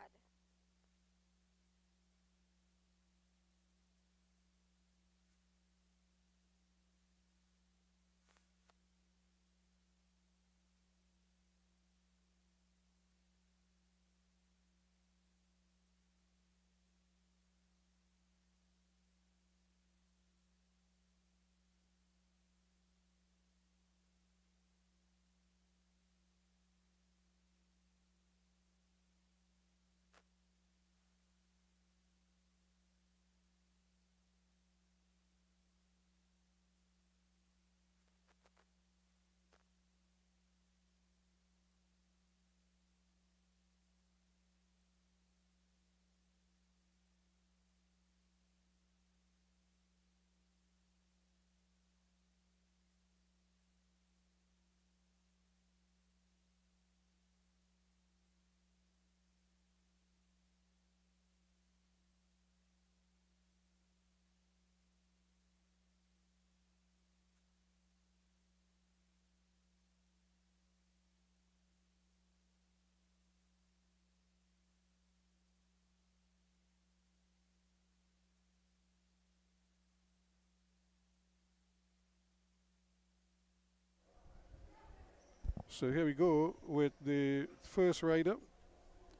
So here we go with the first rider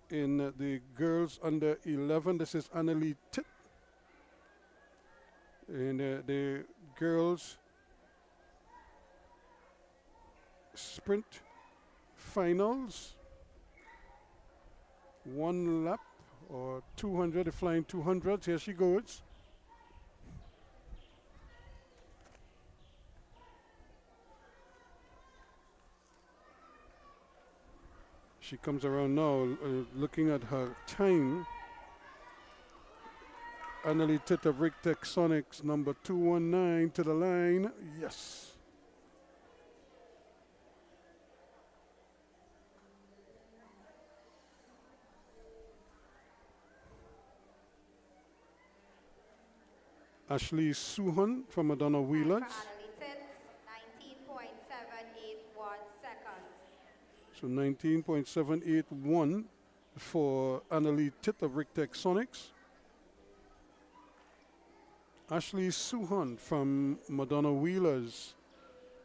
in the girls under 11. This is Annalie Titt. In the girls sprint finals. One lap or 200, the flying 200s. Here she goes. She comes around now looking at her time. Annalie Titt of Rictech Sonics, number 219 to the line. Yes. Ashley Suhan from Madonna Wheelers. Annalie Titz, 19.781 seconds. So 19.781 for Annalie Titt of Rictech Sonics. Ashley Suhan from Madonna Wheelers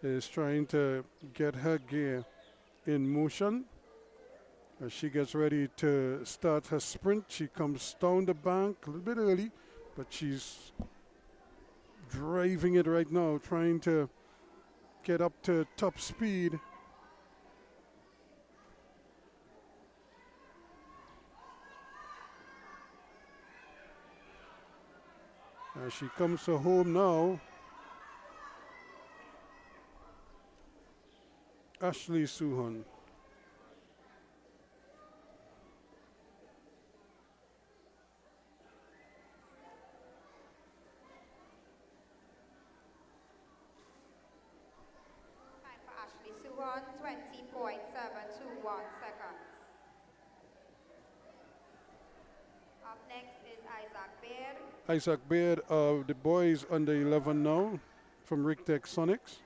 is trying to get her gear in motion. As she gets ready to start her sprint, she comes down the bank a little bit early, but she's driving it right now, trying to get up to top speed. As she comes to home now, Ashley Suhan. Time for Ashley Suhan, 20.721 seconds. Up next is Isaac Baird. Isaac Baird of the boys under 11 now from Rictech Sonics.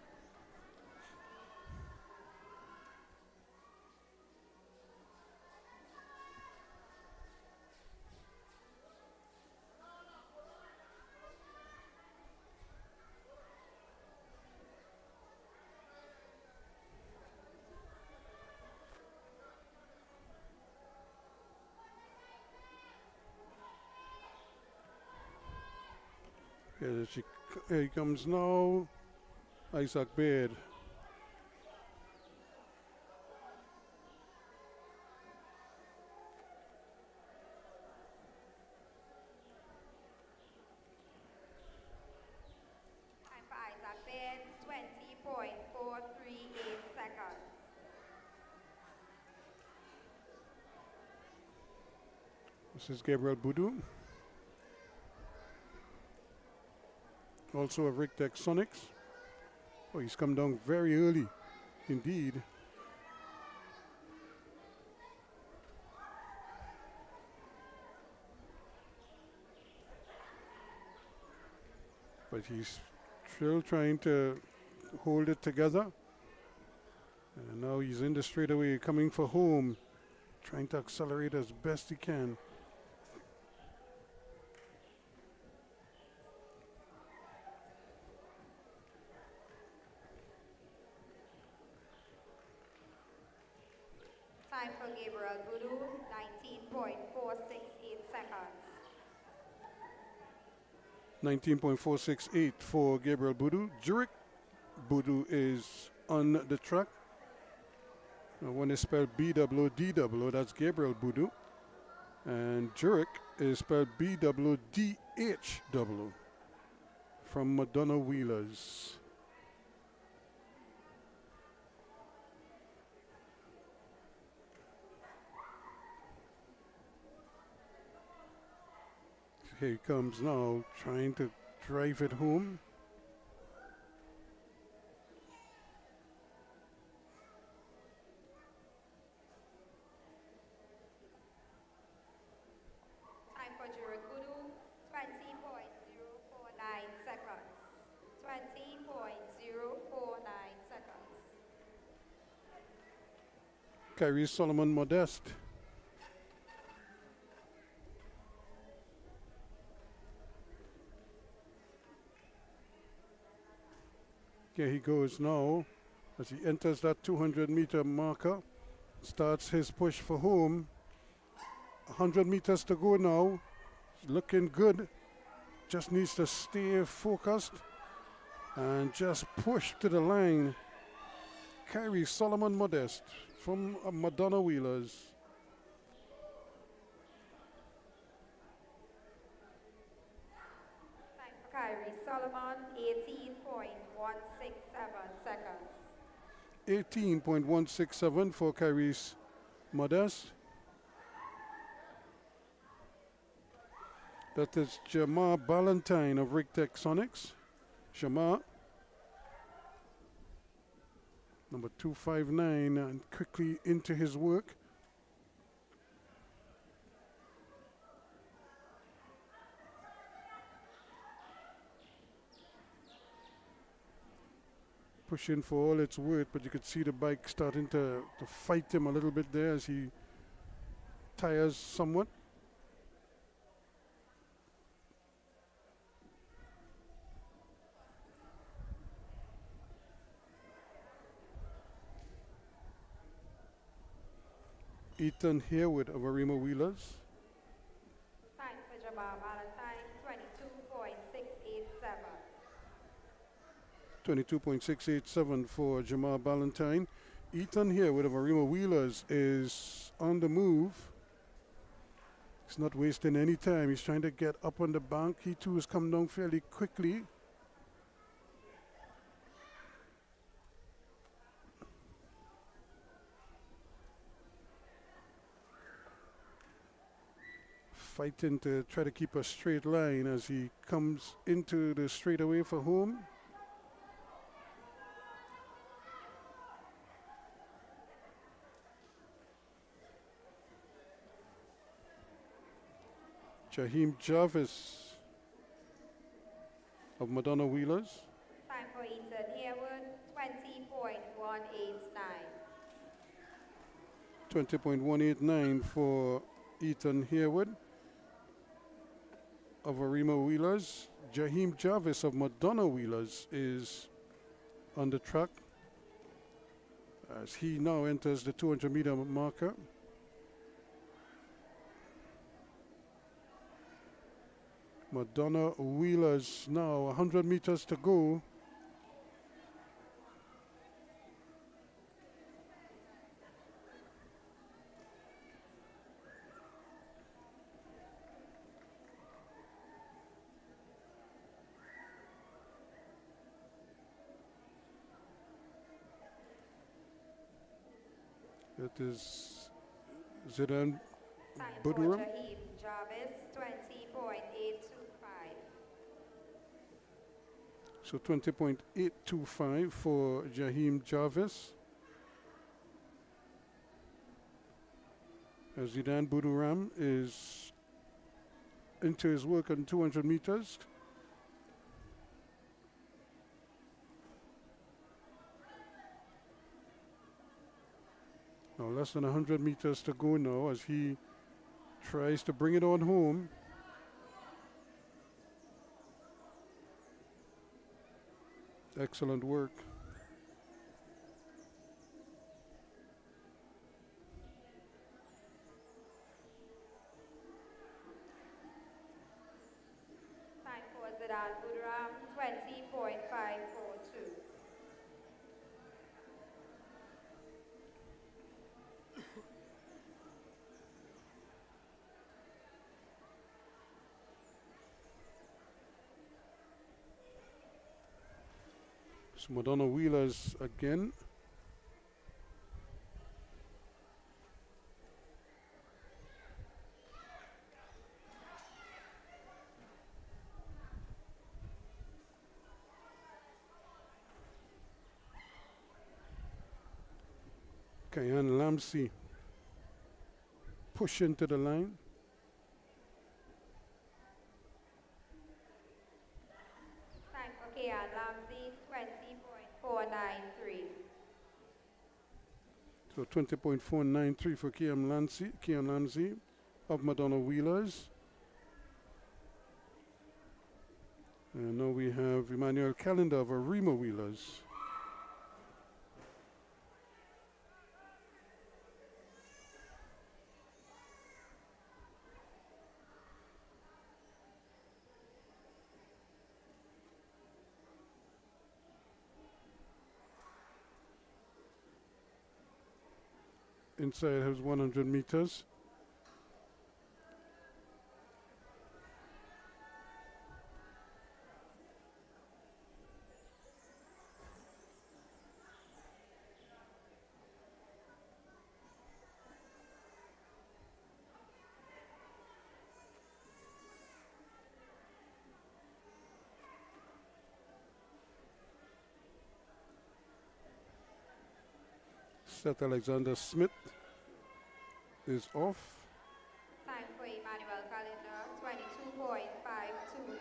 Here he comes now, Isaac Baird. Time for Isaac Baird, 20.438 seconds. This is Gabriel Boudou, also of Rictech Sonics. Oh, he's come down very early, indeed. But he's Still trying to hold it together. And now he's in the straightaway, coming for home, trying to accelerate as best he can. Time for Gabriel Budu, 19.468 seconds. 19.468 for Gabriel Budu. Jurek Budu is on the track. One is spelled BWDW, that's Gabriel Budu. And Jurek is spelled BWDHW from Madonna Wheelers. Here he comes now, trying to drive it home. Time for Jurekudu, 20.049 seconds. 20.049 seconds. Kyrie Solomon Modeste. Here he goes now as he enters that 200-meter marker. Starts his push for home. 100 meters to go now. Looking good. Just needs to stay focused and just push to the line. Kyrie Solomon Modeste from Madonna Wheelers. Time for Kyrie Solomon, 18.167 seconds. 18.167 for Kyrie Modeste. That is Jamar Ballantyne of Rig Sonics. Jamar, number 259, and quickly into his work. Pushing for all it's worth, but you could see the bike starting to fight him a little bit there as he tires somewhat. Ethan Harewood of Arima Wheelers. Time for Jamal Valentine, 22.687. 22.687 for Jamal Ballantyne. Ethan Harewood of Arima Wheelers is on the move. He's not wasting any time. He's trying to get up on the bank. He too has come down fairly quickly. Fighting to try to keep a straight line as he comes into the straightaway for home. Jaheim Jarvis of Madonna Wheelers. Time for Ethan Harewood, 20.189. 20.189 for Ethan Harewood of Arima Wheelers. Jaheim Jarvis of Madonna Wheelers is on the track as he now enters the 200-meter marker. Madonna Wheelers now 100 meters to go. It is Zidane Time for Buduram. Jaheim Jarvis, 20.825. So 20.825 for Jaheim Jarvis. As Zidane Buduram is into his work on 200 meters. Now less than 100 meters to go now as he tries to bring it on home. Excellent work. Time for Zidane Budram, 20.542. So Madonna Wheelers again. Kayan Lamsey push into the line. Time for Kian Lamsey, 20.493. So 20.493 for Kian Lamsey of Madonna Wheelers. And now we have Emmanuel Calendar of Arima Wheelers. Inside has 100 meters. Seth Alexander Smith is off. Time for Emmanuel Calendar, 22.529.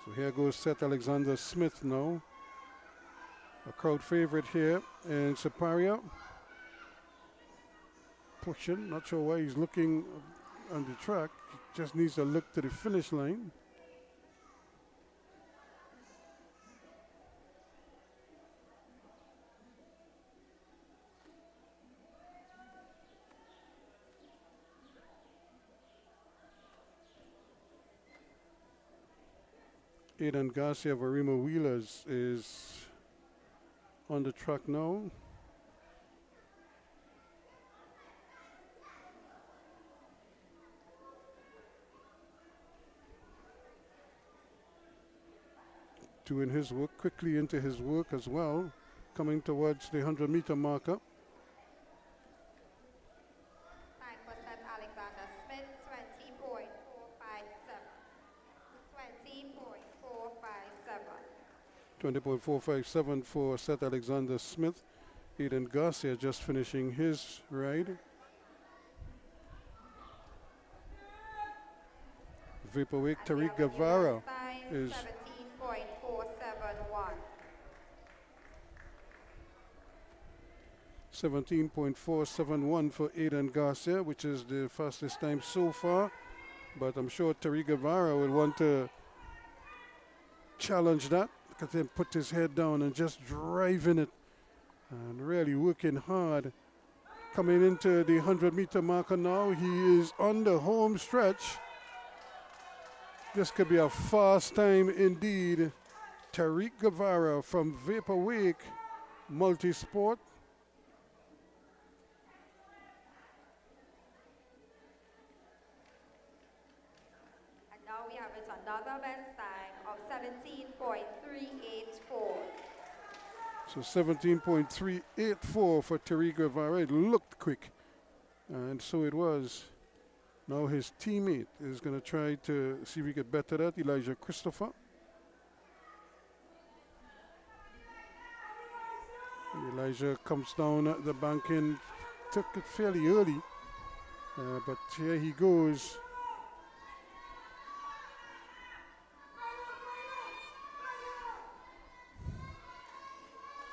So here goes Seth Alexander Smith now. A crowd favorite here in Siparia. Pushing, not sure why he's looking on the track. Just needs to look to the finish line. Aidan Garcia of Arima Wheelers is on the track now. Doing his work, quickly into his work as well, coming towards the 100-meter marker. Time for Seth Alexander Smith, 20.457. 20.457 for Seth Alexander Smith. Aidan Garcia just finishing his ride. Vaporweight Tariq Guevara is 17.471. 17.471 for Aidan Garcia, which is the fastest time so far. But I'm sure Tariq Guevara will want to challenge that, because then put his head down and just driving it and really working hard. Coming into the 100-meter marker now, he is on the home stretch. This could be a fast time indeed. Tariq Guevara from Vaporweight Multisport. And now we have it another best time of 17.384. So 17.384 for Tariq Guevara. It looked quick, and so it was. Now his teammate is going to try to see if he can better that, Elijah Christopher. Elijah comes down at the bank and took it fairly early, but here he goes.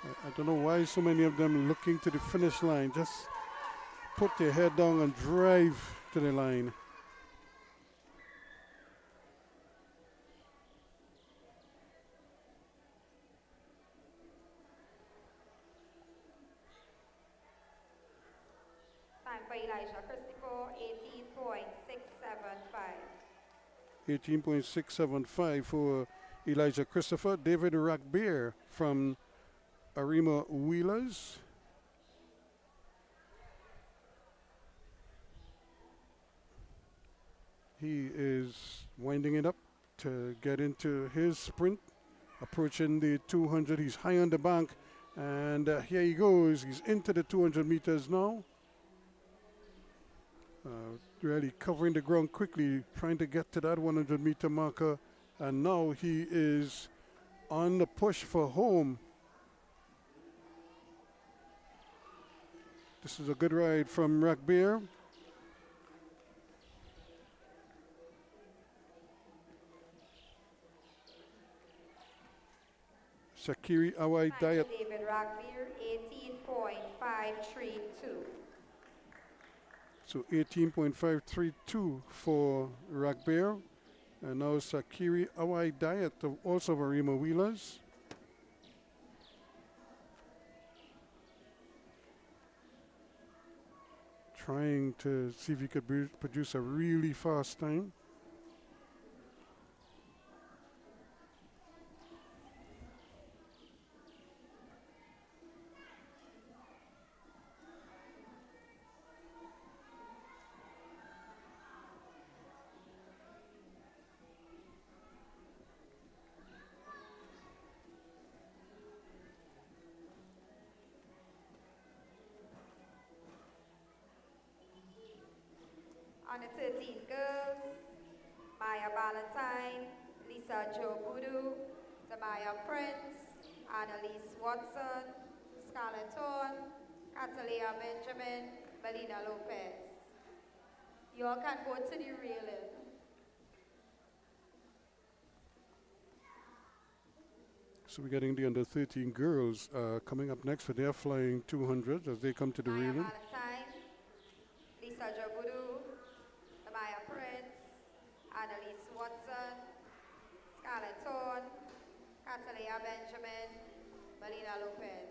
I don't know why so many of them looking to the finish line. Just put their head down and drive to the line. Time for Elijah Christopher, 18.675. 18.675 for Elijah Christopher. David Rackbeer from Arima Wheelers. He is winding it up to get into his sprint, approaching the 200. He's high on the bank, and here he goes. He's into the 200 meters now. Really covering the ground quickly, trying to get to that 100-meter marker, and now he is on the push for home. This is a good ride from Rackbeer. Shakiri Awai Diet. David Rackbeer, 18.532. So 18.532 for Rackbeer. And now Sakiri Awai Diet, also of Arima Wheelers. Trying to see if he could produce a really fast time. On the 13 girls, Maya Valentine, Lisa Jo Budu, Tamaya Prince, Annalise Watson, Scarlett Thorne, Catalina Benjamin, Melina Lopez. You all can go to the railing. So we're getting the under 13 girls coming up next for their flying 200 as they come to the Maya railing. Valentine, Lisa Jo Budu, Tamaya Prince, Annalise Watson, Scarlett Thorne, Catalina Benjamin, Melina Lopez.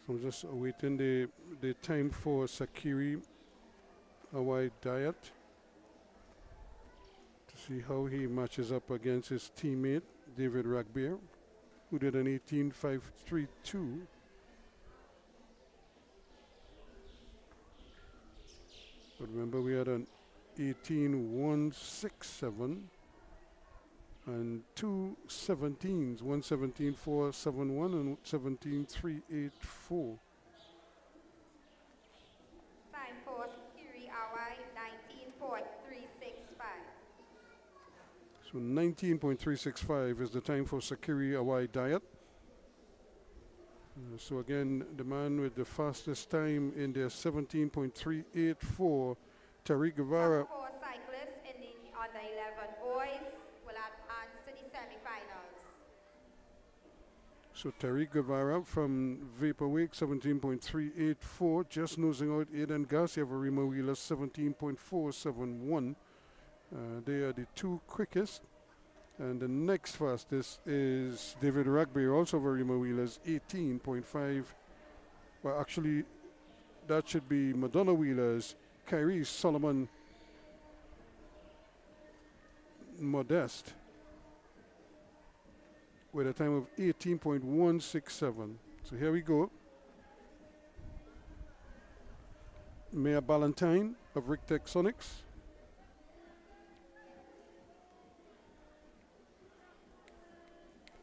So I'm just awaiting the time for Sakiri Awai Diet to see how he matches up against his teammate David Rackbeer, who did an 18.532. But remember, we had an 18.167 and two 17s, 117.471 and 17.384. Time for Kiri Awai, 19.365. So 19.365 is the time for Sakiri Awai Diet. So again, the man with the fastest time in there, 17.384, Tariq Guevara. Four cyclists in the under 11 boys will advance to the semi-finals. So Tariq Guevara from Vaporwake, 17.384, just nosing out Aidan Garcia of Arima Wheeler, 17.471. They are the two quickest. And the next fastest is David Rackbeer, also of Arima Wheelers, 18.5. Well, actually, that should be Madonna Wheelers, Kyrie Solomon Modeste, with a time of 18.167. So here we go. Maya Ballantyne of Rick Texonics.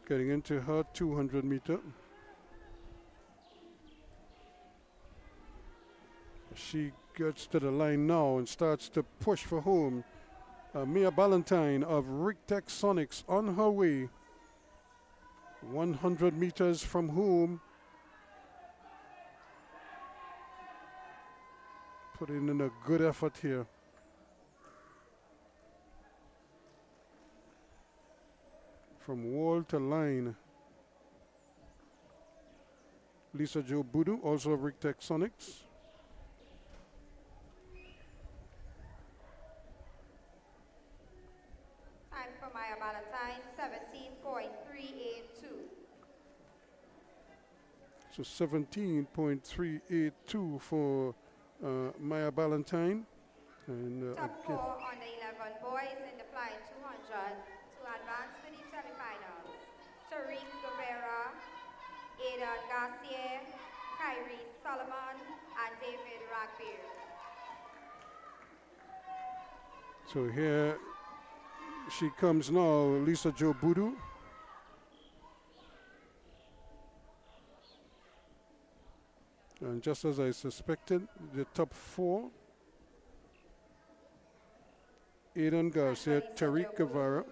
Getting into her 200 meter. She gets to the line now and starts to push for home. Mia Ballantyne of Rick Texonics on her way. 100 meters from home. putting in a good effort here. From wall to line. Lisa Jo Budu, also of Rick Sonics. Time for Maya Valentine, 17.382. So 17.382 for Maya Ballantyne. And Top 4 on the 11 boys in the flying 200 to advance to the semifinals. Tariq Guevara, Aidan Garcia, Kyrie Solomon, and David Ragbeer. so here she comes now, Lisa Jo Budu. And just as I suspected, the top 4, Aidan Garcia, Tariq Guevara.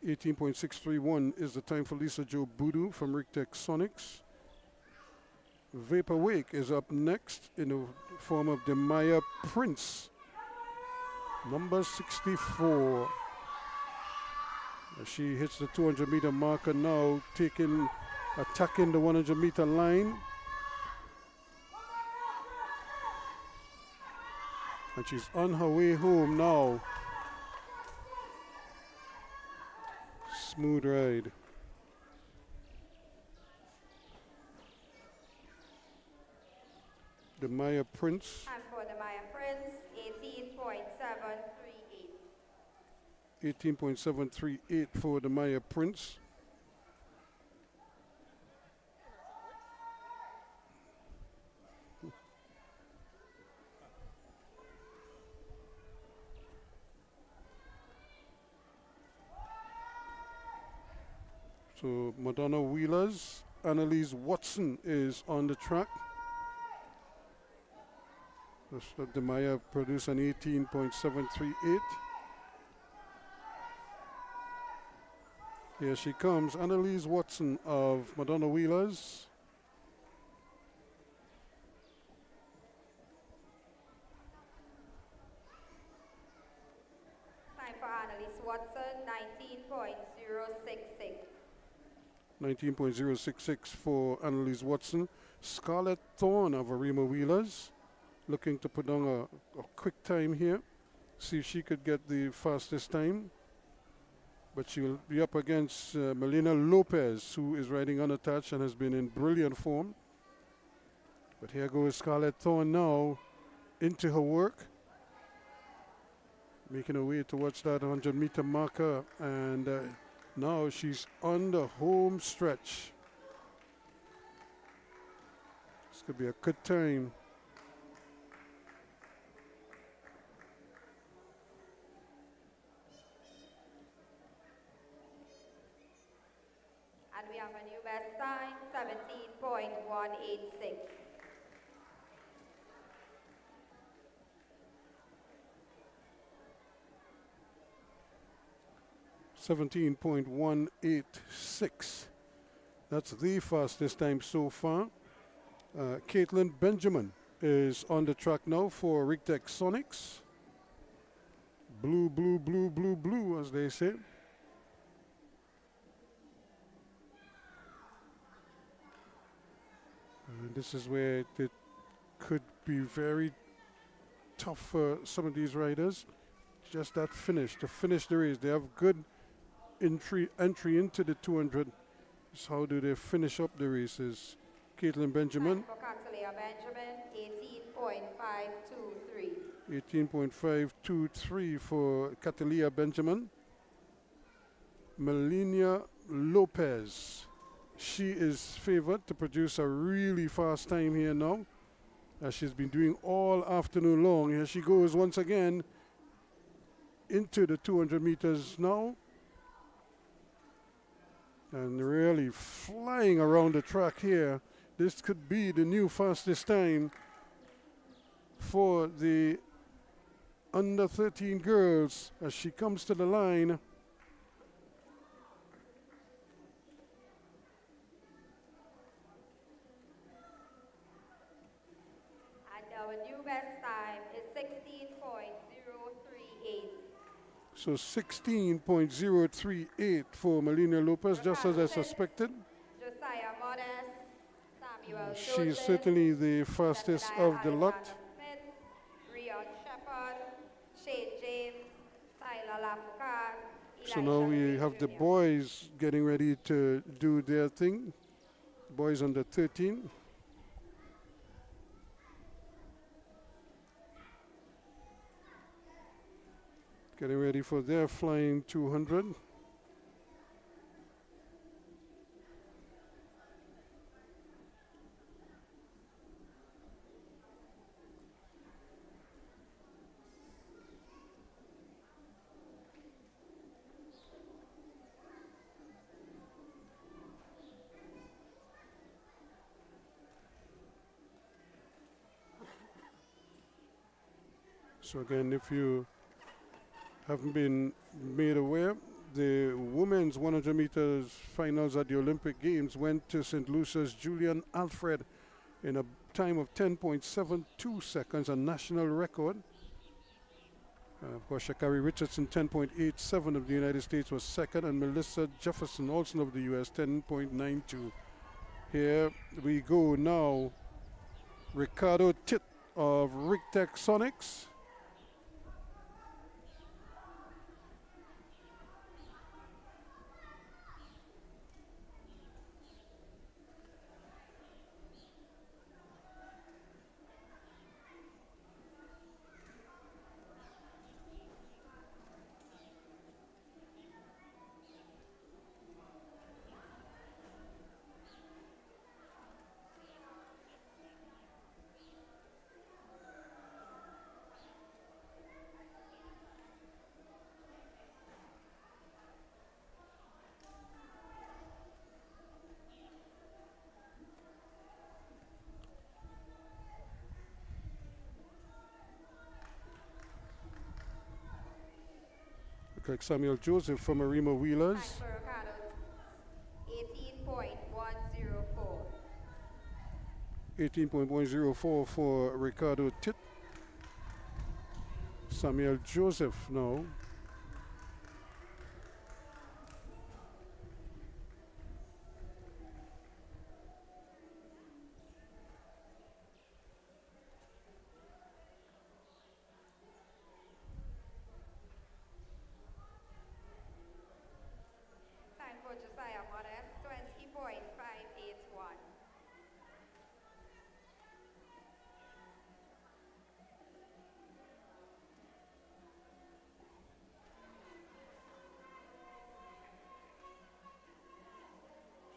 18.631. 18.631 is the time for Lisa Jo Budu from Rick Sonics. Vapor Wake is up next in the form of the Maya Prince, number 64. As she hits the 200-meter marker now, attacking the 100-meter line. And she's on her way home now. Smooth ride. The Maya Prince. And for the Maya Prince, 18.738. 18.738 for the Maya Prince. So Madonna Wheelers, Annalise Watson is on the track. The Maya produced an 18.738. Here she comes, Annalise Watson of Madonna Wheelers. Time for Annalise Watson, 19.066. 19.066 for Annalise Watson. Scarlett Thorne of Arima Wheelers, looking to put on a quick time here. See if she could get the fastest time. But she'll be up against Melina Lopez, who is riding unattached and has been in brilliant form. But here goes Scarlett Thorne now into her work, making her way towards that 100-meter marker. And now she's on the home stretch. This could be a good time. And we have a new best time, 17.186. 17.186. That's the fastest time so far. Caitlin Benjamin is on the track now for Rigtech Sonics. Blue, blue, blue, blue, blue, as they say. And this is where it could be very tough for some of these riders. Just that finish, to finish the race. They have good entry into the 200. So how do they finish up the races? Caitlin Benjamin. For Catalina Benjamin, 18.523. 18.523 for Catalina Benjamin. Melina Lopez. She is favored to produce a really fast time here now, as she's been doing all afternoon long. Here she goes once again into the 200 meters now. And really flying around the track here. This could be the new fastest time for the under 13 girls as she comes to the line. our new best time is 16.038. So 16.038 for Melina Lopez, just as I Ricardo Tit, suspected. Josiah Modest, Samuel She is Joseph, certainly the fastest Zephaniah of the lot. Alexander Smith, Rion Shepard, Shane James, Tyler Lafourcade, So now Elisha we Green have the Jr. boys getting ready to do their thing. Boys under 13. Getting ready for their flying 200. So again, if you haven't been made aware, the women's 100 meters finals at the Olympic Games went to St. Lucia's Julian Alfred in a time of 10.72 seconds, a national record. Of course, Sha'Carri Richardson, 10.87 of the United States, was second, and Melissa Jefferson, also of the U.S., 10.92. Here we go now. Ricardo Tit of Rictech Sonics. Looks like Samuel Joseph from Arima Wheelers. Time for Ricardo, 18.104. 18.104 for Ricardo Tit. Samuel Joseph now. Time for Josiah Modest, 20.581.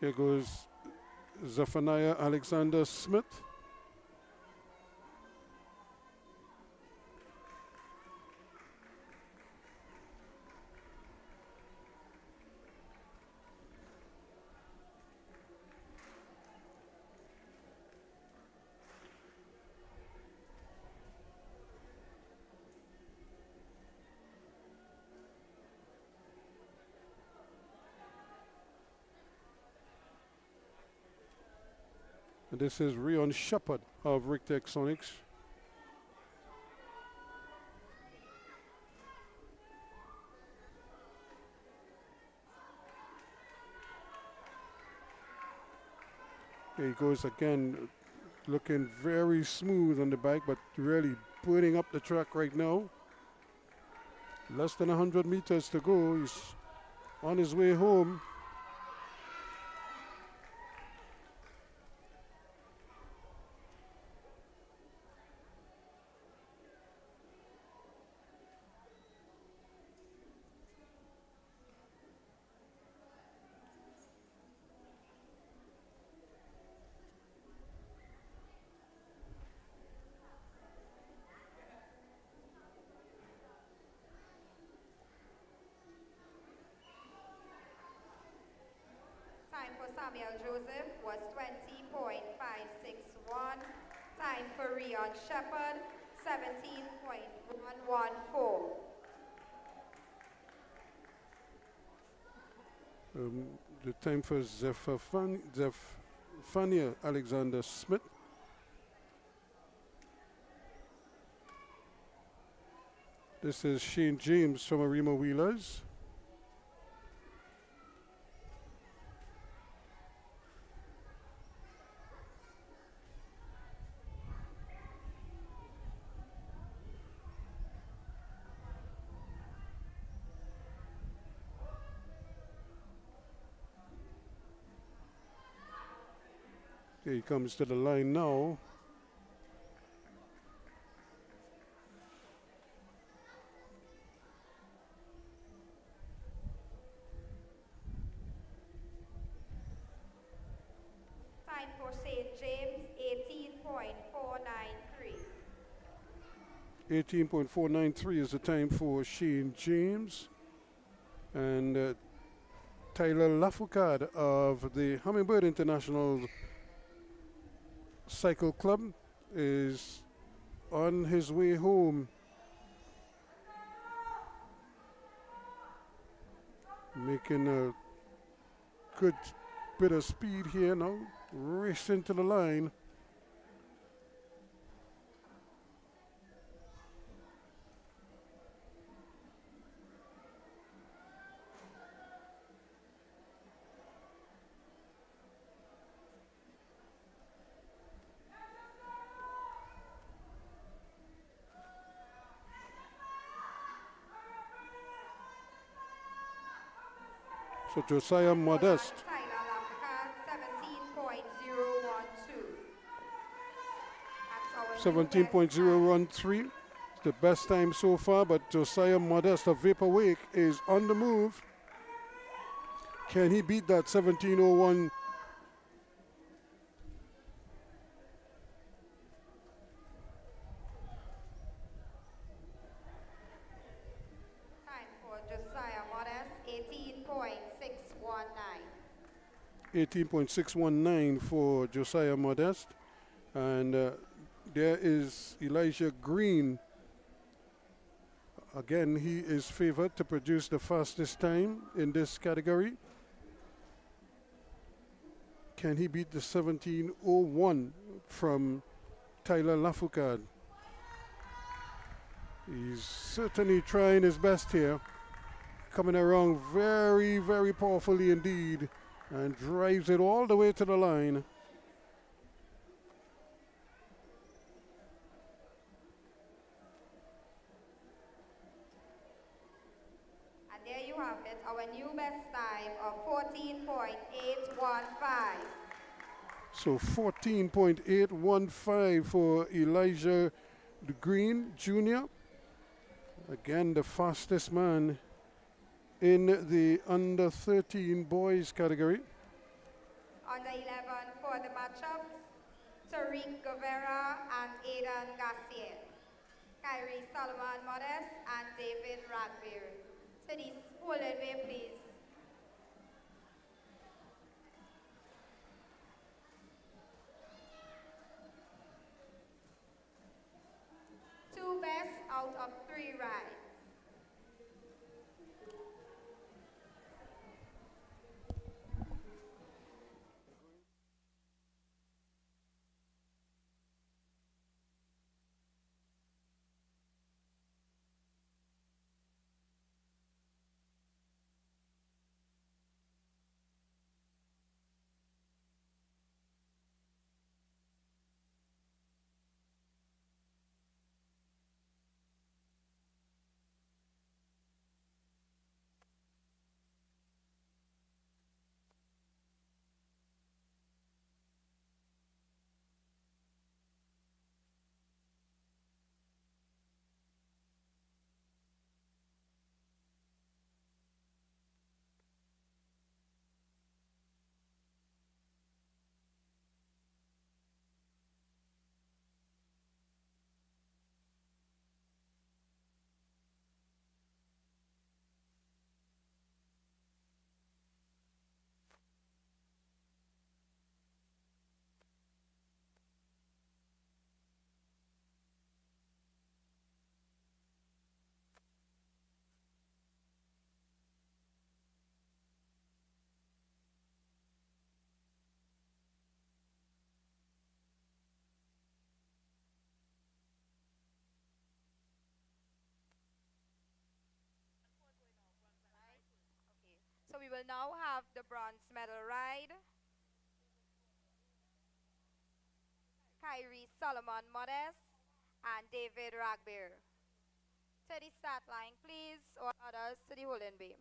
Here goes Zephaniah Alexander Smith. And this is Rion Shepard of Rictech Sonics. Here he goes again, looking very smooth on the bike, but really putting up the track right now. Less than 100 meters to go. He's on his way home. Time for Samuel Joseph was 20.561. Time for Rion Shepard, 17.114. The time for Zephaniah Alexander Smith. This is Shane James from Arima Wheelers. Here he comes to the line now. Time for St. James, 18.493. 18.493 is the time for Shane James. And Tyler Lafoucade of the Hummingbird International Cycle Club is on his way home. Making a good bit of speed here now. Racing to the line. So Josiah Modest. Tyler Lafoucade, 17.012. 17.013. It's the best time so far, but Josiah Modest of Vapor Wake is on the move. Can he beat that 17.01? Time for Josiah Modest, 18.619. 18.619 for Josiah Modest. And there is Elijah Green. Again, he is favored to produce the fastest time in this category. Can he beat the 17.01 from Tyler Lafoucade? He's certainly trying his best here. Coming around very, very powerfully indeed. And drives it all the way to the line. And there you have it, our new best time of 14.815. So 14.815 for Elijah Green Jr. Again, the fastest man in the under 13 boys category. Under 11 for the matchups, Tariq Guevara and Aidan Gassier. Kyrie Solomon Modest and David Radbeer. So these hold it way, please. Two best out of 3 rides. we will now have the bronze medal ride. Kyrie Solomon Modest and David Ragbear. To the start line, please, or others to the holding bay.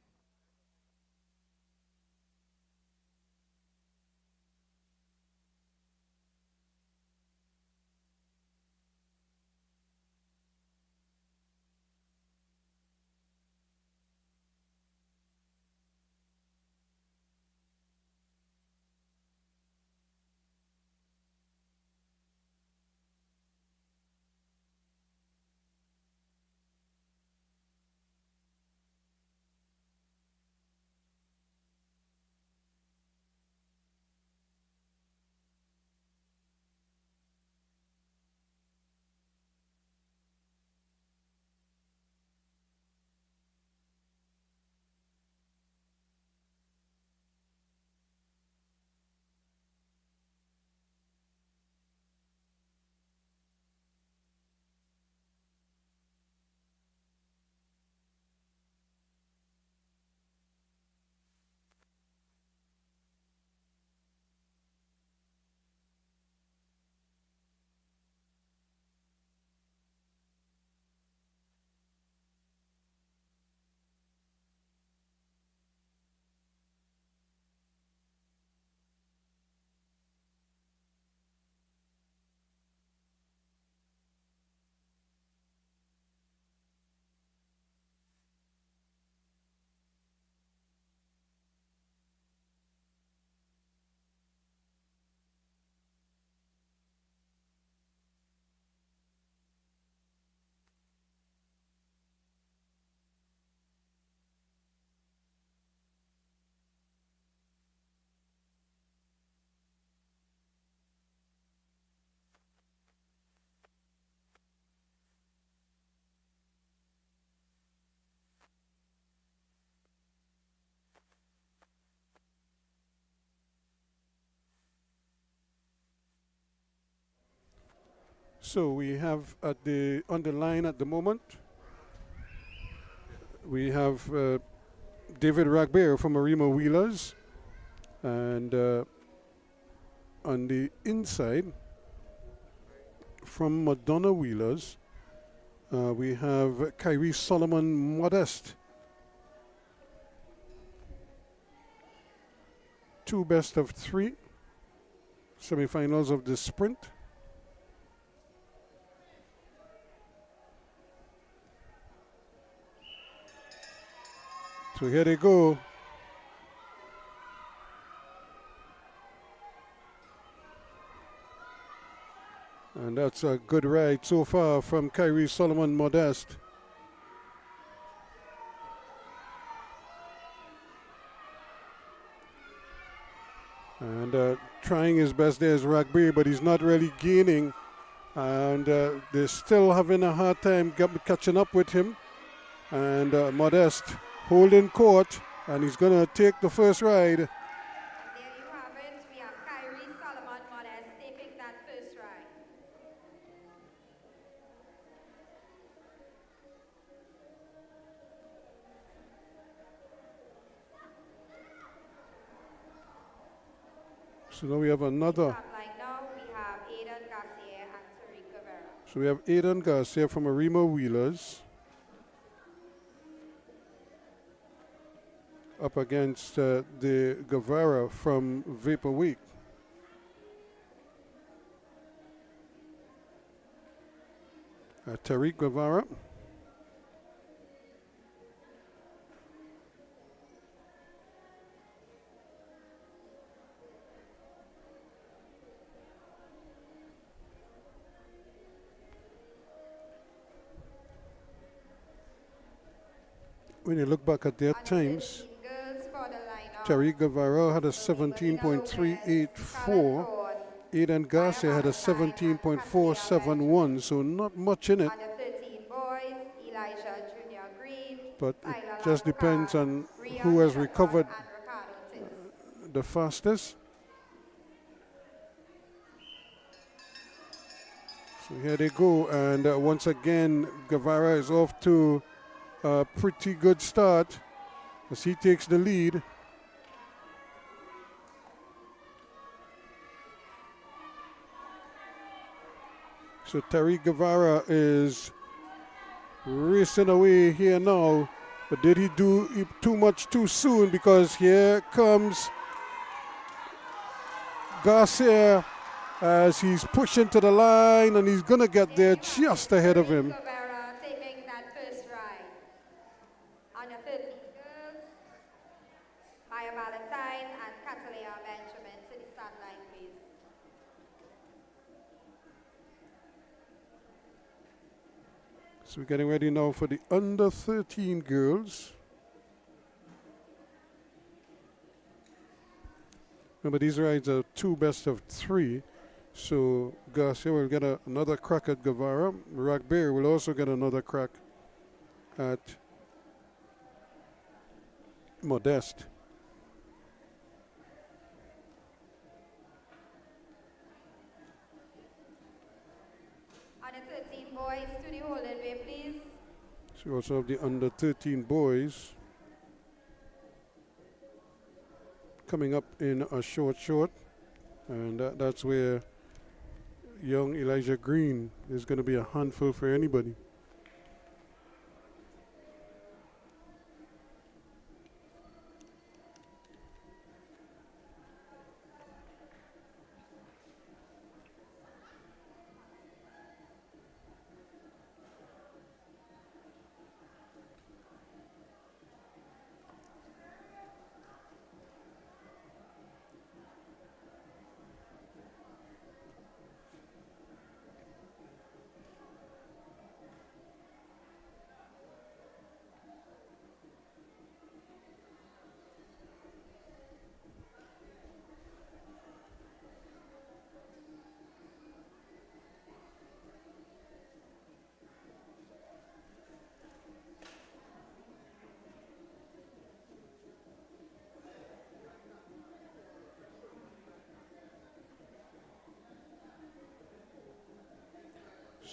So we have on the line at the moment, we have David Ragbear from Arima Wheelers, and on the inside from Madonna Wheelers, we have Kyrie Solomon Modest. Two best of three semifinals of the sprint. So here they go. And that's a good ride so far from Kyrie Solomon Modest. And trying his best there is Ragbear, but he's not really gaining. And they're still having a hard time catching up with him. And Modest holding court, and he's going to take the first ride. There you have it. We have Kyrie Solomon Modest taking that first ride. So now we have another. Now we have Aidan Garcia and Tariq Guevara. So we have Aidan Garcia from Arima Wheelers up against the Guevara from Vapor Week. Tariq Guevara. When you look back at their times, Tariq Guevara had a 17.384. Aidan Garcia had a 17.471, so not much in it. But it just depends on who has recovered the fastest. So here they go, and once again, Guevara is off to a pretty good start as he takes the lead. So Terry Guevara is racing away here now. But did he do too much too soon? Because here comes Garcia as he's pushing to the line, and he's going to get there just ahead of him. Guevara taking that first ride. Under 13 girls, Maya Valentine and Catalina Benjamin to the start line, please. So we're getting ready now for the under 13 girls. Remember, these rides are 2 best of 3. So Garcia will get another crack at Guevara. Ragbir will also get another crack at Modeste. Under 13 boys to the holding way, please. So we also have the under 13 boys coming up in a short. And that's where young Elijah Green is going to be a handful for anybody.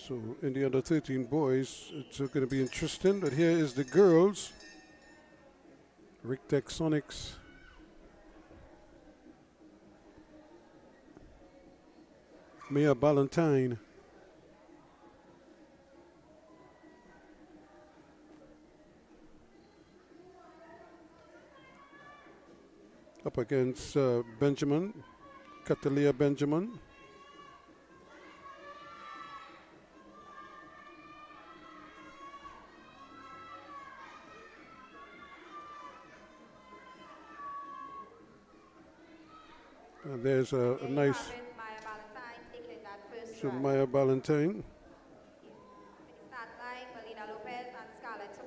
So in the under 13 boys, it's going to be interesting. But here is the girls. Rick Texonics. Mia Ballantyne. Up against Benjamin, Catalia Benjamin. And there's a nice. Maya Valentine taking that first So ride. Maya Ballantyne. Start line, Melina Lopez and Scarlett.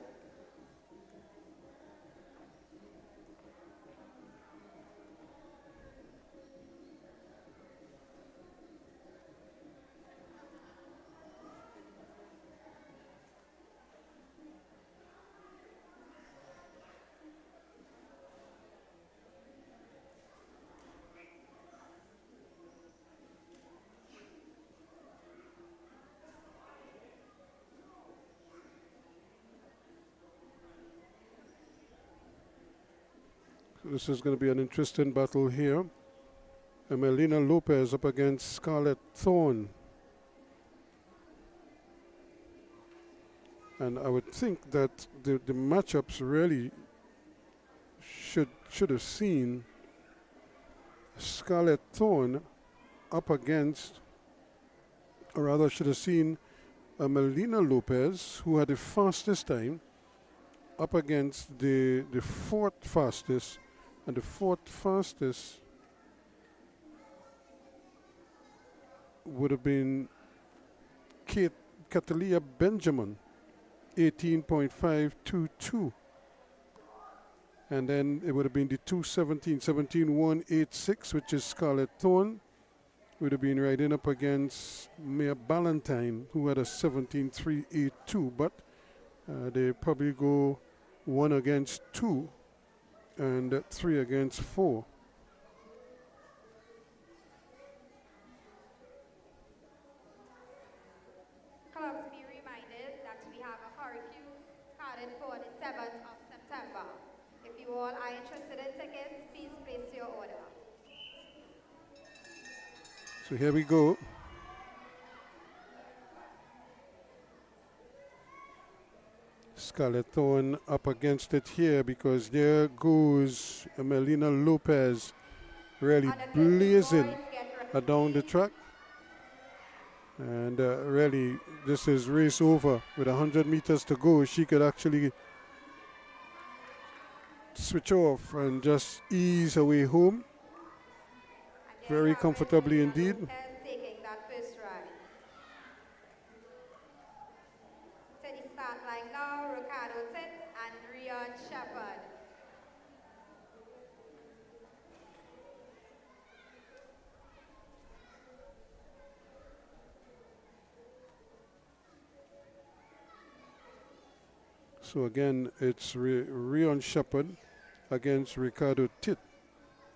This is going to be an interesting battle here. Melina Lopez up against Scarlett Thorne. And I would think that the matchups really should have seen Scarlett Thorne up against, or rather should have seen Melina Lopez, who had the fastest time, up against the 4th fastest. And the 4th fastest would have been Catalia Benjamin, 18.522. And then it would have been the 17.186, which is Scarlett Thorne. Would have been right in up against Mia Ballantyne, who had a 17.382. But they probably go 1 against 2. And 3 against 4. Clubs, be reminded that we have a curfew carded for the 7th of September. If you all are interested in tickets, please place your order. So here we go. Scarlett Thorne up against it here because there goes Melina Lopez really On the 13 blazing boys, get down the ready. track. And really, this is race over. With 100 meters to go, she could actually switch off and just ease her way home And there you very have it, comfortably Melina indeed. Lopez taking that first ride. To the start line now, Ricardo Titz and Rion Shepard. So again, it's Rion Shepard against Ricardo Tit,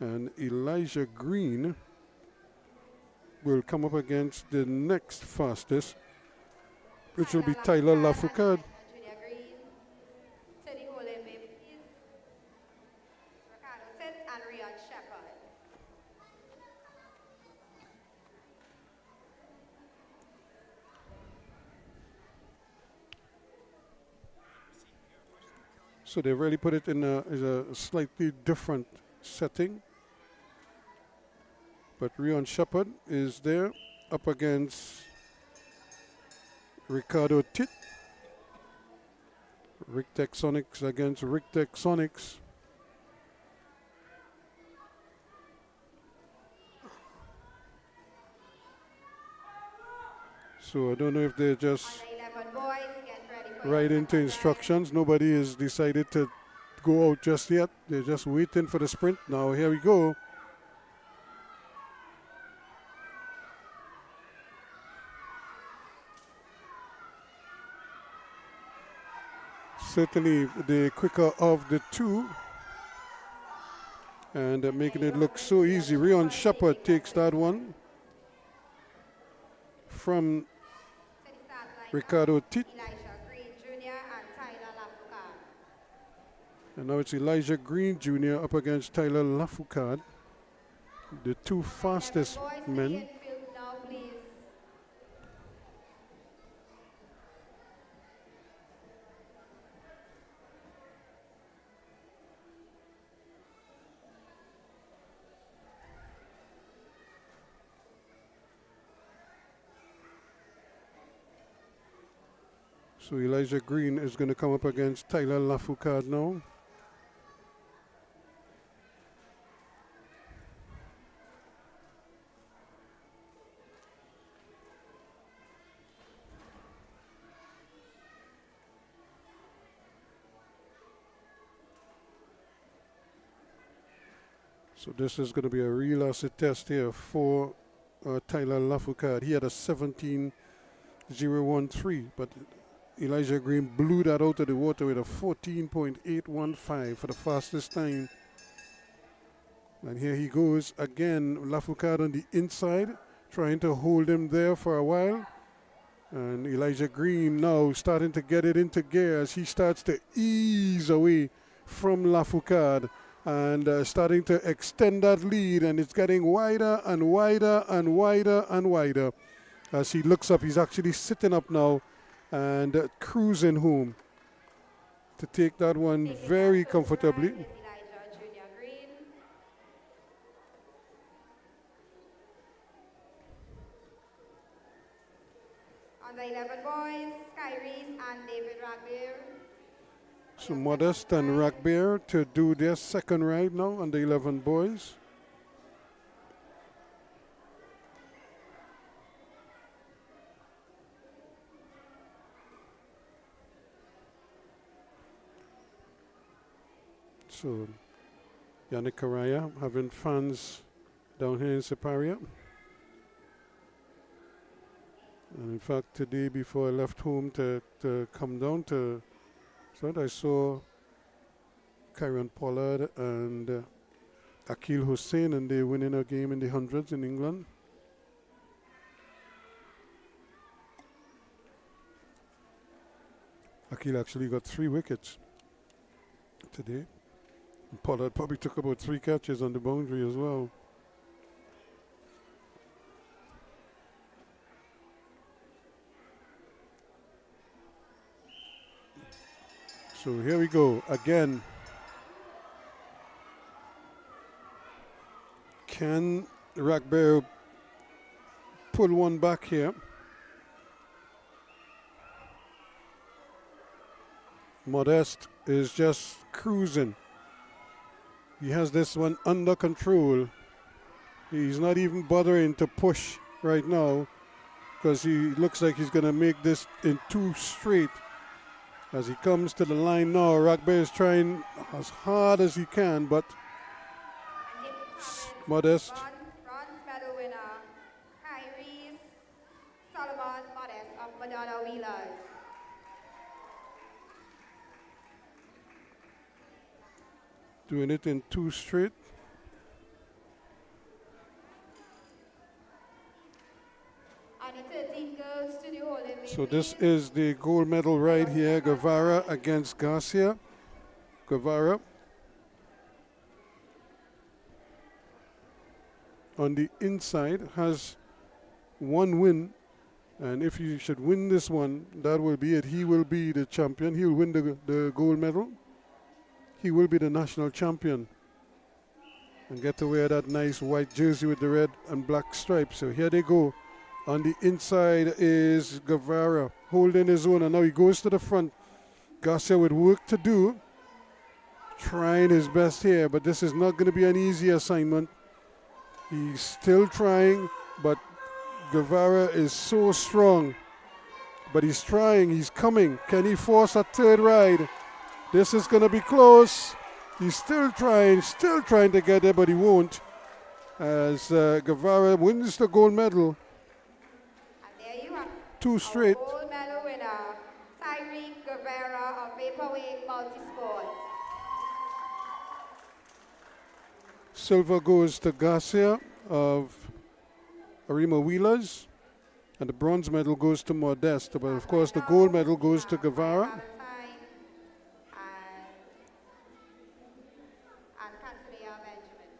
and Elijah Green will come up against the next fastest, which will be Tyler Lafourcade. Junior Green. To the hole in may please. Ricardo Titz and Rion Shepard. So they really put it in a slightly different setting. But Rion Shepard is there up against Ricardo Tit. Rick Texonics against Rick Texonics. So I don't know if they're just On the 11 boys, get ready for right your into second instructions. Nobody has decided to go out just yet. They're just waiting for the sprint. Now here we go. Certainly the quicker of the two, and making it look so easy. Rion Shepard takes that one from To the start line Ricardo Tit. now, Elijah Green Jr. and Tyler Lafourcade. And now it's Elijah Green Jr. up against Tyler Lafourcade, the two fastest Boys to the men. infield now, please. So Elijah Green is going to come up against Tyler Lafourcade now. So this is going to be a real acid test here for Tyler Lafourcade. He had a 17.013, but Elijah Green blew that out of the water with a 14.815 for the fastest time. And here he goes again, Lafourcade on the inside, trying to hold him there for a while. And Elijah Green now starting to get it into gear as he starts to ease away from Lafourcade and starting to extend that lead, and it's getting wider and wider and wider and wider. As he looks up, he's actually sitting up now and cruising home to take that one Taking very that first comfortably. ride is Elijah Junior Green. On the 11 boys, Kyrie's and David Ragbear. So Modest and Rackbear to do their second ride now on the 11 boys. So Yannick Karaya having fans down here in Siparia. And in fact, today before I left home to come down to Strat, I saw Kyron Pollard and Akil Hussain, and they winning a game in the hundreds in England. Akil actually got 3 wickets today. And Pollard probably took about 3 catches on the boundary as well. So here we go again. Can Ragbert pull one back here? Modeste is just cruising. He has this one under control. He's not even bothering to push right now because he looks like he's going to make this in 2 straight. As he comes to the line now, Ragbert is trying as hard as he can, but Modeste. Bronze medal winner, Kyrie's Solomon Modeste of Madonna Wheelers. Doing it in 2 straight. And the 13 girls to the hole in So this is the gold medal right here, Guevara against Garcia. Guevara on the inside has 1 win, and if he should win this one, that will be it. He will be the champion. He will win the gold medal. He will be the national champion and get to wear that nice white jersey with the red and black stripes. So here they go. On the inside is Guevara holding his own, and now he goes to the front. Garcia with work to do, trying his best here, but this is not going to be an easy assignment. He's still trying, but Guevara is so strong. But he's trying, he's coming. Can he force a 3rd ride? This is going to be close. He's still trying to get there, but he won't. As Guevara wins the gold medal. And there you have 2 straight. gold medal winner, Tyree Guevara of Vaporweight Multisport. Silver goes to Garcia of Arima Wheelers, and the bronze medal goes to Modeste. But of course, the gold medal goes to Guevara. And Tanzania Benjamin.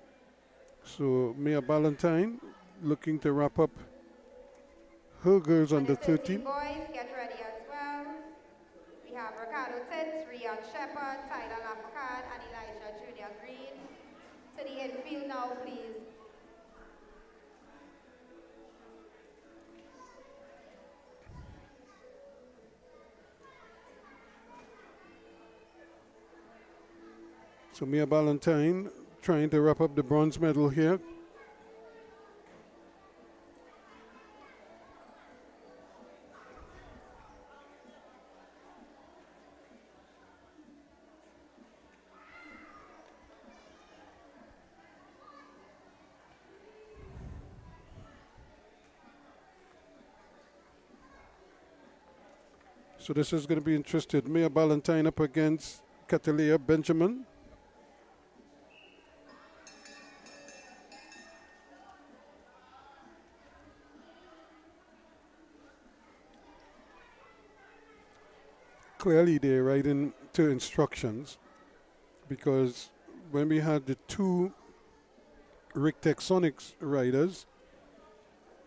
So Mia Ballantyne looking to wrap up her girls under 13. Boys, get ready as well. We have Ricardo Titz, Rian Shepard, Tyler Lafacade, and Elijah Junior Green. To the infield now, please. So Mia Ballantyne trying to wrap up the bronze medal here. So this is going to be interesting. Mia Ballantyne up against Catalea Benjamin. Clearly they're writing to instructions, because when we had the 2 Rick Texonics riders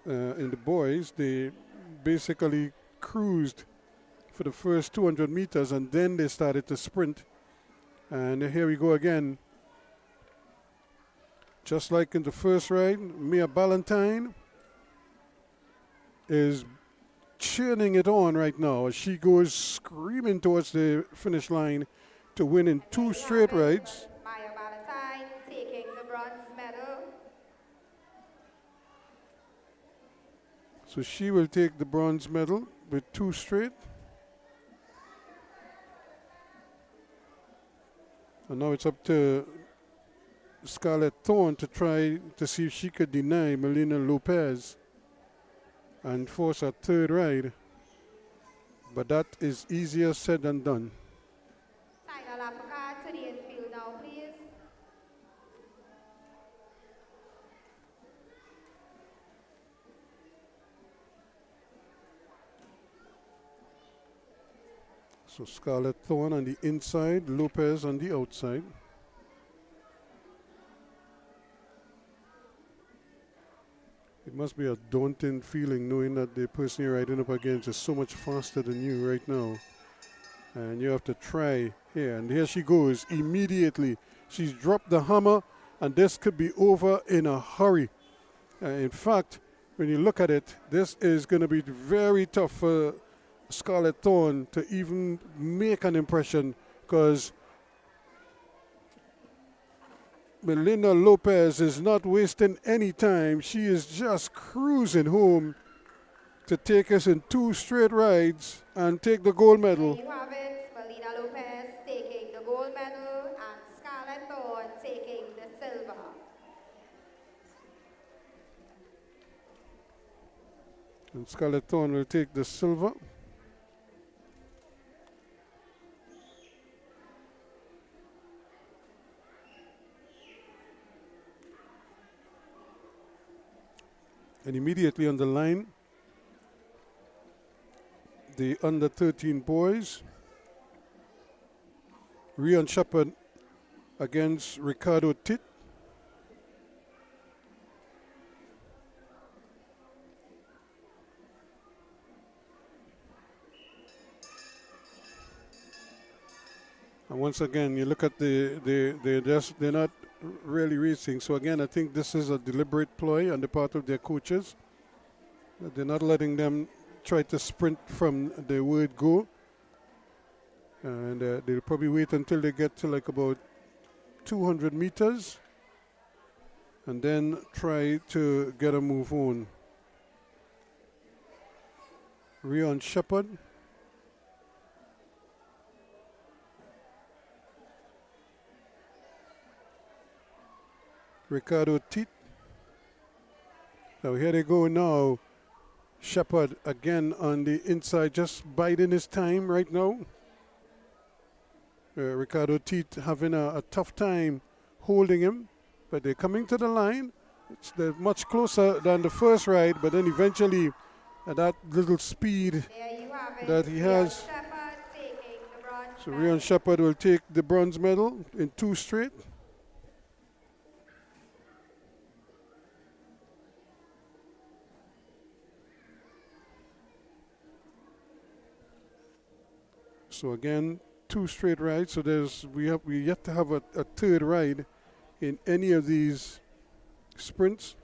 in the boys, they basically cruised for the first 200 meters, and then they started to sprint. And here we go again. Just like in the first ride, Mia Ballantyne is churning it on right now as she goes screaming towards the finish line to win in 2 straight rides. Maya Ballantyne taking the bronze medal. So she will take the bronze medal with 2 straight. And now it's up to Scarlett Thorne to try to see if she could deny Melina Lopez and force a 3rd ride. But that is easier said than done. Tyler Lafacade to the infield now, please. So Scarlett Thorne on the inside, Lopez on the outside. It must be a daunting feeling knowing that the person you're riding up against is so much faster than you right now. And you have to try here. And here she goes immediately. She's dropped the hammer, and this could be over in a hurry. In fact, when you look at it, this is going to be very tough for Scarlett Thorne to even make an impression, because Melinda Lopez is not wasting any time. She is just cruising home to take us in 2 straight rides and take the gold medal. There you have it, Melina Lopez taking the gold medal and Scarlett Thorne taking the silver. And Scarlett Thorne will take the silver. And immediately on the line, the under 13 boys. Rion Shepard against Ricardo Tit. And once again, you look at they're not really racing. So again, I think this is a deliberate ploy on the part of their coaches. They're not letting them try to sprint from the word go. And they'll probably wait until they get to like about 200 meters and then try to get a move on. Rion Shepard. Ricardo Tit. Now here they go now. Shepard again on the inside, just biding his time right now. Ricardo Tit having a tough time holding him, but they're coming to the line. They're much closer than the first ride, but then eventually that little speed that he has. So Rion Shepard will take the bronze medal in 2 straight. So again, 2 straight rides. So we yet to have a third ride in any of these sprints.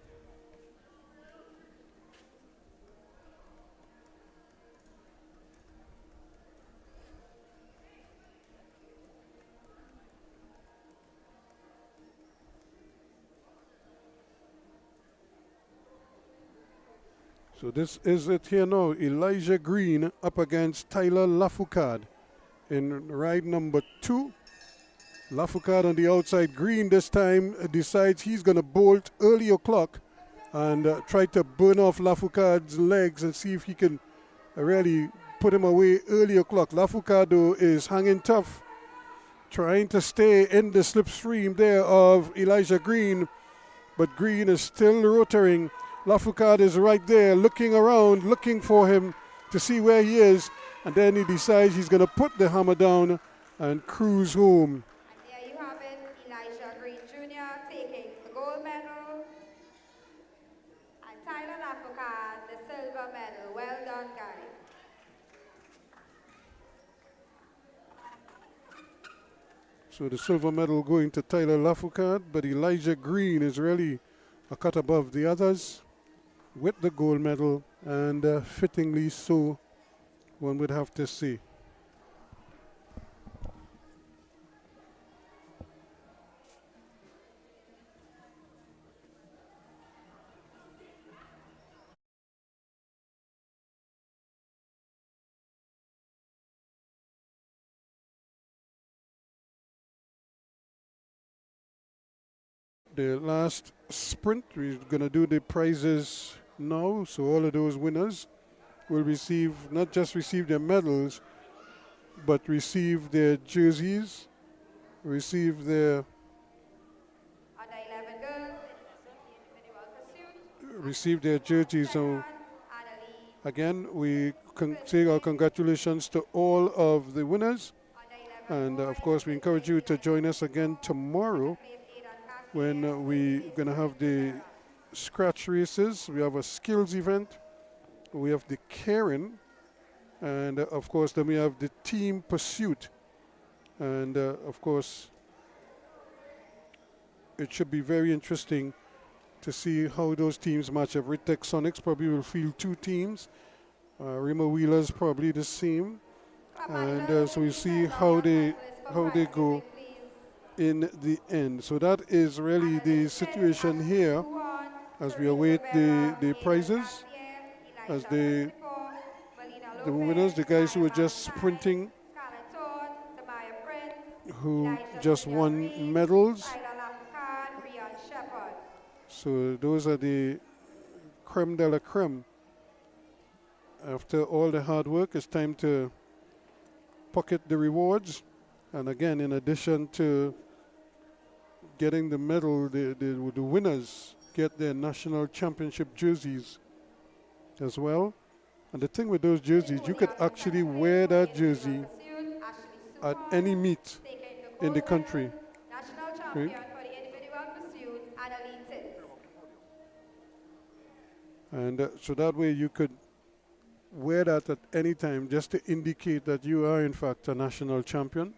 So this is it here now. Elijah Green up against Tyler Lafoucade in ride number 2. Lafoucade on the outside. Green this time decides he's going to bolt early o'clock and try to burn off Lafoucade's legs and see if he can really put him away early o'clock. Lafoucade though is hanging tough, trying to stay in the slipstream there of Elijah Green, but Green is still rotating. Lafoucade is right there looking around, looking for him to see where he is, and then he decides he's going to put the hammer down and cruise home. And there you have it, Elijah Green Jr. taking the gold medal, and Tyler Lafoucade the silver medal. Well done, guys. So the silver medal going to Tyler Lafoucade, but Elijah Green is really a cut above the others with the gold medal, and fittingly so, one would have to say. The last sprint, we're going to do the prizes now, so all of those winners will receive, not just receive their medals, but receive their jerseys, receive their Under 11 girls, individual pursuit. receive their jerseys. So again, we say our congratulations to all of the winners, and of course we encourage you to join us again tomorrow when we're going to have the scratch races. We have a skills event, we have the Karen, And of course, then we have the team pursuit. And of course, it should be very interesting to see how those teams match up. Ritech Sonics probably will field 2 teams. Rima Wheelers probably the same. And so we see how they go in the end. So that is really the situation here as we await the prizes, as the winners, the guys who are just sprinting, who just won medals. So those are the creme de la creme. After all the hard work, it's time to pocket the rewards. And again, in addition to getting the medal, the winners get their national championship jerseys as well. And the thing with those jerseys, you could actually wear that jersey at any meet in the country. Right? And so that way you could wear that at any time just to indicate that you are in fact a national champion.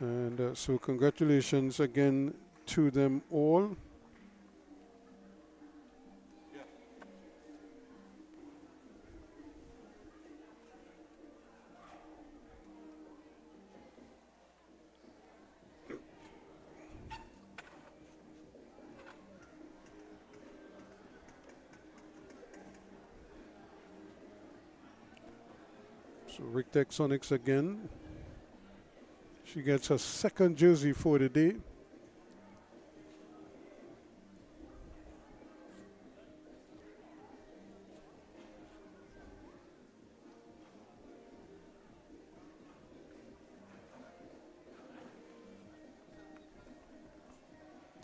And so congratulations again to them all. So Rictech Sonics again. She gets her second jersey for the day.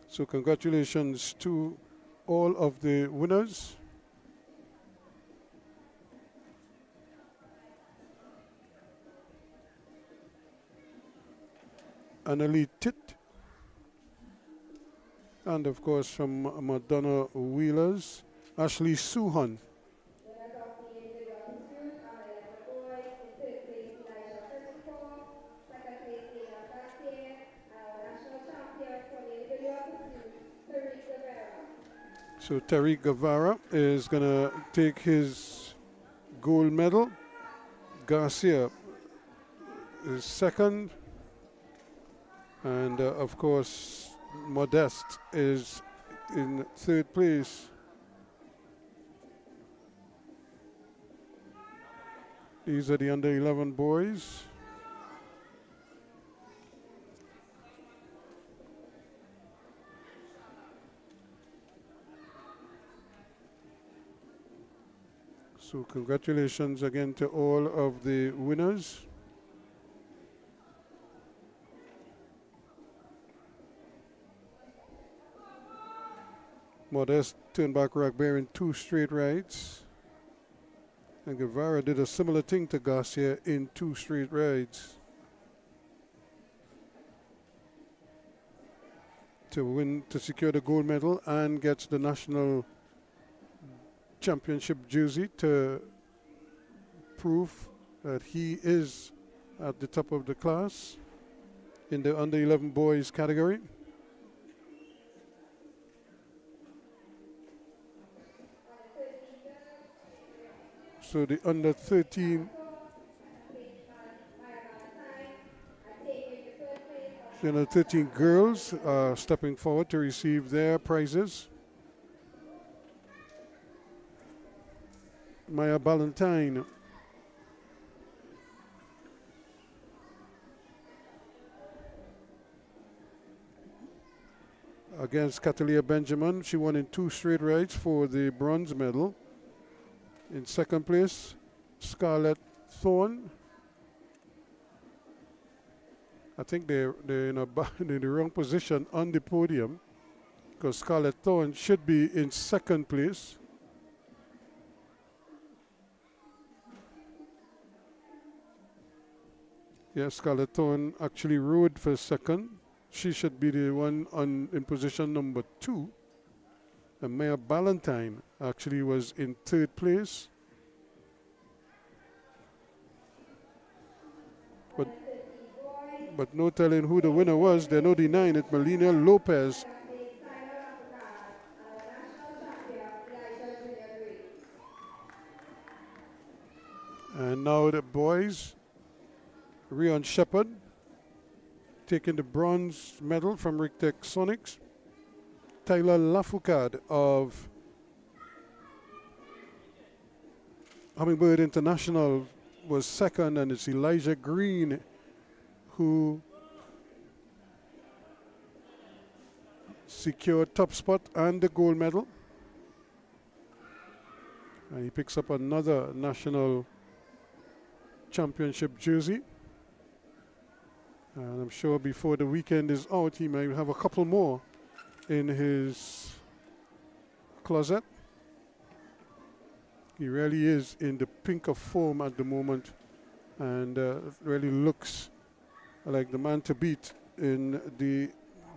So congratulations to all of the winners. Annalie Tit, and of course from Madonna Wheelers, Ashley Suhan. So Tariq Guevara is going to take his gold medal. Garcia is second. And of course, Modeste is in third place. These are the under 11 boys. So congratulations again to all of the winners. Modeste turned back rack bearing 2 straight rides. And Guevara did a similar thing to Garcia in 2 straight rides to win, to secure the gold medal and gets the national championship jersey to prove that he is at the top of the class in the under 11 boys category. So the under 13, the under 13 girls are stepping forward to receive their prizes. Maya Ballantyne against Catalia Benjamin. She won in 2 straight rides for the bronze medal. In second place, Scarlett Thorne. I think they're in the wrong position on the podium because Scarlett Thorne should be in second place. Yes, Scarlett Thorne actually rode for second. She should be the one in position number 2. And Maya Ballantyne actually was in third place. but no telling who the winner was. There's no denying it. Melina Lopez. And now the boys, Rion Shepard taking the bronze medal from Rictech Sonics. Tyler Lafoucade of Hummingbird International was second, and it's Elijah Green who secured top spot and the gold medal. And he picks up another national championship jersey. And I'm sure before the weekend is out, he might have a couple more in his closet. He really is in the pink of form at the moment, and really looks like the man to beat in the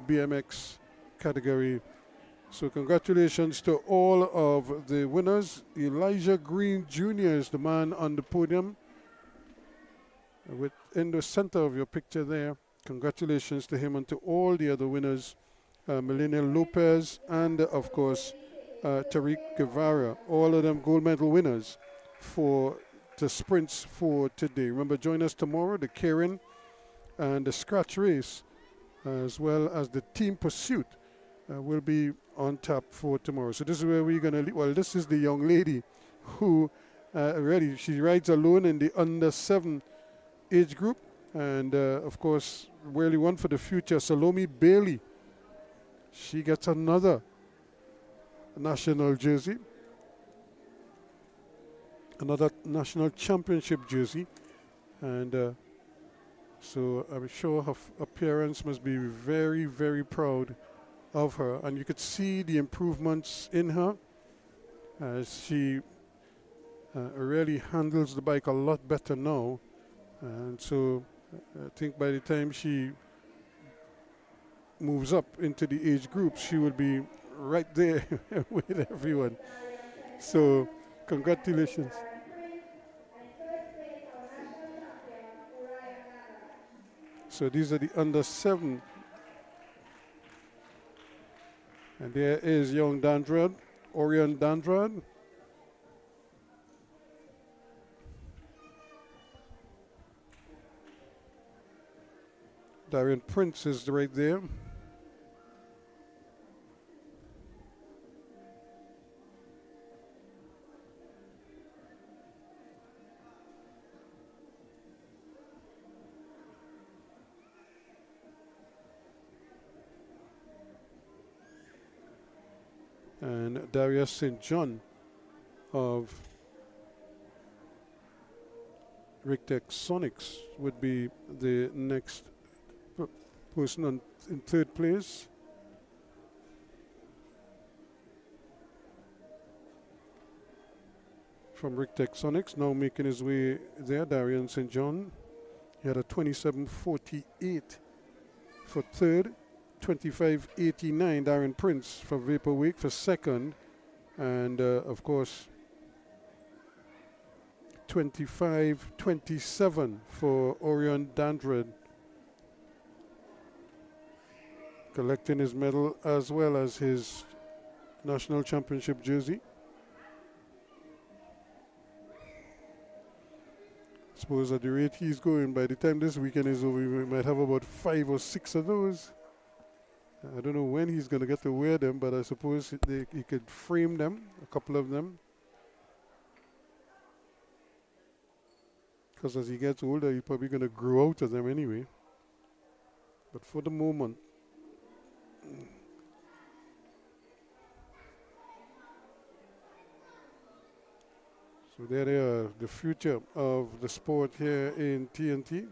BMX category. So congratulations to all of the winners. Elijah Green Jr. is the man on the podium, in the center of your picture there. Congratulations to him and to all the other winners, Melina Lopez and of course Tariq Guevara, all of them gold medal winners for the sprints for today. Remember, join us tomorrow, the Karen and the scratch race, as well as the team pursuit will be on tap for tomorrow. So this is where we're going to, well, this is the young lady who she rides alone in the under 7 age group, and of course really one for the future, Salome Bailey. She gets another national jersey, another national championship jersey, and so I'm sure her parents must be very, very proud of her, and you could see the improvements in her as she really handles the bike a lot better now. And so I think by the time she moves up into the age group, she will be right there with everyone. So congratulations. So these are the under 7. And there is young Dandrad, Orion Dandrad. Darian Prince is right there. And Darius St. John of Rictech Sonics would be the next person in third place. From Rictech Sonics, now making his way there, Darian St. John. He had a 27.48 for third, 25.89 Darren Prince for Vaporwake for second, and of course 25.27 for Orion Dandrad, collecting his medal as well as his national championship jersey. I suppose at the rate he's going, by the time this weekend is over, we might have about 5 or 6 of those. I don't know when he's going to get to wear them, but I suppose he could frame them, a couple of them. Because as he gets older, he's probably going to grow out of them anyway. But for the moment, so there they are, the future of the sport here in TNT.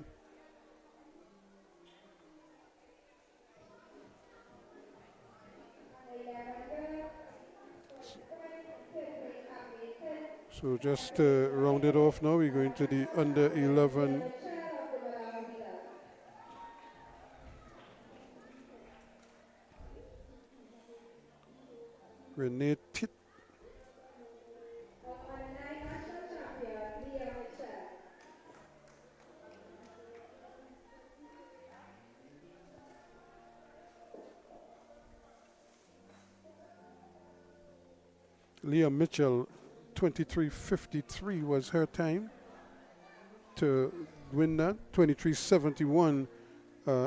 So just round it off now, we're going to the under 11. Renee Tit. Leah Mitchell, 23:53 was her time to win that. 23:71,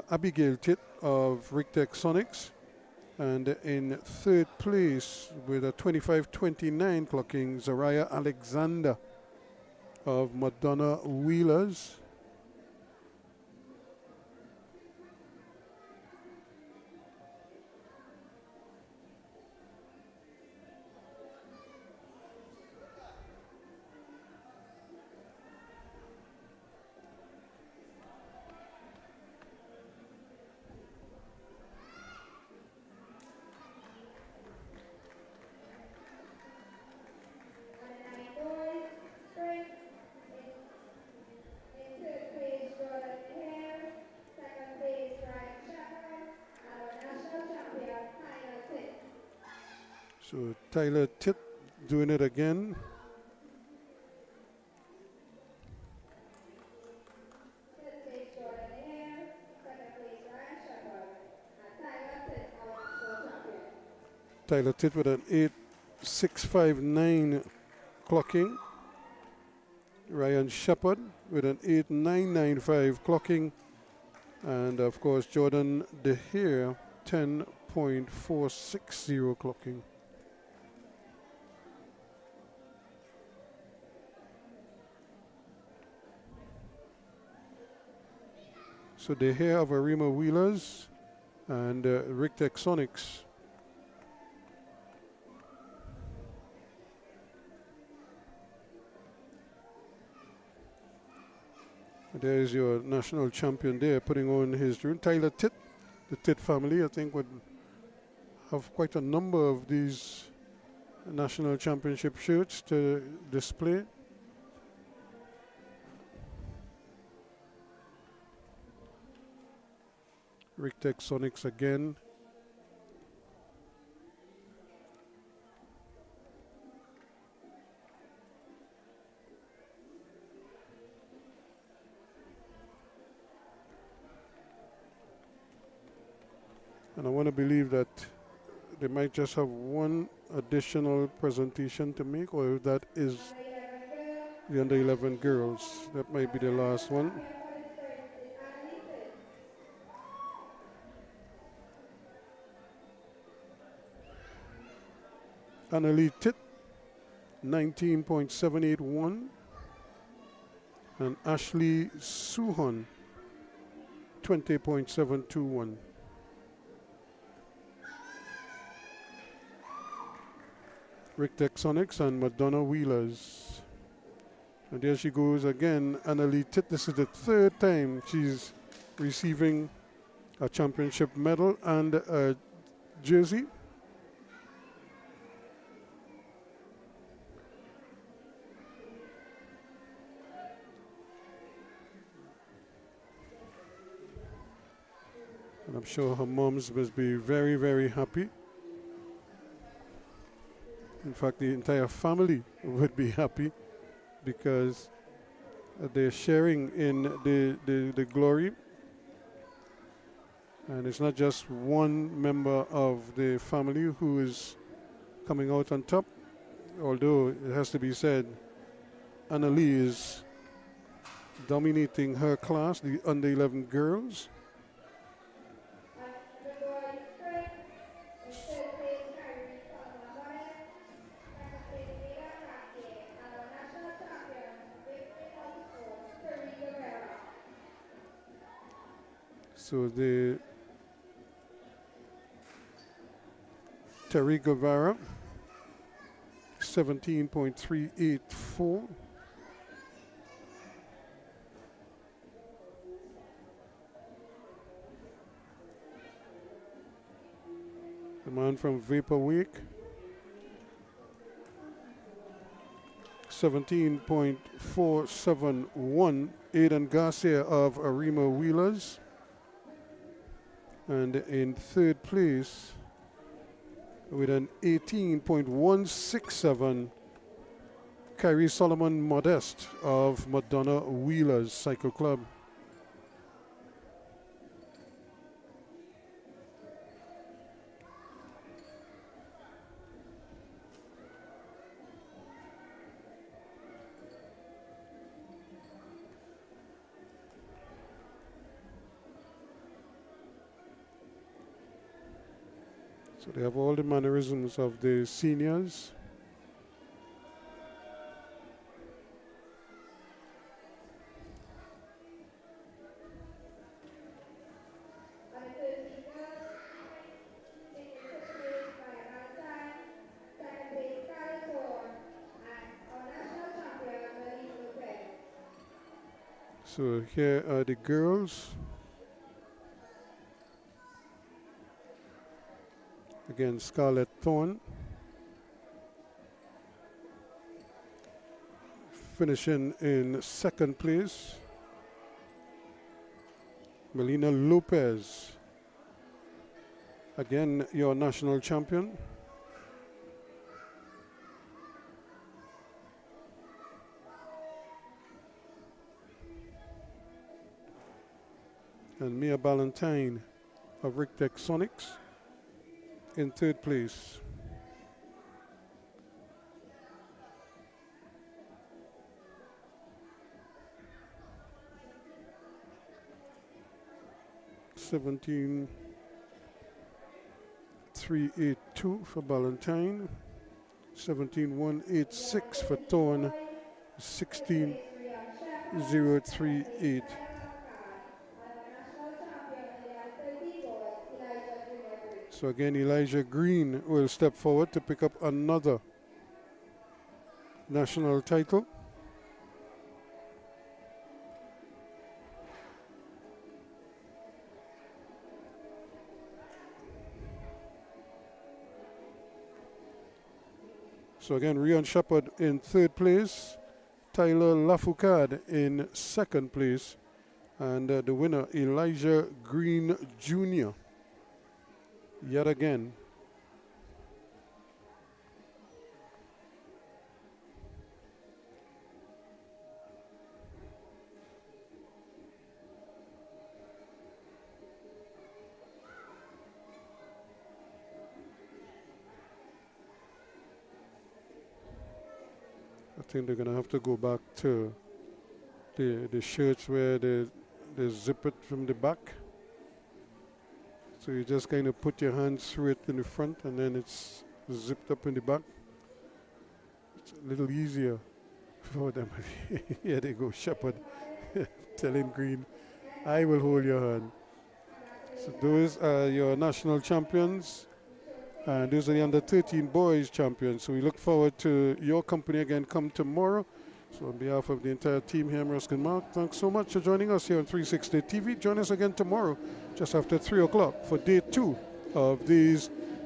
Abigail Titt of Rictech Sonics. And in third place with a 25:29 clocking, Zariah Alexander of Madonna Wheelers. So Tyler Titt doing it again. Tyler Titt with an 8:659 clocking. Ryan Shepard with an 8:995 clocking. And of course Jordan DeHare 10.460 clocking. So DeHare of Arima Wheelers and Rictech Sonics. There's your national champion there putting on his dream. Tyler Titt, the Titt family, I think would have quite a number of these national championship shirts to display. Rictech Sonics again. And I want to believe that they might just have one additional presentation to make, or if that is the under 11 girls. That might be the last one. Annalie Titt, 19.781. And Ashley Suhan, 20.721. Rictech Sonics and Madonna Wheelers. And there she goes again, Annalie Titt. This is the third time she's receiving a championship medal and a jersey. And I'm sure her moms must be very, very happy. In fact, the entire family would be happy because they're sharing in the glory. And it's not just one member of the family who is coming out on top, although it has to be said, Annalie is dominating her class, the under 11 girls. So the Terry Guevara, 17.384. The man from Vaporwake, 17.471. Aidan Garcia of Arima Wheelers. And in third place with an 18.167, Kyrie Solomon Modeste of Madonna Wheelers Cycle Club. So they have all the mannerisms of the seniors. So here are the girls. Again, Scarlett Thorne. Finishing in second place. Melina Lopez. Again, your national champion. And Mia Ballantyne of Rictech Sonics in third place. $17,382 for Ballantyne, 17,186 for Thorne, 16,038. So again, Elijah Green will step forward to pick up another national title. So again, Rion Shepard in third place, Tyler Lafoucade in second place, and the winner, Elijah Green Jr. Yet again. I think they're going to have to go back to the shirts where they zip it from the back. So you just kind of put your hands through it in the front and then it's zipped up in the back. It's a little easier for them. Here they go, Shepard telling Green, I will hold your hand. So those are your national champions. And those are the under 13 boys champions. So we look forward to your company again come tomorrow. So on behalf of the entire team here, Ruskin Mark, thanks so much for joining us here on 360 TV. Join us again tomorrow, just after 3 o'clock, for day 2 of the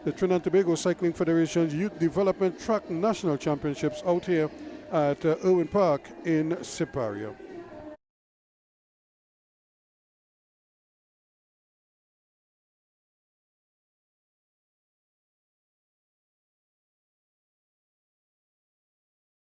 Trinidad and Tobago Cycling Federation's Youth Development Track National Championships out here at Irwin Park in Siparia.